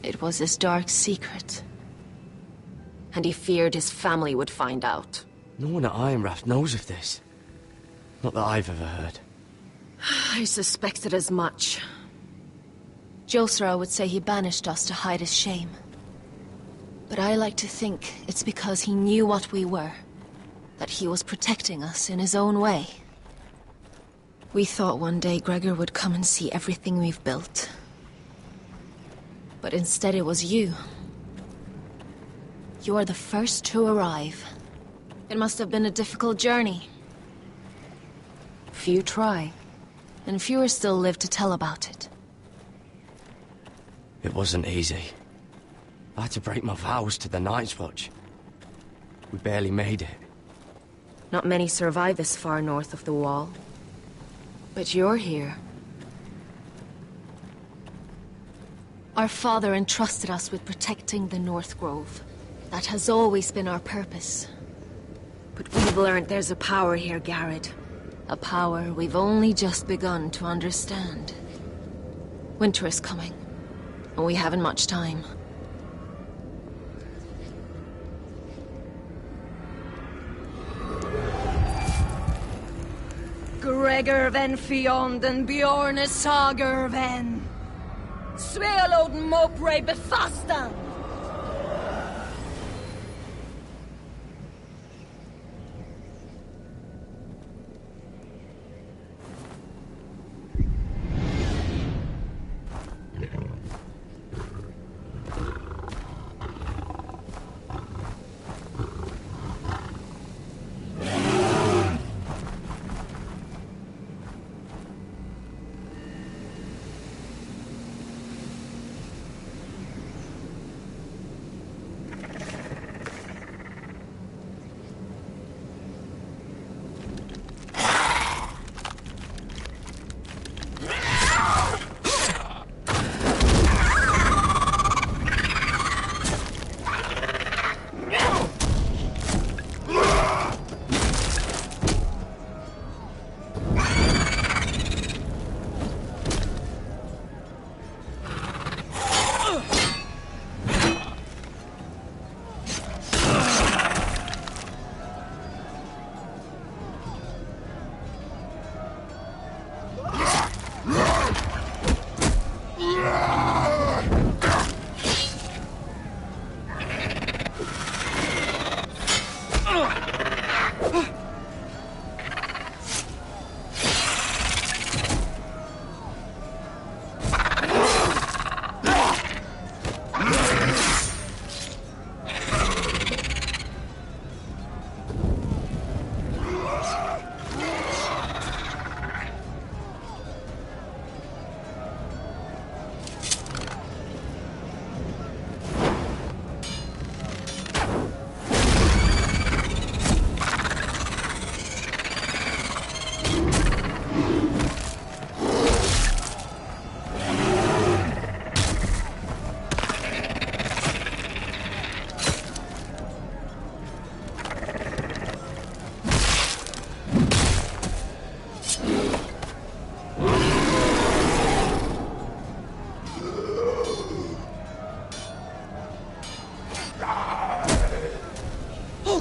It was his dark secret, and he feared his family would find out. No one at Ironrath knows of this. Not that I've ever heard. I suspected as much. Josra would say he banished us to hide his shame. But I like to think it's because he knew what we were. That he was protecting us in his own way. We thought one day Gregor would come and see everything we've built. But instead it was you. You are the first to arrive. It must have been a difficult journey. Few try. And fewer still live to tell about it. It wasn't easy. I had to break my vows to the Night's Watch. We barely made it. Not many survive this far north of the Wall. But you're here. Our father entrusted us with protecting the North Grove. That has always been our purpose. But we've learned there's a power here, Garrett. A power we've only just begun to understand. Winter is coming, and we haven't much time. Gregor ven Fionden Bjorne Sager ven Svealoden Mopre befastan.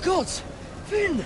gods! Finn!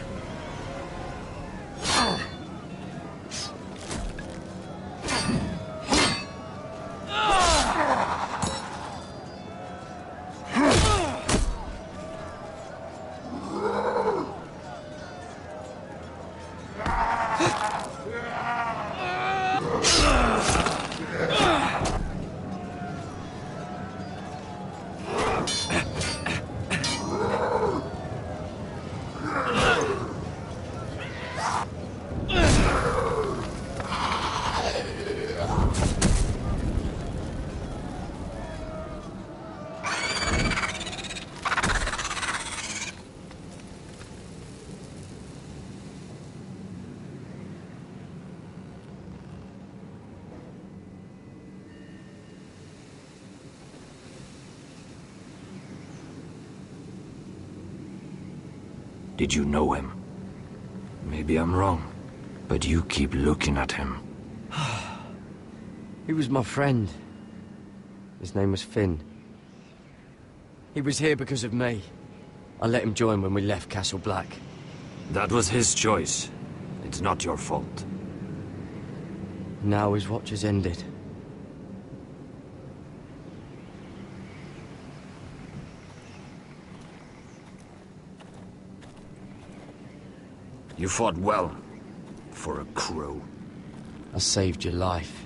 Did you know him? Maybe I'm wrong, but you keep looking at him. He was my friend. His name was Finn. He was here because of me. I let him join when we left Castle Black. That was his choice. It's not your fault. Now his watch has ended. You fought well, for a crow. I saved your life.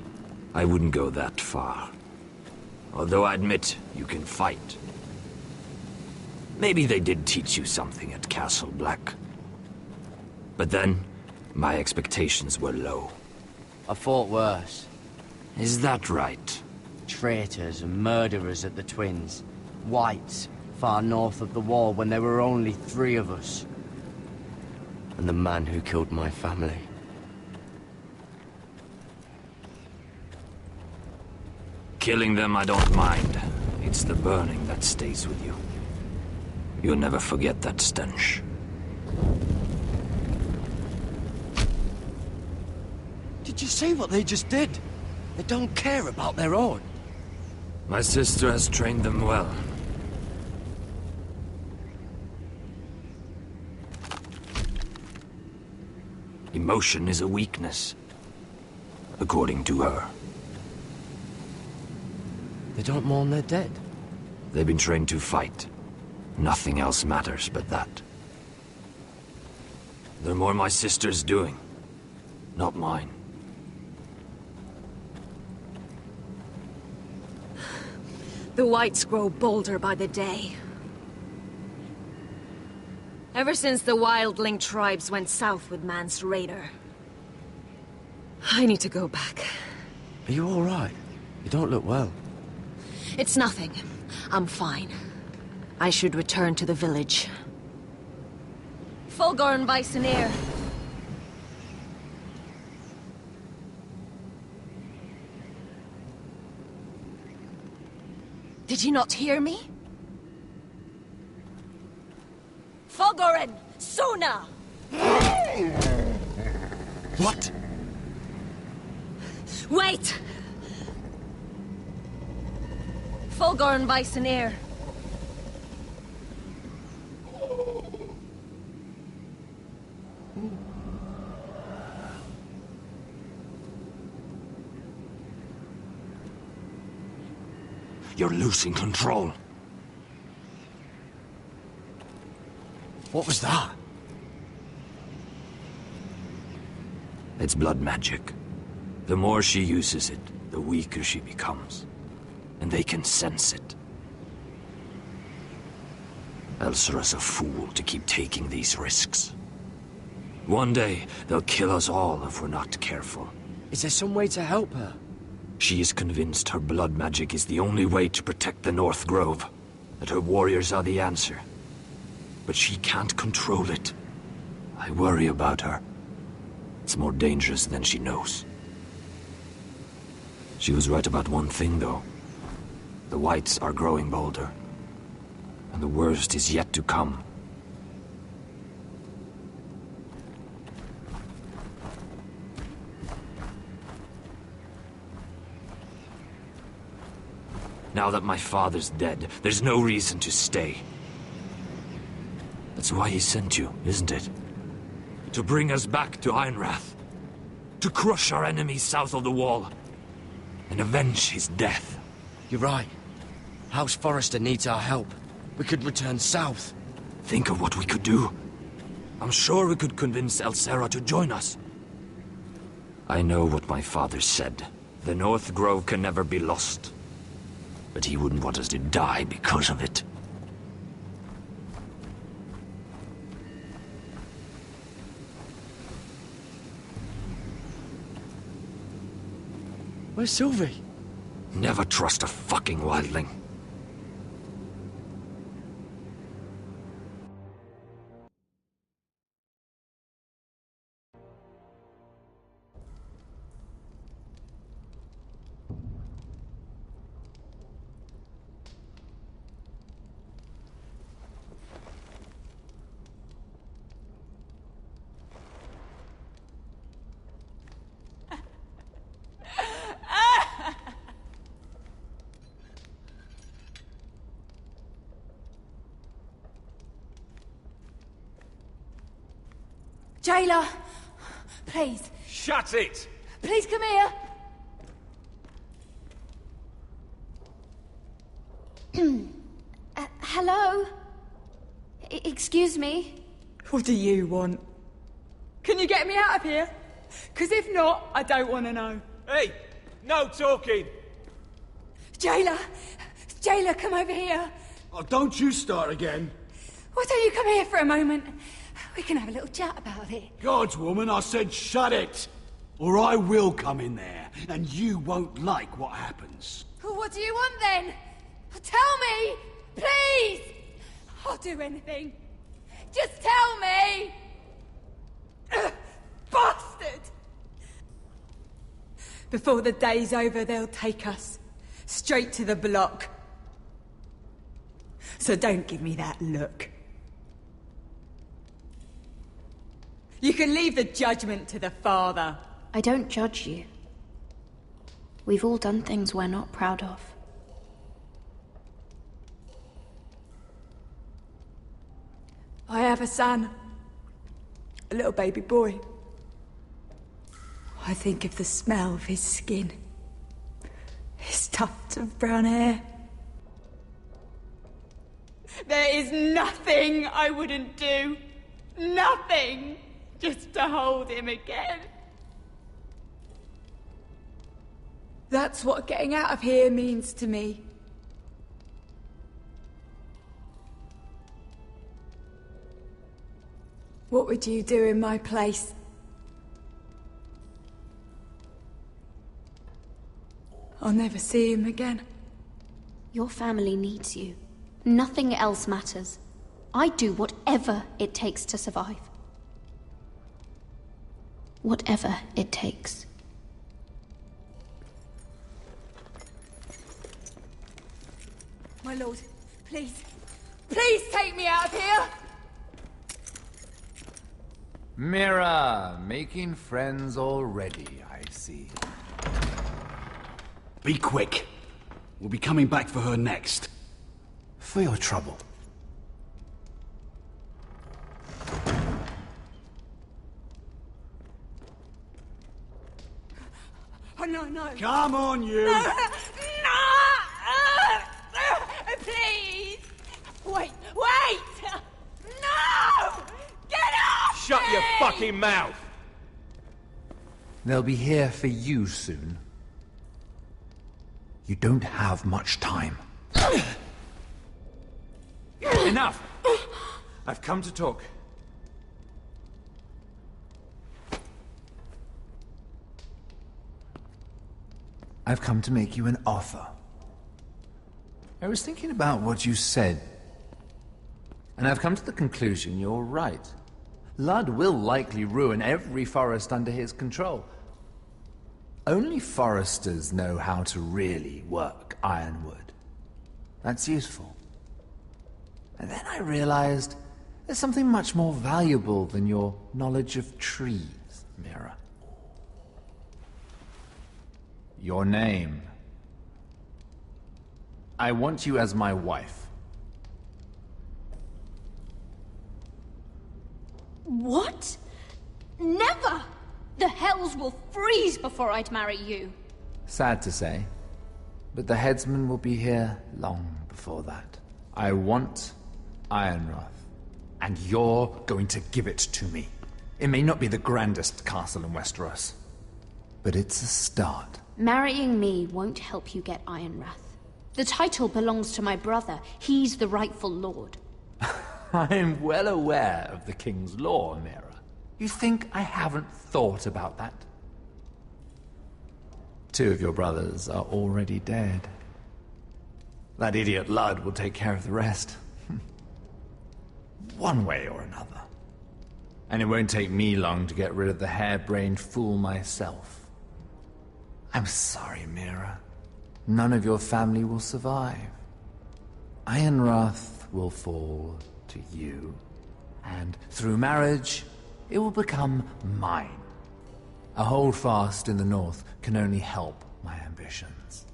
I wouldn't go that far. Although I admit, you can fight. Maybe they did teach you something at Castle Black. But then, my expectations were low. I fought worse. Is that right? Traitors and murderers at the Twins. Whites, far north of the wall when there were only 3 of us. And the man who killed my family. Killing them I don't mind. It's the burning that stays with you. You'll never forget that stench. Did you see what they just did? They don't care about their own. My sister has trained them well. Emotion is a weakness, according to her. They don't mourn their dead. They've been trained to fight. Nothing else matters but that. They're more my sister's doing, not mine. The Whites grow bolder by the day. Ever since the Wildling tribes went south with Mance Rayder. I need to go back. Are you all right? You don't look well. It's nothing. I'm fine. I should return to the village. Fulgur and Vysenir. Did you not hear me? Fulgur, Suna! What? Wait! Fulgur and Vysenir. You're losing control. What was that? It's blood magic. The more she uses it, the weaker she becomes. And they can sense it. Elsera's a fool to keep taking these risks. One day, they'll kill us all if we're not careful. Is there some way to help her? She is convinced her blood magic is the only way to protect the North Grove. That her warriors are the answer. But she can't control it. I worry about her. It's more dangerous than she knows. She was right about one thing, though. The Whites are growing bolder. And the worst is yet to come. Now that my father's dead, there's no reason to stay. That's why he sent you, isn't it? To bring us back to Ironrath. To crush our enemies south of the wall. And avenge his death. You're right. House Forrester needs our help. We could return south. Think of what we could do. I'm sure we could convince Elsera to join us. I know what my father said. The North Grove can never be lost. But he wouldn't want us to die because of it. Where's Sylvie? Never trust a fucking wildling. Jailer, please. Shut it! Please come here. Hello? Excuse me? What do you want? Can you get me out of here? Because if not, I don't want to know. Hey! No talking! Jailer! Jailer, come over here. Oh, don't you start again. Why don't you come here for a moment? We can have a little chat about it. Gods, woman, I said shut it! or I will come in there, and you won't like what happens. What do you want then? Tell me! Please! I'll do anything. Just tell me! Bastard! Before the day's over, they'll take us straight to the block. So don't give me that look. You can leave the judgment to the Father. I don't judge you. We've all done things we're not proud of. I have a son. A little baby boy. I think of the smell of his skin. His tufts of brown hair. There is nothing I wouldn't do. Nothing! Just to hold him again. That's what getting out of here means to me. What would you do in my place? I'll never see him again. Your family needs you. Nothing else matters. I'd do whatever it takes to survive. Whatever it takes. My lord, please. Please take me out of here! Mira, making friends already, I see. Be quick. We'll be coming back for her next. For your trouble. Oh, no. Come on, you! No! Please! Wait! No! Get off! Shut your fucking mouth! They'll be here for you soon. You don't have much time. Enough! I've come to talk. I've come to make you an offer. I was thinking about what you said, and I've come to the conclusion you're right. Ludd will likely ruin every forest under his control. Only foresters know how to really work ironwood. That's useful. And then I realized there's something much more valuable than your knowledge of trees, Mira. Your name. I want you as my wife. What? Never! The hells will freeze before I'd marry you. Sad to say, but the headsman will be here long before that. I want Ironrath, and you're going to give it to me. It may not be the grandest castle in Westeros, but it's a start. Marrying me won't help you get Ironrath. The title belongs to my brother. He's the rightful lord. I'm well aware of the king's law, Mira. You think I haven't thought about that? 2 of your brothers are already dead. That idiot Ludd will take care of the rest. One way or another. And it won't take me long to get rid of the harebrained fool myself. I'm sorry, Mira. None of your family will survive. Ironrath will fall to you, and through marriage, it will become mine. A holdfast in the north can only help my ambitions.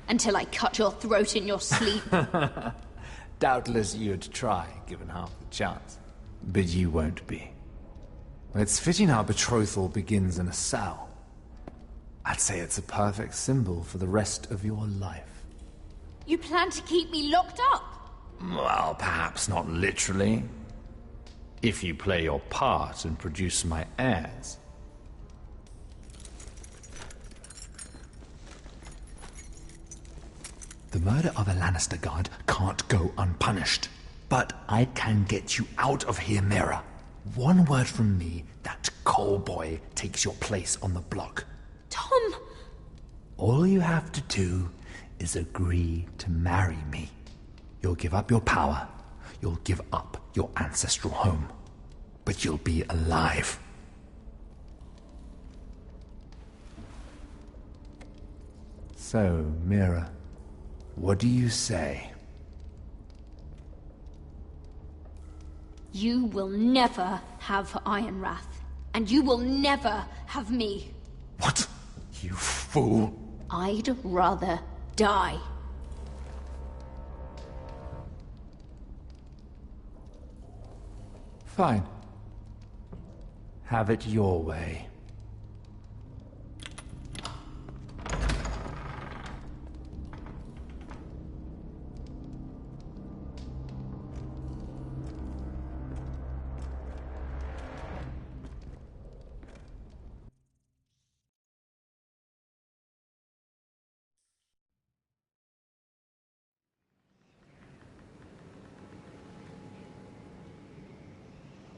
Until I cut your throat in your sleep. Doubtless you'd try, given half the chance. But you won't be. It's fitting our betrothal begins in a cell. I'd say it's a perfect symbol for the rest of your life. You plan to keep me locked up? Well, perhaps not literally. If you play your part and produce my heirs. The murder of a Lannister guard can't go unpunished. But I can get you out of here, Mira. One word from me, that coal boy takes your place on the block. Tom! All you have to do is agree to marry me. You'll give up your power. You'll give up your ancestral home. But you'll be alive. So, Mira, what do you say? You will never have Ironrath. And you will never have me. What? You fool. I'd rather die. Fine. Have it your way.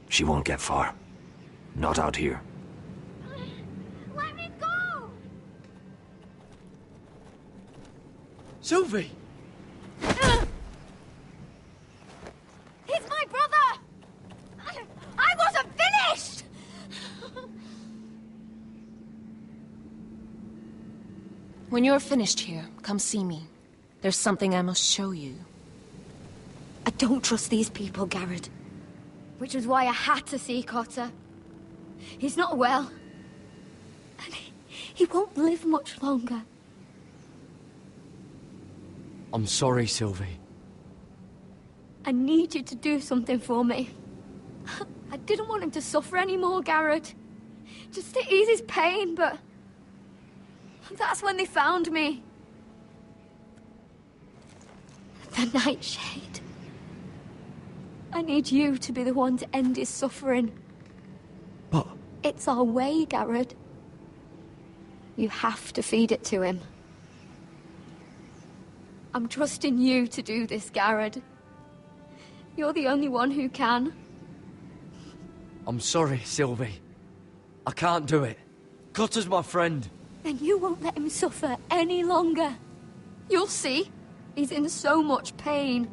She won't get far. Not out here. Let me go! Sylvie! He's my brother! I wasn't finished! When you're finished here, come see me. There's something I must show you. I don't trust these people, Garrett. Which was why I had to see Cotter. He's not well. And he won't live much longer. I'm sorry, Sylvie. I need you to do something for me. I didn't want him to suffer anymore, Garrett. Just to ease his pain, but... that's when they found me. The Nightshade. I need you to be the one to end his suffering. But... it's our way, Garrett. You have to feed it to him. I'm trusting you to do this, Garrett. You're the only one who can. I'm sorry, Sylvie. I can't do it. Cotter's my friend. Then you won't let him suffer any longer. You'll see. He's in so much pain.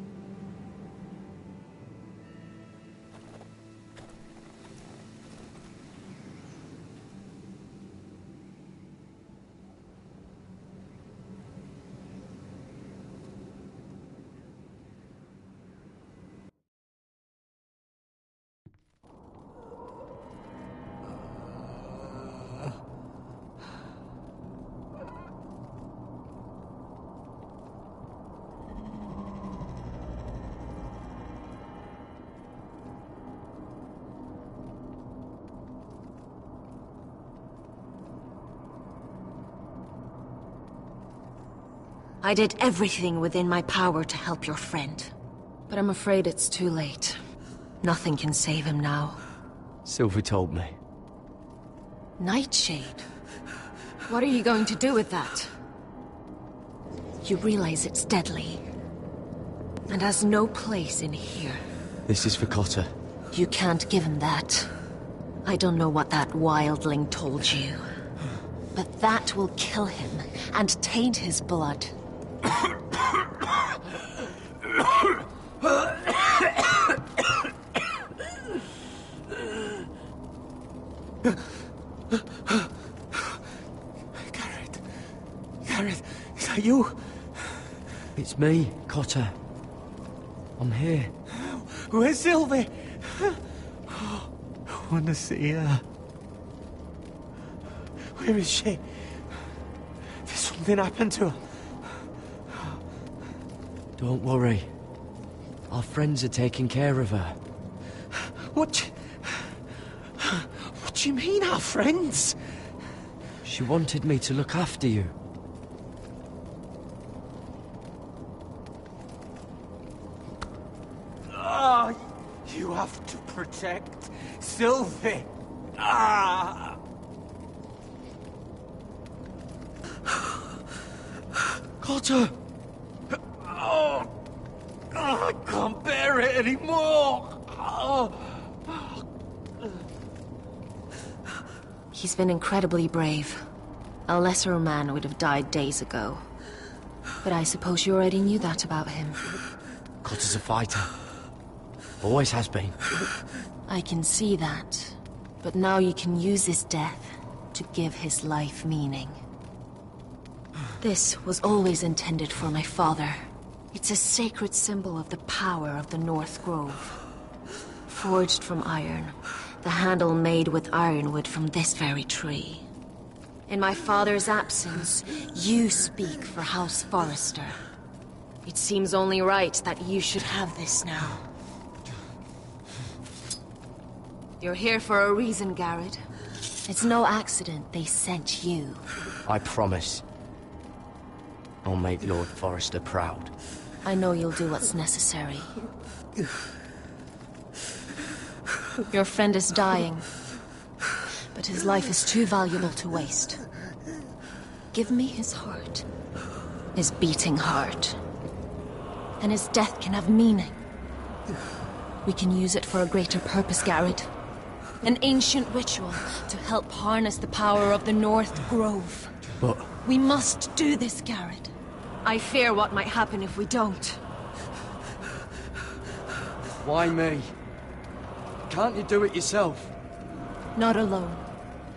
I did everything within my power to help your friend. But I'm afraid it's too late. Nothing can save him now. Sylvie told me. Nightshade? What are you going to do with that? You realize it's deadly. And has no place in here. This is for Cotter. You can't give him that. I don't know what that wildling told you. But that will kill him and taint his blood. Garrett, is that you? It's me, Cotter. I'm here. Where's Sylvie? Oh, I want to see her. Where is she? Did something happen to her? Don't worry. Our friends are taking care of her. What do you mean, our friends? She wanted me to look after you. Ah, you have to protect Sylvie. Ah! Cotter! Oh, I can't bear it anymore! Oh. He's been incredibly brave. A lesser man would have died days ago. But I suppose you already knew that about him. Cotter's a fighter. Always has been. I can see that. But now you can use his death to give his life meaning. This was always intended for my father. It's a sacred symbol of the power of the North Grove. Forged from iron, the handle made with ironwood from this very tree. In my father's absence, you speak for House Forrester. It seems only right that you should have this now. You're here for a reason, Garrett. It's no accident they sent you. I promise. I'll make Lord Forrester proud. I know you'll do what's necessary. Your friend is dying, but his life is too valuable to waste. Give me his heart. His beating heart. And his death can have meaning. We can use it for a greater purpose, Garrett. An ancient ritual to help harness the power of the North Grove. But... we must do this, Garrett. I fear what might happen if we don't. Why me? Can't you do it yourself? Not alone.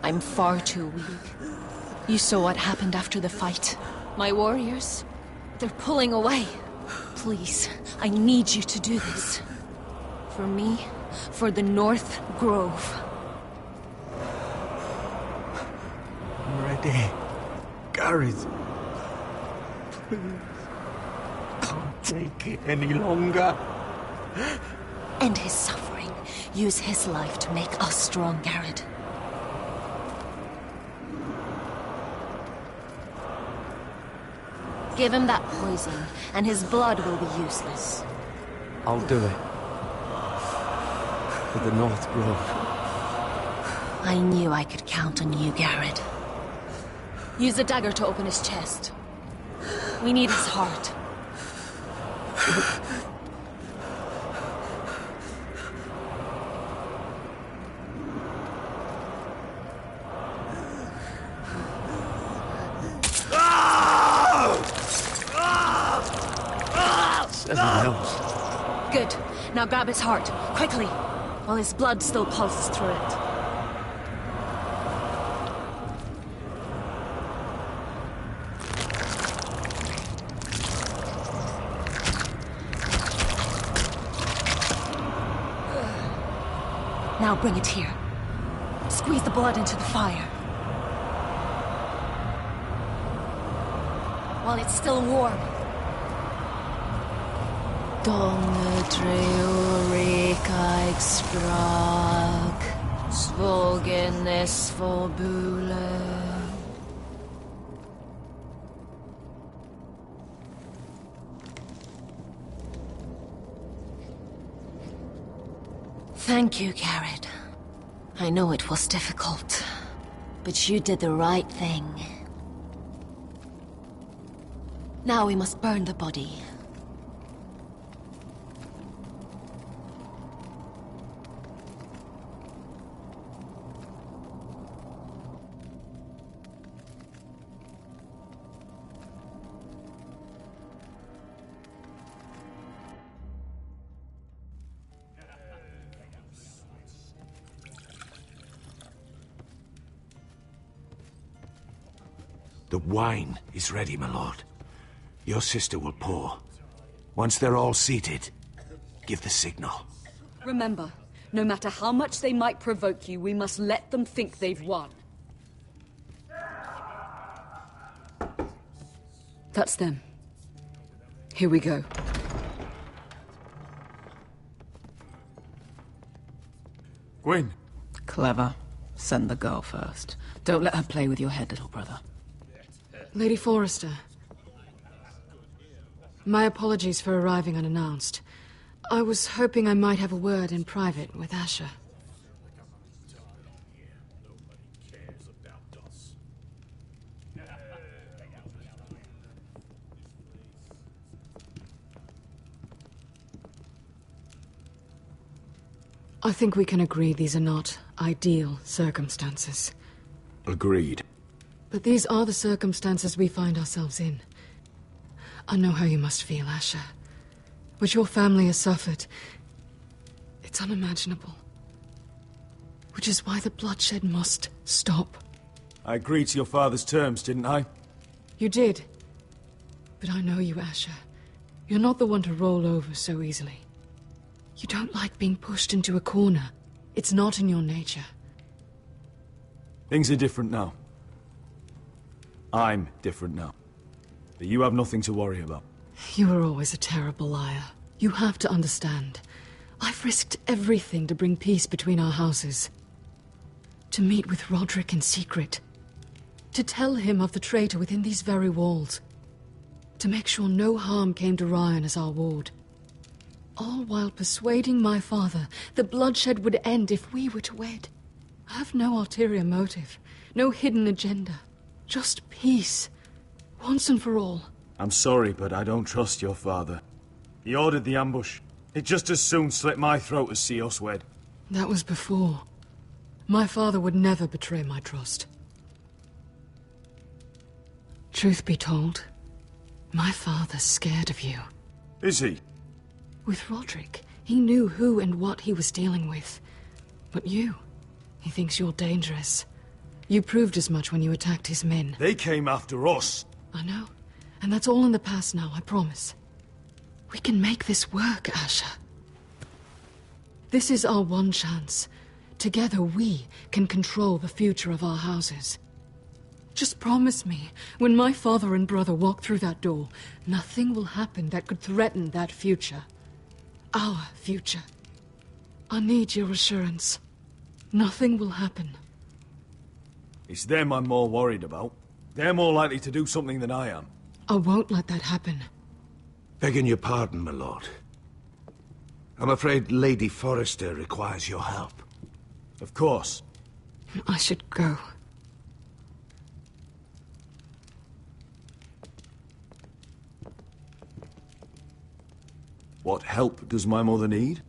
I'm far too weak. You saw what happened after the fight. My warriors, they're pulling away. Please, I need you to do this. For me, for the North Grove. I'm ready. Garrett. Please. Can't take it any longer. End his suffering. Use his life to make us strong, Garrett. Give him that poison, and his blood will be useless. I'll do it. For the North Grove. I knew I could count on you, Garrett. Use the dagger to open his chest. We need his heart. Good. Now grab his heart, quickly, while his blood still pulses through it. Now bring it here. Squeeze the blood into the fire. While it's still warm. Donne treorekaig sprag, svogenes forbule. Thank you, Garrett. I know it was difficult, but you did the right thing. Now we must burn the body. The wine is ready, my lord. Your sister will pour. Once they're all seated, give the signal. Remember, no matter how much they might provoke you, we must let them think they've won. That's them. Here we go. Gwyn. Clever. Send the girl first. Don't let her play with your head, little brother. Lady Forrester. My apologies for arriving unannounced. I was hoping I might have a word in private with Asher. I think we can agree these are not ideal circumstances. Agreed. But these are the circumstances we find ourselves in. I know how you must feel, Asher. What your family has suffered, it's unimaginable. Which is why the bloodshed must stop. I agreed to your father's terms, didn't I? You did. But I know you, Asher. You're not the one to roll over so easily. You don't like being pushed into a corner. It's not in your nature. Things are different now. I'm different now. But you have nothing to worry about. You were always a terrible liar. You have to understand. I've risked everything to bring peace between our houses. To meet with Roderick in secret. To tell him of the traitor within these very walls. To make sure no harm came to Ryan as our ward. All while persuading my father the bloodshed would end if we were to wed. I have no ulterior motive, no hidden agenda. Just peace, once and for all. I'm sorry, but I don't trust your father. He ordered the ambush. He'd just as soon slit my throat as see us wed. That was before. My father would never betray my trust. Truth be told, my father's scared of you. Is he? With Roderick, he knew who and what he was dealing with. But you, he thinks you're dangerous. You proved as much when you attacked his men. They came after us. I know. And that's all in the past now, I promise. We can make this work, Asher. This is our one chance. Together we can control the future of our houses. Just promise me, when my father and brother walk through that door, nothing will happen that could threaten that future. Our future. I need your assurance. Nothing will happen. It's them I'm more worried about. They're more likely to do something than I am. I won't let that happen. Begging your pardon, my lord. I'm afraid Lady Forrester requires your help. Of course. I should go. What help does my mother need?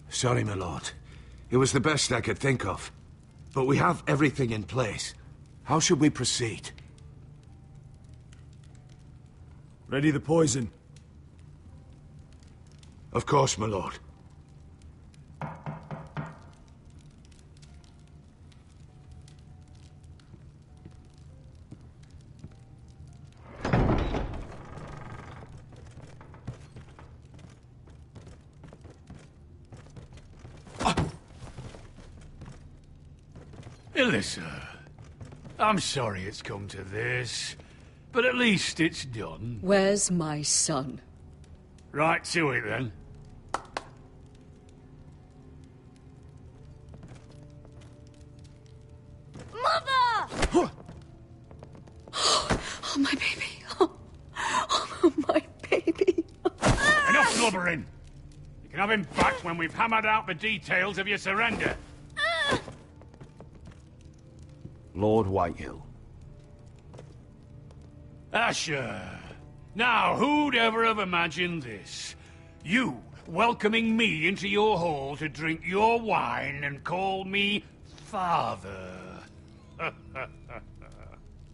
Sorry, my lord. It was the best I could think of. But we have everything in place. How should we proceed? Ready the poison. Of course, my lord. Ilissa, I'm sorry it's come to this, but at least it's done. Where's my son? Right to it, then. Mother! Oh, my baby. Oh, my baby. Enough blubbering! You can have him back when we've hammered out the details of your surrender. Lord Whitehill. Asher. Now, who'd ever have imagined this? You welcoming me into your hall to drink your wine and call me father.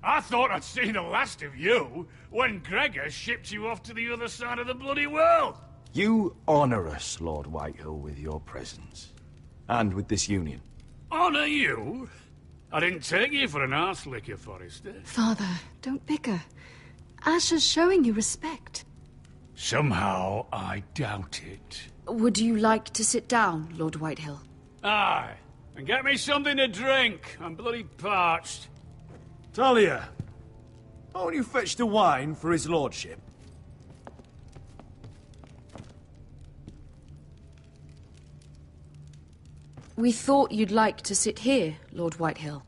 I thought I'd seen the last of you when Gregor shipped you off to the other side of the bloody world. You honor us, Lord Whitehill, with your presence. And with this union. Honor you? I didn't take you for an arse licker, Forrester. Father, don't bicker. Asher's showing you respect. Somehow, I doubt it. Would you like to sit down, Lord Whitehill? Aye. And get me something to drink. I'm bloody parched. Talia, why don't you fetch the wine for his lordship? We thought you'd like to sit here, Lord Whitehill.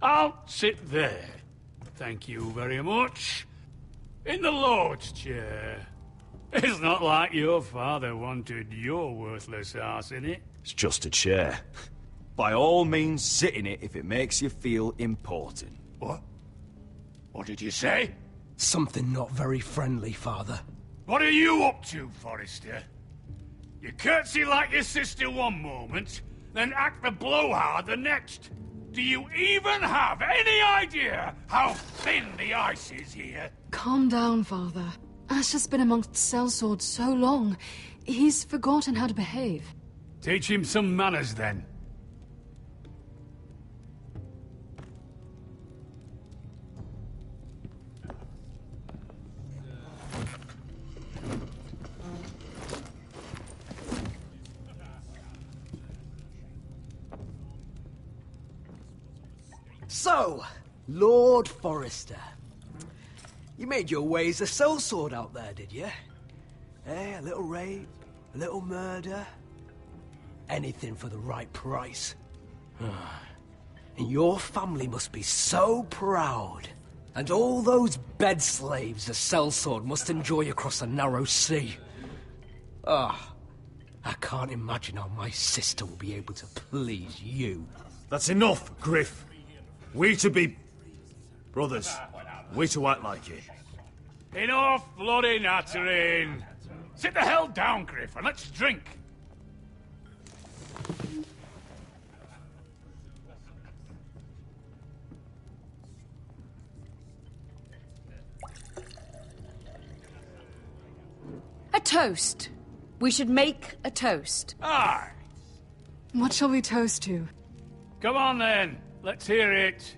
I'll sit there. Thank you very much. In the Lord's chair. It's not like your father wanted your worthless arse in it. It's just a chair. By all means, sit in it if it makes you feel important. What? What did you say? Something not very friendly, Father. What are you up to, Forrester? You curtsy like your sister one moment, then act the blowhard the next. Do you even have any idea how thin the ice is here? Calm down, Father. Asher's been amongst sellswords so long, he's forgotten how to behave. Teach him some manners, then. So, Lord Forrester. You made your way as a sellsword out there, did you? Eh, a little rape, a little murder. Anything for the right price. And your family must be so proud. And all those bed slaves a sellsword must enjoy across a narrow sea. I can't imagine how my sister will be able to please you. That's enough, Griff. We to be brothers. We to act like it. Enough bloody nattering. Sit the hell down, Griff, and let's drink. A toast. We should make a toast. Aye. What shall we toast to? Come on, then. Let's hear it.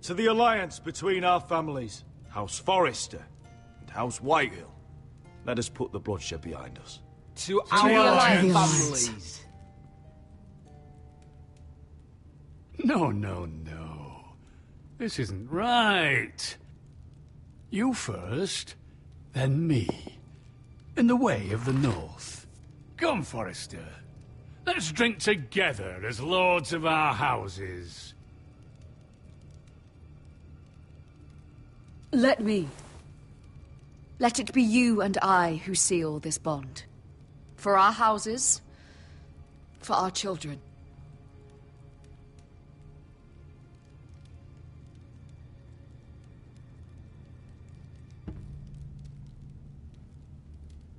To the alliance between our families, House Forrester and House Whitehill. Let us put the bloodshed behind us. To our families. No, no, no. This isn't right. You first, then me. In the way of the North. Come, Forrester. Let's drink together as lords of our houses. Let me. Let it be you and I who seal this bond. For our houses, for our children.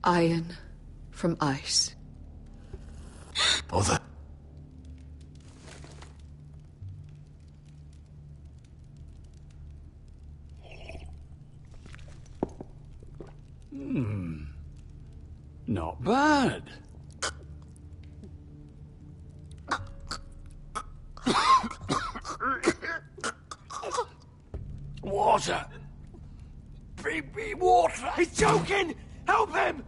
Iron from ice. Mother. Not bad. Water. Baby water. He's choking! Help him!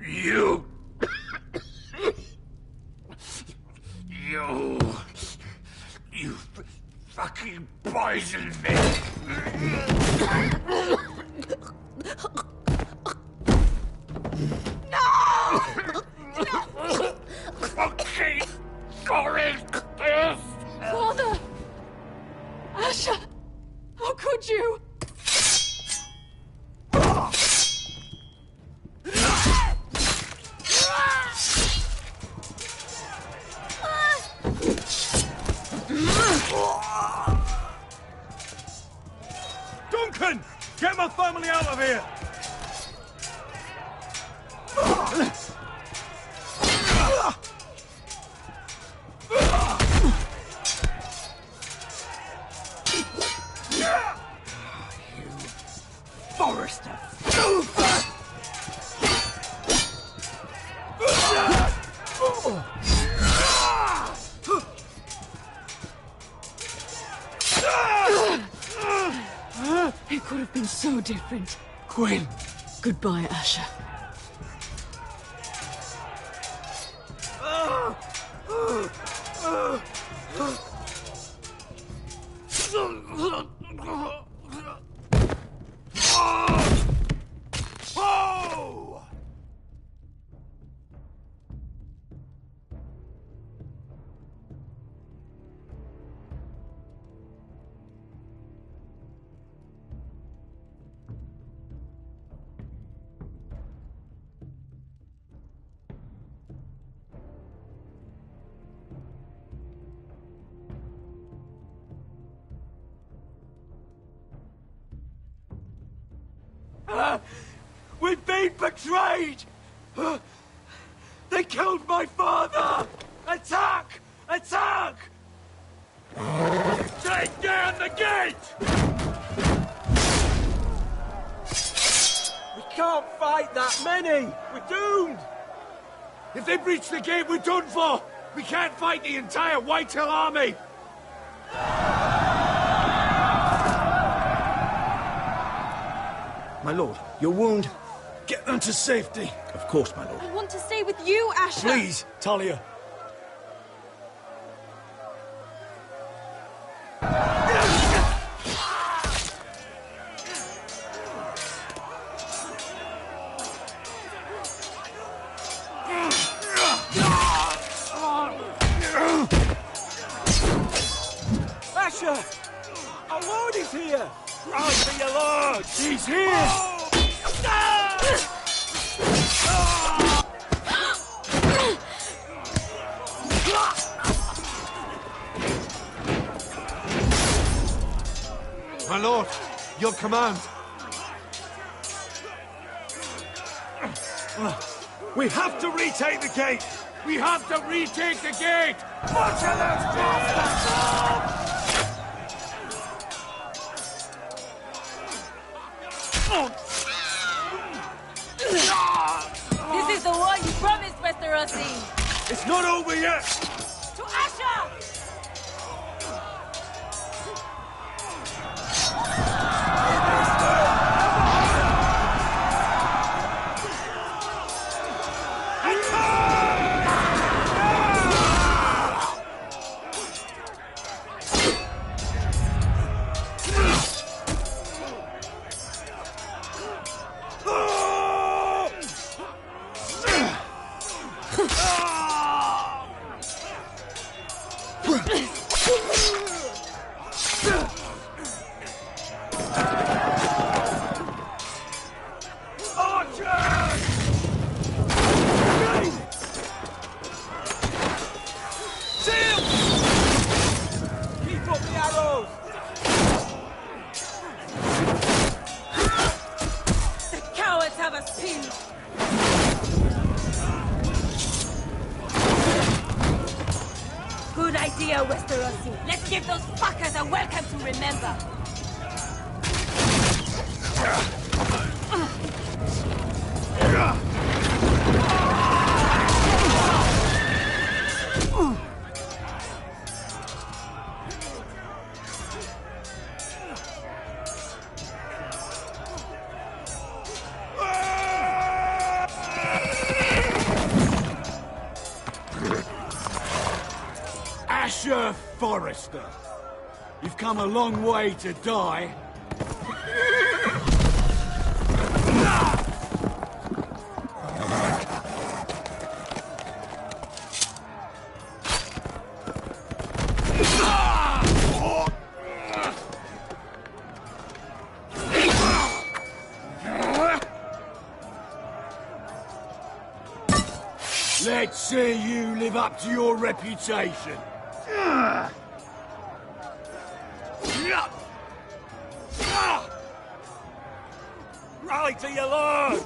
You fucking poisoned me. Fucking Forrester! Father! Asher! How could you? Duncan! Get my family out of here! Forrester! It could have been so different. Quinn! Goodbye, Asher. We've been betrayed! They killed my father! Attack! Attack! Take down the gate! We can't fight that many! We're doomed! If they breach the gate, we're done for! We can't fight the entire Whitehill army! My lord, your wound? Get them to safety. Of course, my lord. I want to stay with you, Asher! Please, Talia. Asher! Our lord is here! Run for your lord! He's here! My lord, your command. We have to retake the gate! We have to retake the gate! Butcher those bastards! This is the war you promised, Westerosi! It's not over yet! To Asher! Good idea, Westerosi. Let's give those fuckers a welcome to remember. Asher Forrester, you've come a long way to die. Let's see you live up to your reputation. Rally to your lord!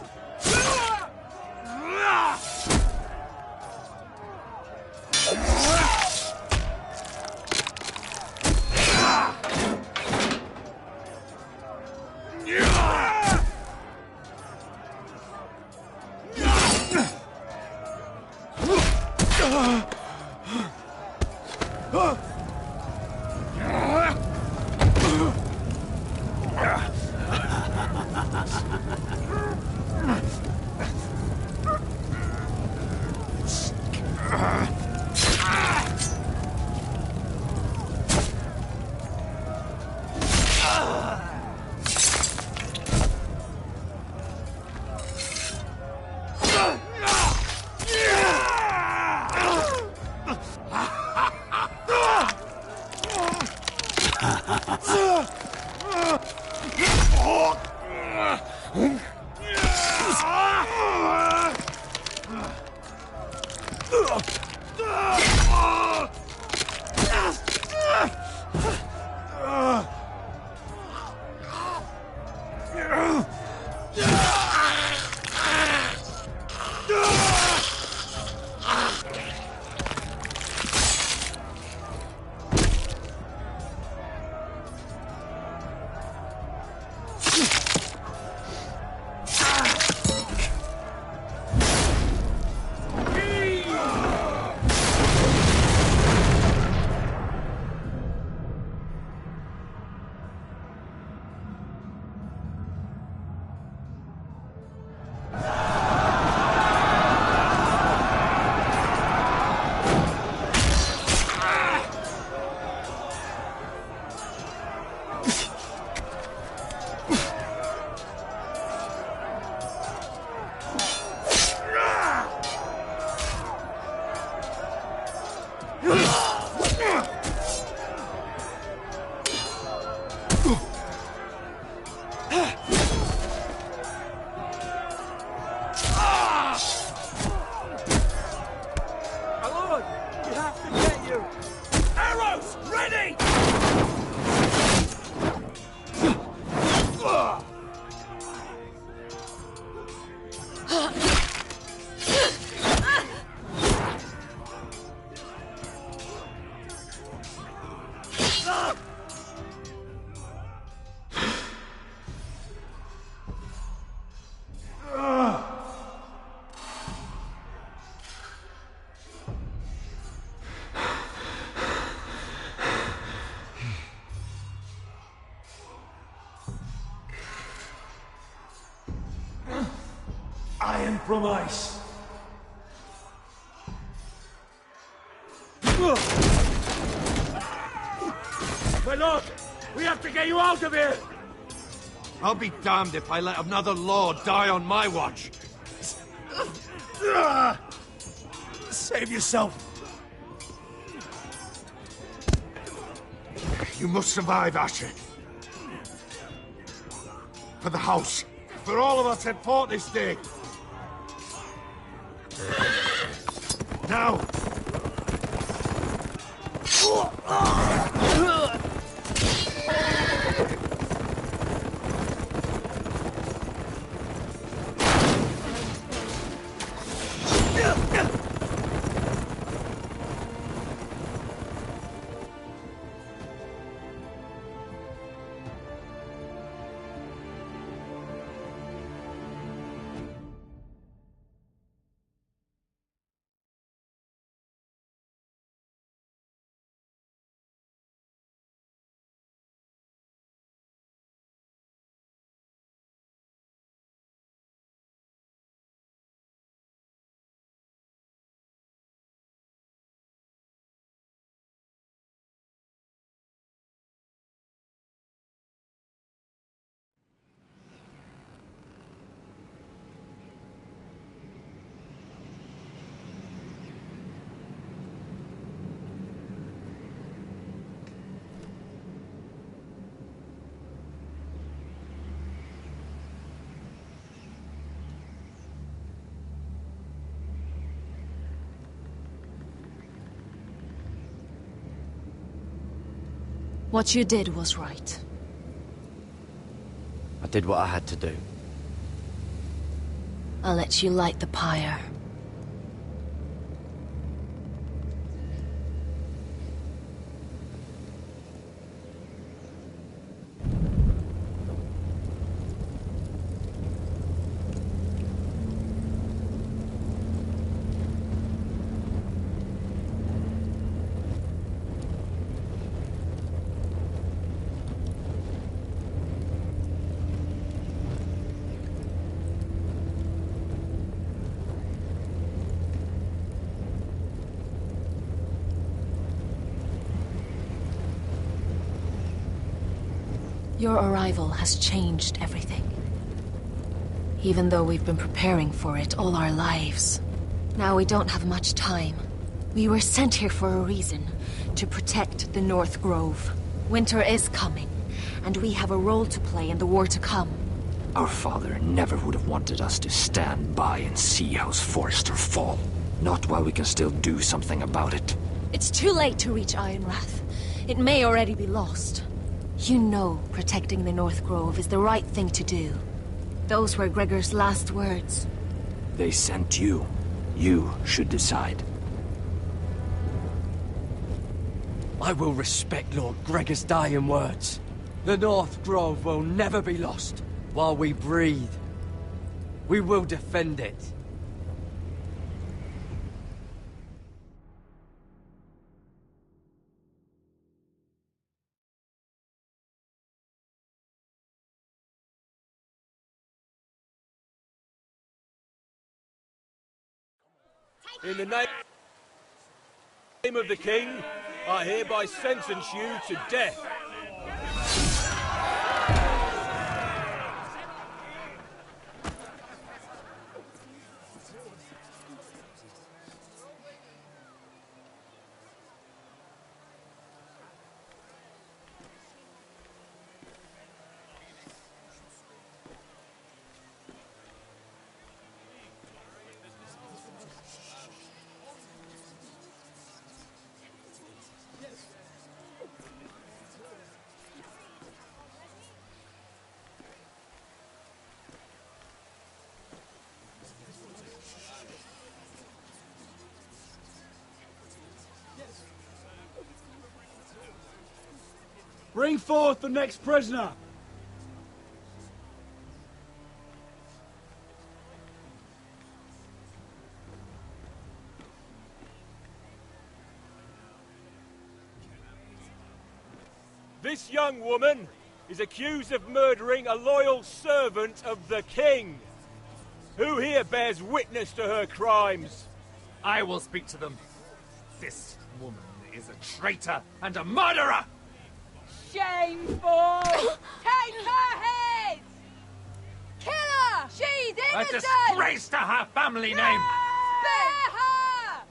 Lord, we have to get you. Arrows, ready! I am from ice. My lord, we have to get you out of here! I'll be damned if I let another lord die on my watch. Save yourself. You must survive, Asher. For the house. For all of us at fought this day. Now! What you did was right. I did what I had to do. I'll let you light the pyre. Your arrival has changed everything. Even though we've been preparing for it all our lives. Now we don't have much time. We were sent here for a reason. To protect the North Grove. Winter is coming, and we have a role to play in the war to come. Our father never would have wanted us to stand by and see House Forrester fall. Not while we can still do something about it. It's too late to reach Ironrath. It may already be lost. You know protecting the North Grove is the right thing to do. Those were Gregor's last words. They sent you. You should decide. I will respect Lord Gregor's dying words. The North Grove will never be lost while we breathe. We will defend it. In the name of the King, I hereby sentence you to death. Bring forth the next prisoner! This young woman is accused of murdering a loyal servant of the king. Who here bears witness to her crimes? I will speak to them. This woman is a traitor and a murderer! Shameful! Take her head! Kill her! She's innocent! A disgrace to her family name! Spare her!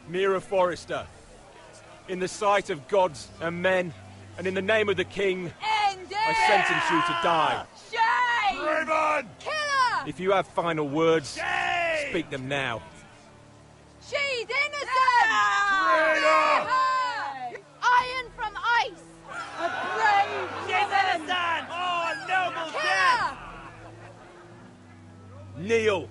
Mira Forrester, in the sight of gods and men, and in the name of the king, I sentence you to die. Shame! Raven! Kill her! If you have final words, speak them now. She's innocent! Traitor! Iron from ice! A brave She's innocent! Oh, a noble death! Kneel!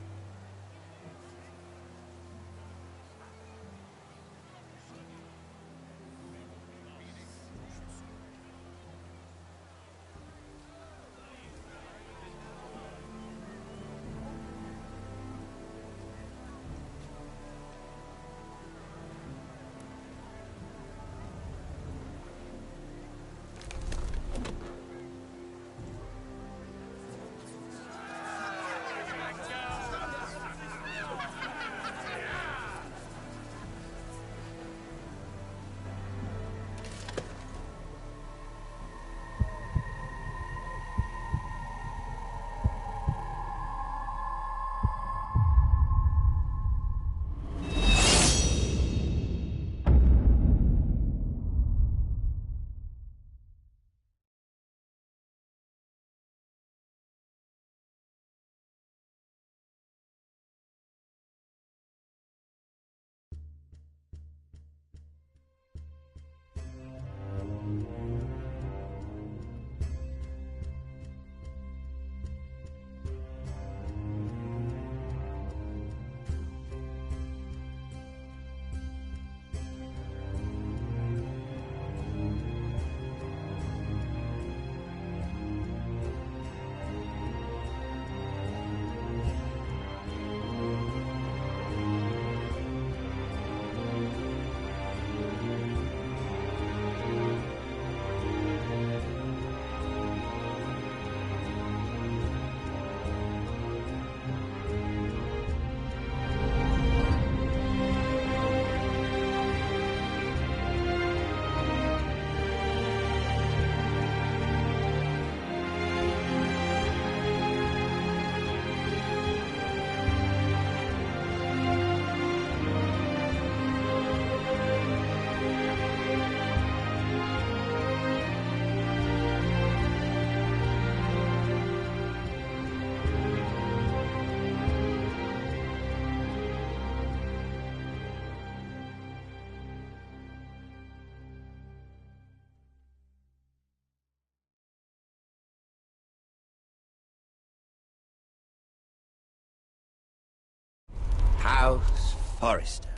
House Forrester.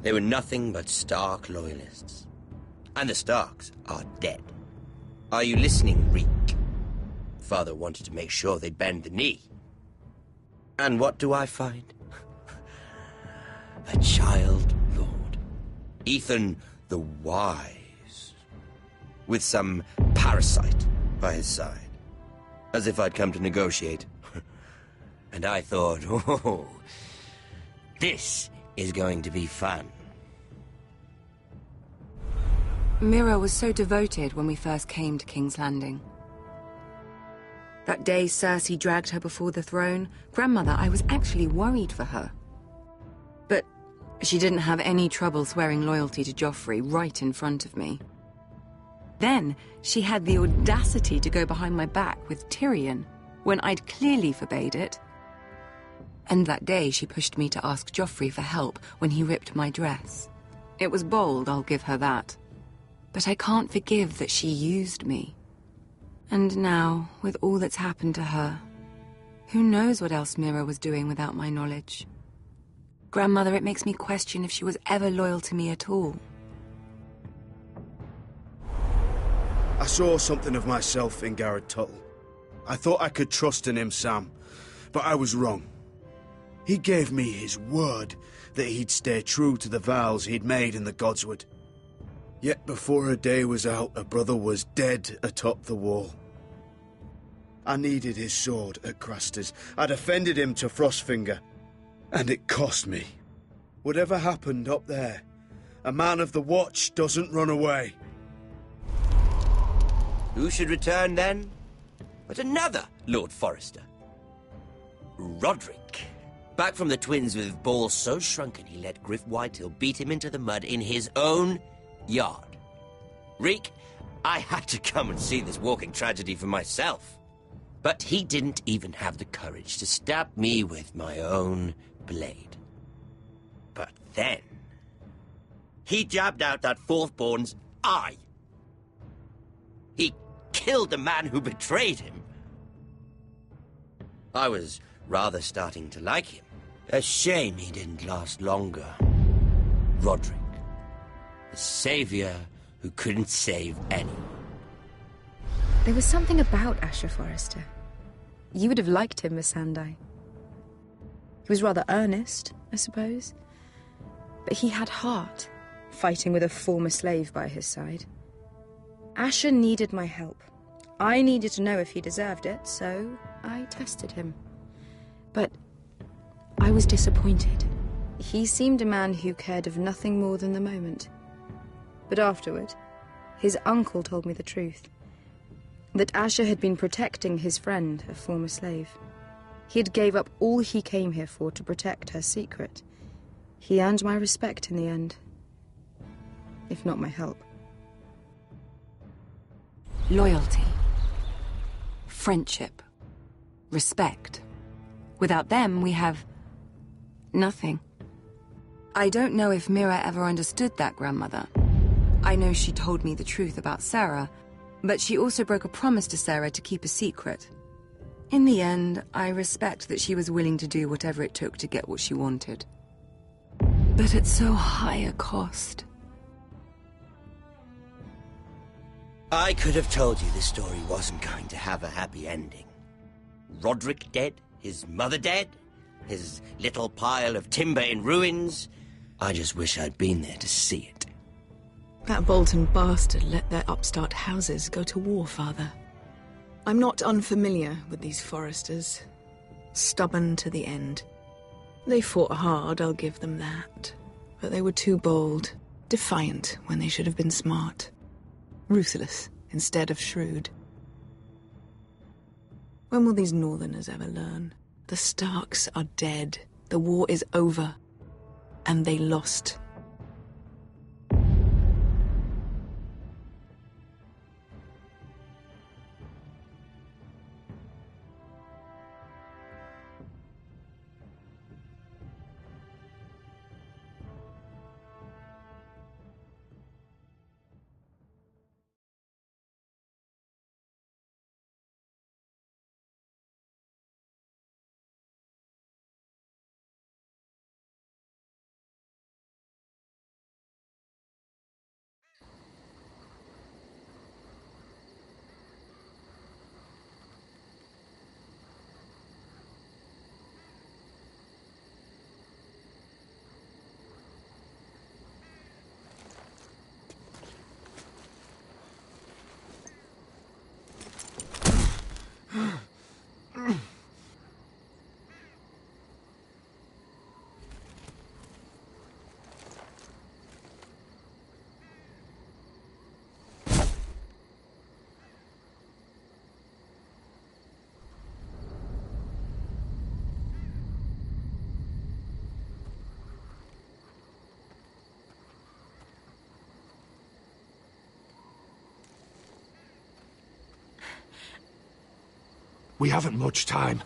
They were nothing but Stark loyalists. And the Starks are dead. Are you listening, Reek? Father wanted to make sure they'd bend the knee. And what do I find? A child lord. Ethan the Wise. With some parasite by his side. As if I'd come to negotiate. And I thought, oh, this is going to be fun. Mira was so devoted when we first came to King's Landing. That day Cersei dragged her before the throne, Grandmother, I was actually worried for her. But she didn't have any trouble swearing loyalty to Joffrey right in front of me. Then she had the audacity to go behind my back with Tyrion, when I'd clearly forbade it. And that day she pushed me to ask Joffrey for help when he ripped my dress. It was bold, I'll give her that. But I can't forgive that she used me. And now, with all that's happened to her, who knows what else Mira was doing without my knowledge? Grandmother, it makes me question if she was ever loyal to me at all. I saw something of myself in Garrett Tuttle. I thought I could trust in him, Sam, but I was wrong. He gave me his word that he'd stay true to the vows he'd made in the Godswood. Yet before a day was out, a brother was dead atop the wall. I needed his sword at Craster's. I defended him to Frostfinger, and it cost me. Whatever happened up there, a man of the Watch doesn't run away. Who should return then? But another Lord Forrester. Roderick. Back from the Twins with balls so shrunken he let Griff Whitehill beat him into the mud in his own yard. Reek, I had to come and see this walking tragedy for myself. But he didn't even have the courage to stab me with my own blade. But then, he jabbed out that fourth-born's eye. He killed the man who betrayed him. I was rather starting to like him. A shame he didn't last longer. Roderick, the savior who couldn't save anyone. There was something about Asher Forrester. You would have liked him, Miss Sandai. He was rather earnest, I suppose. But he had heart, fighting with a former slave by his side. Asher needed my help. I needed to know if he deserved it, so I tested him. But I was disappointed. He seemed a man who cared of nothing more than the moment. But afterward, his uncle told me the truth. That Asher had been protecting his friend, a former slave. He had gave up all he came here for to protect her secret. He earned my respect in the end, if not my help. Loyalty. Friendship. Respect. Without them, we have nothing. I don't know if Mira ever understood that, Grandmother. I know she told me the truth about Sarah, but she also broke a promise to Sarah to keep a secret. In the end, I respect that she was willing to do whatever it took to get what she wanted. But at so high a cost. I could have told you this story wasn't going to have a happy ending. Roderick dead, his mother dead, his little pile of timber in ruins. I just wish I'd been there to see it. That Bolton bastard let their upstart houses go to war, Father. I'm not unfamiliar with these Forresters. Stubborn to the end. They fought hard, I'll give them that. But they were too bold, defiant when they should have been smart. Ruthless instead of shrewd. When will these Northerners ever learn? The Starks are dead. The war is over. And they lost. We haven't much time.